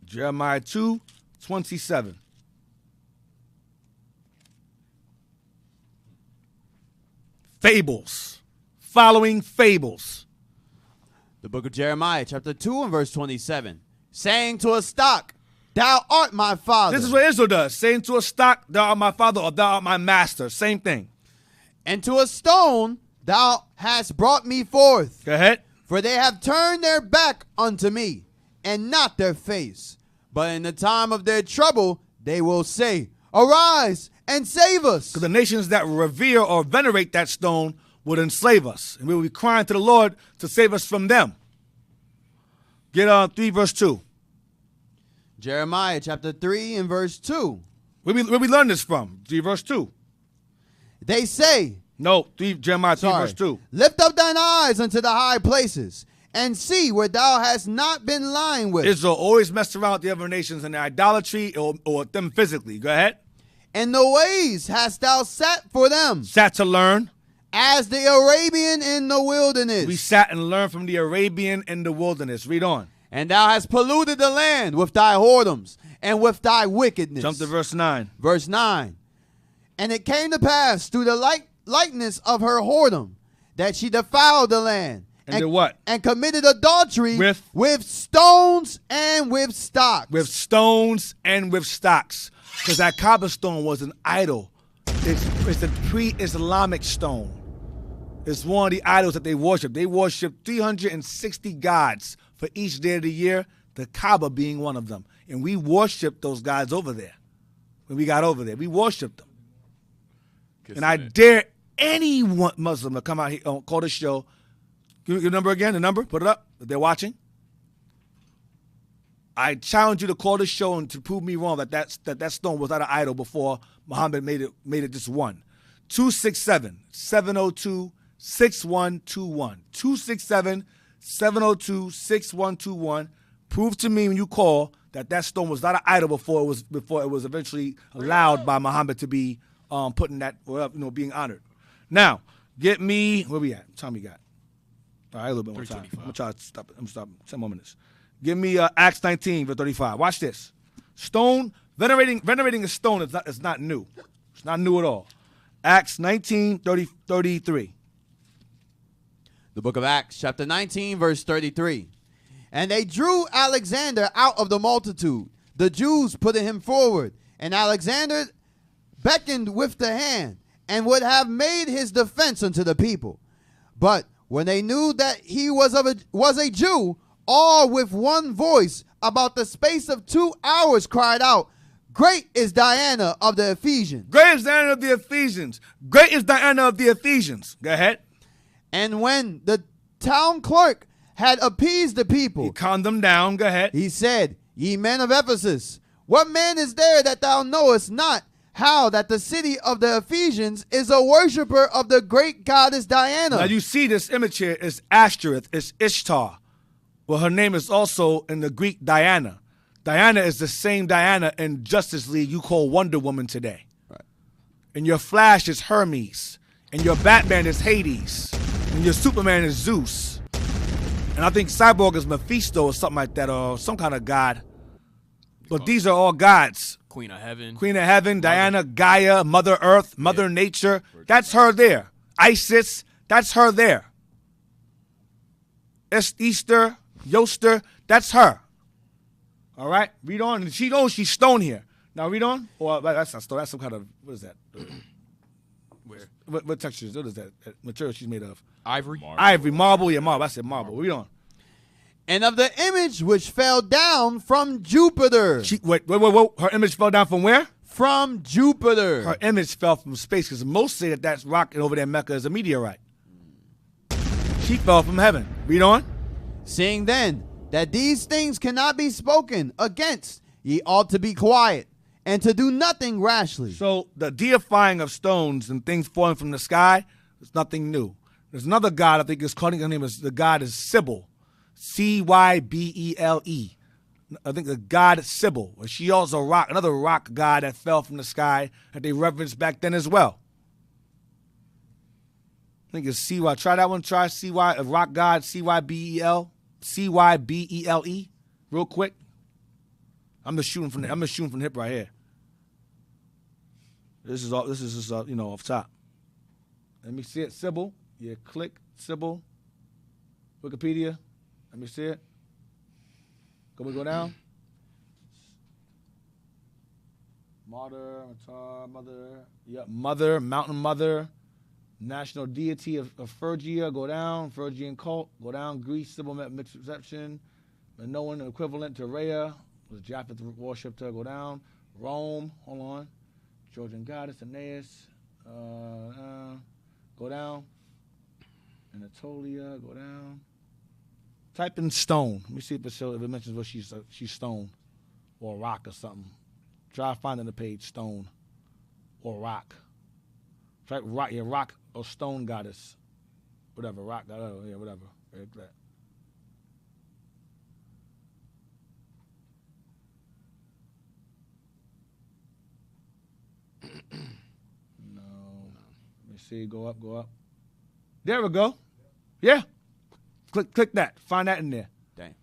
Jeremiah 2:27. Fables. Following fables. The book of Jeremiah, chapter 2 and verse 27. Saying to a stock, thou art my father. This is what Israel does. Saying to a stock, thou art my father, or thou art my master. Same thing. And to a stone, thou hast brought me forth. Go ahead. For they have turned their back unto me, and not their face. But in the time of their trouble, they will say, arise and save us. Because the nations that revere or venerate that stone would enslave us. And we will be crying to the Lord to save us from them. Get 3 verse 2. Jeremiah chapter 3 and verse 2. Where we learn this from? 3 verse 2. They say. No, Jeremiah 3 verse 2. Lift up thine eyes unto the high places, and see where thou hast not been lying with. Israel always messed around with the other nations in their idolatry or them physically. Go ahead. And the ways hast thou sat for them. Sat to learn. As the Arabian in the wilderness. We sat and learned from the Arabian in the wilderness. Read on. And thou hast polluted the land with thy whoredoms and with thy wickedness. Jump to verse 9. Verse 9. And it came to pass through the likeness of her whoredom that she defiled the land. And did what? And committed adultery with stones and with stocks. With stones and with stocks. Because that Kaaba stone was an idol. It's a pre-Islamic stone. It's one of the idols that they worship. They worship 360 gods for each day of the year, the Kaaba being one of them. And we worshiped those gods over there. When we got over there, we worshiped them. And I dare any Muslim to come out here, call the show. Give me your number again, the number, put it up, if they're watching. I challenge you to call the show and to prove me wrong that stone was not an idol before Muhammad made it just one. 267-702-6121. 267-702-6121. Prove to me when you call that stone was not an idol before it was eventually allowed by Muhammad to be put in that, being honored. Now, get me, where we at? What time we got? All right, a little bit more time. I'm gonna try to stop it. I'm gonna stop 10 more minutes. Give me Acts 19, verse 35. Watch this. Stone, venerating a stone is not new. It's not new at all. Acts 19, 33. The book of Acts, chapter 19, verse 33. And they drew Alexander out of the multitude, the Jews putting him forward. And Alexander beckoned with the hand, and would have made his defense unto the people. But when they knew that he was a Jew, all with one voice about the space of 2 hours cried out, Great is Diana of the Ephesians. Great is Diana of the Ephesians. Great is Diana of the Ephesians. Go ahead. And when the town clerk had appeased the people, he calmed them down. Go ahead. He said, Ye men of Ephesus, What man is there that thou knowest not how that the city of the Ephesians is a worshiper of the great goddess Diana? Now you see this image here is Ashtoreth, it's Ishtar. Well, her name is also in the Greek Diana. Diana is the same Diana in Justice League you call Wonder Woman today. Right. And your Flash is Hermes. And your Batman is Hades. And your Superman is Zeus. And I think Cyborg is Mephisto or something like that, or some kind of god. But these are all gods. Queen of Heaven. Queen of Heaven, Diana, Gaia, Mother Earth, Mother Nature. That's her there. Isis, that's her there. Easter, Yoster, that's her. All right, read on. She knows she's stone here. Now read on. Or that's not stone. That's some kind of, what is that? Where? What texture is that? What is that material she's made of? Ivory. Ivory, marble. Yeah, marble. I said marble. Read on. And of the image which fell down from Jupiter. Wait. Her image fell down from where? From Jupiter. Her image fell from space because most say that that's rock over there in Mecca is a meteorite. She fell from heaven. Read on. Seeing then that these things cannot be spoken against, ye ought to be quiet and to do nothing rashly. So the deifying of stones and things falling from the sky is nothing new. There's another god, I think it's called, her name is, the god is Sybil. Cybele. I think the god Sybil. She also another rock god that fell from the sky that they reverenced back then as well. I think it's CY. Try that one. Try CY, a rock god, Cybele. Cybele. Real quick. I'm just shooting from the hip right here. This is just off top. Let me see it. Sybil. Yeah, click Sybil. Wikipedia. Let me see it. Can we go down? Mother. Yep, Mother, Mountain Mother. National deity of Phrygia. Go down. Phrygian cult. Go down. Greece. Sybil misconception. Minoan equivalent to Rhea. Was Japheth worshipped her. Go down. Rome. Hold on. Trojan goddess. Aeneas. Go down. Anatolia. Go down. Type in stone. Let me see if it mentions what she's stone or rock or something. Try finding the page stone or rock. Type rock, yeah, rock or stone goddess. Whatever, rock, yeah, whatever. Like that. No. Let me see, go up. There we go. Yeah. Click that. Find that in there. Dang.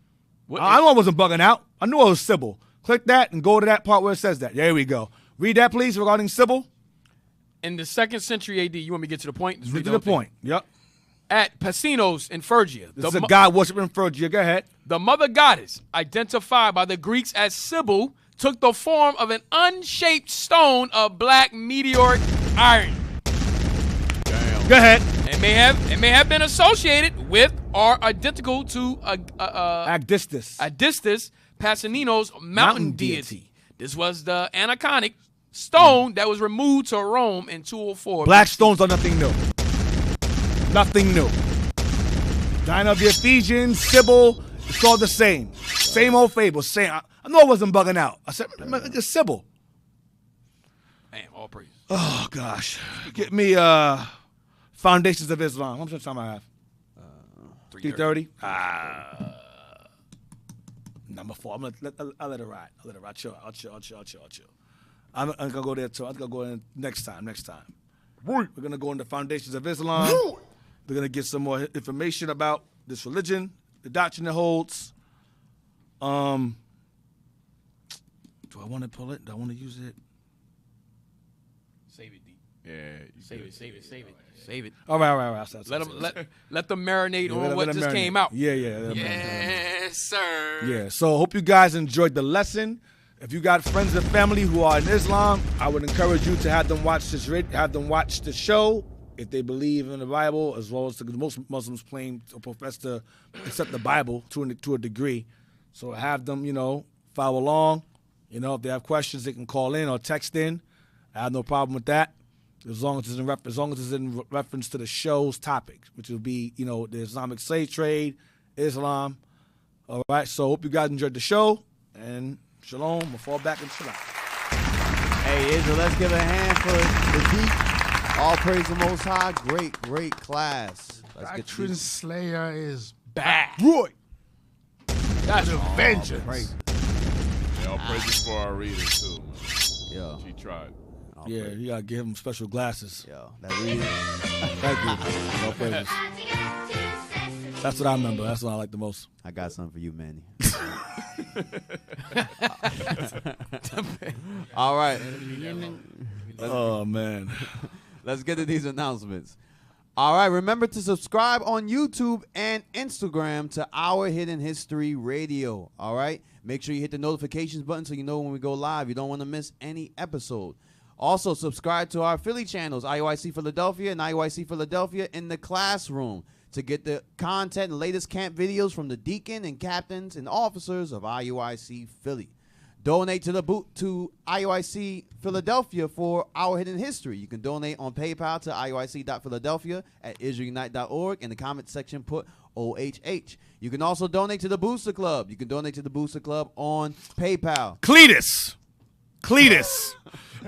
I know I wasn't bugging out. I knew it was Sybil. Click that and go to that part where it says that. There we go. Read that, please, regarding Sybil. In the 2nd century AD, you want me to get to the point? Get to the point. Yep. At Pasinos in Phrygia. This is a god worshiping Phrygia. Go ahead. The mother goddess, identified by the Greeks as Sybil, took the form of an unshaped stone of black meteoric iron. Go ahead. It may have been associated with or identical to Agdistis, Pasinino's mountain deity. This was the aniconic stone that was removed to Rome in 204. Black stones are nothing new. Nothing new. Diana of the Ephesians, Sybil, it's all the same. Same old fable. Same. I know I wasn't bugging out. I said, it's Sybil. Man, all praise. Oh, gosh. Get me Foundations of Islam. How much time I have? 3:30. Number 4. I'll let it ride. Chill. I'll chill. I'm gonna go there too. I'm gonna go in next time. We're gonna go into Foundations of Islam. We're gonna get some more information about this religion, the doctrine it holds. Do I want to pull it? Do I want to use it? Save it, D. Yeah. Save it. All right. Let them marinate on what just came out. Yeah. Yes, sir. Yeah. So hope you guys enjoyed the lesson. If you got friends and family who are in Islam, I would encourage you to have them watch the show if they believe in the Bible, as well as because most Muslims claim or profess to accept the Bible to a degree. So have them, follow along. If they have questions, they can call in or text in. I have no problem with that, as long as it's in reference to the show's topic, which will be, the Islamic slave trade, Islam. All right. So hope you guys enjoyed the show and Shalom. We'll fall back in Shalom. Hey, Israel, let's give a hand for the deep. All praise the Most High. Great class. Let's get Doctrine Slayer is back. Roy. That's a vengeance. Praise. Yeah, all praises for our reader too. Yeah. She tried. Yeah, you gotta give him special glasses. Yo, that reading. Thank you. All praises. That's what I remember. That's what I like the most. I got something for you, Manny. All right. Oh, man. Let's get to these announcements. All right. Remember to subscribe on YouTube and Instagram to Our Hidden History Radio. All right. Make sure you hit the notifications button so you know when we go live. You don't want to miss any episode. Also, subscribe to our Philly channels, IUIC Philadelphia and IUIC Philadelphia in the Classroom, to get the content and latest camp videos from the deacon and captains and officers of IUIC Philly. Donate to to IUIC Philadelphia for Our Hidden History. You can donate on PayPal to IUIC.Philadelphia@IsraelUnite.org. In the comment section, put OHH. You can also donate to the Booster Club. You can donate to the Booster Club on PayPal. Cletus.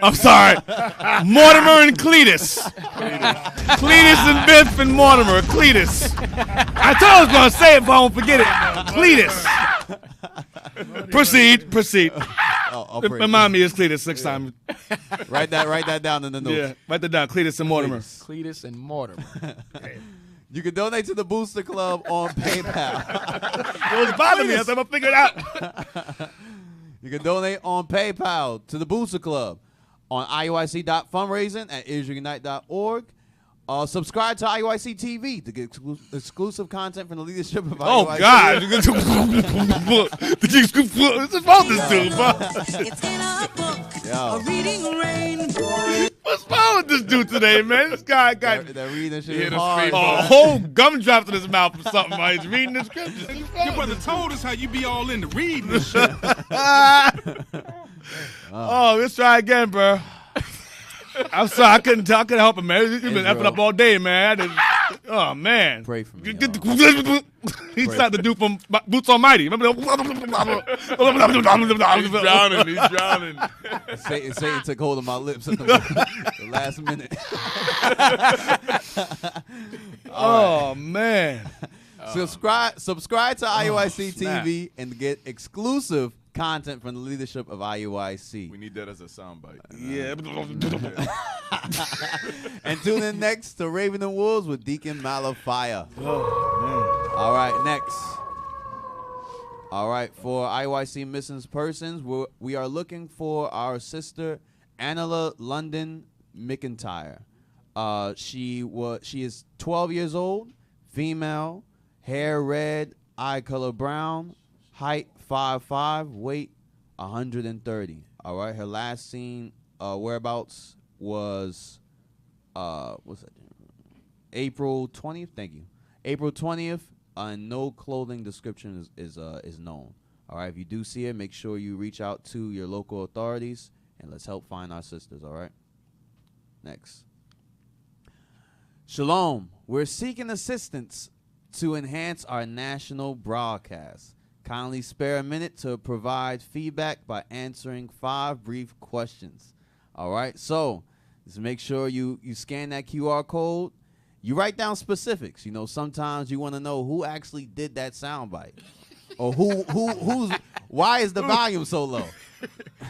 I'm sorry. Mortimer and Cletus. Cletus and Biff and Mortimer. Cletus. I thought I was going to say it, but I won't forget it. Cletus. Proceed. Remind me it's Cletus next time. Write that down in the notes. Yeah, write that down. Cletus and Mortimer. Cletus and Mortimer. You can donate to the Booster Club on PayPal. It was bothering me. I said, I'm going to figure it out. You can donate on PayPal to the Booster Club on IUIC.fundraising@IsraelUnite.org. Subscribe to IUIC TV to get exclusive content from the leadership of IUIC. Oh, God. What's wrong with this dude, bro? Yo. What's wrong with this dude today, man? This guy got that reading shit is hard. a whole gumdrop in his mouth or something while he's reading the scriptures. Your brother told us how you be all into reading this shit. Oh, let's try again, bro. I'm sorry, I couldn't help him, man. You've been effing up all day, man. Oh, man. Pray for me. He started to do from Boots Almighty. Remember He's drowning. Satan took hold of my lips at the last minute. Oh, man. Subscribe to IUIC snap. TV and get exclusive content from the leadership of IUIC. We need that as a soundbite. Yeah. And tune in next to Raven and Wolves with Deacon Malafire. Oh, man. All right, next. All right, for IUIC missing persons, we are looking for our sister Anela London McIntyre. She is 12 years old, female, hair red, eye color brown, height 5'5", weight 130. All right, her last seen whereabouts was what's that? April 20th. Thank you. April 20th. And no clothing description is known. All right, if you do see it, make sure you reach out to your local authorities and let's help find our sisters. All right. Next. Shalom. We're seeking assistance to enhance our national broadcast. Kindly spare a minute to provide feedback by answering 5 brief questions. All right, so just make sure you scan that QR code. You write down specifics. You know, sometimes you want to know who actually did that soundbite, or why is the volume so low?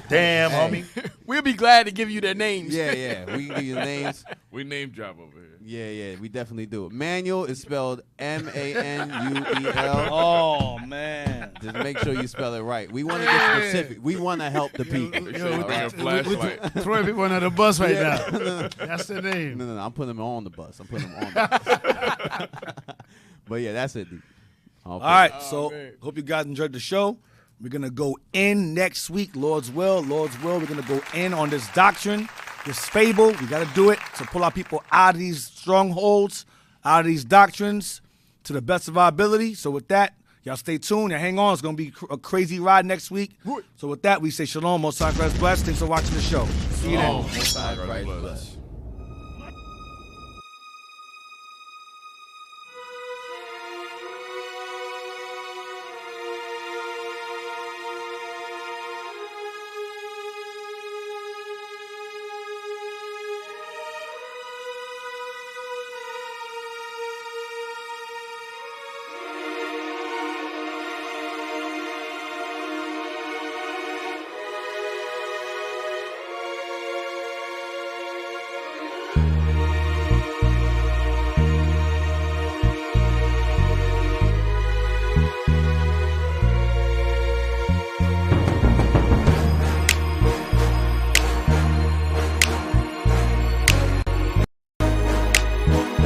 Damn, homie. We'll be glad to give you their names. Yeah, we can give you the names. We name drop over here. Yeah, we definitely do. Manuel is spelled Manuel. Oh, man. Just make sure you spell it right. We want to get specific. We want to help the people. Bring a flashlight. Throwing people under the bus right now. That's the name. No, I'm putting them on the bus. But yeah, that's it. All right, so hope you guys enjoyed the show. We're going to go in next week, Lord's will. We're going to go in on this doctrine, this fable. We got to do it to pull our people out of these strongholds, out of these doctrines to the best of our ability. So with that, y'all stay tuned and hang on. It's going to be a crazy ride next week. So with that, we say shalom. Most High Christ bless. Thanks for watching the show. See you then. Most High Christ bless.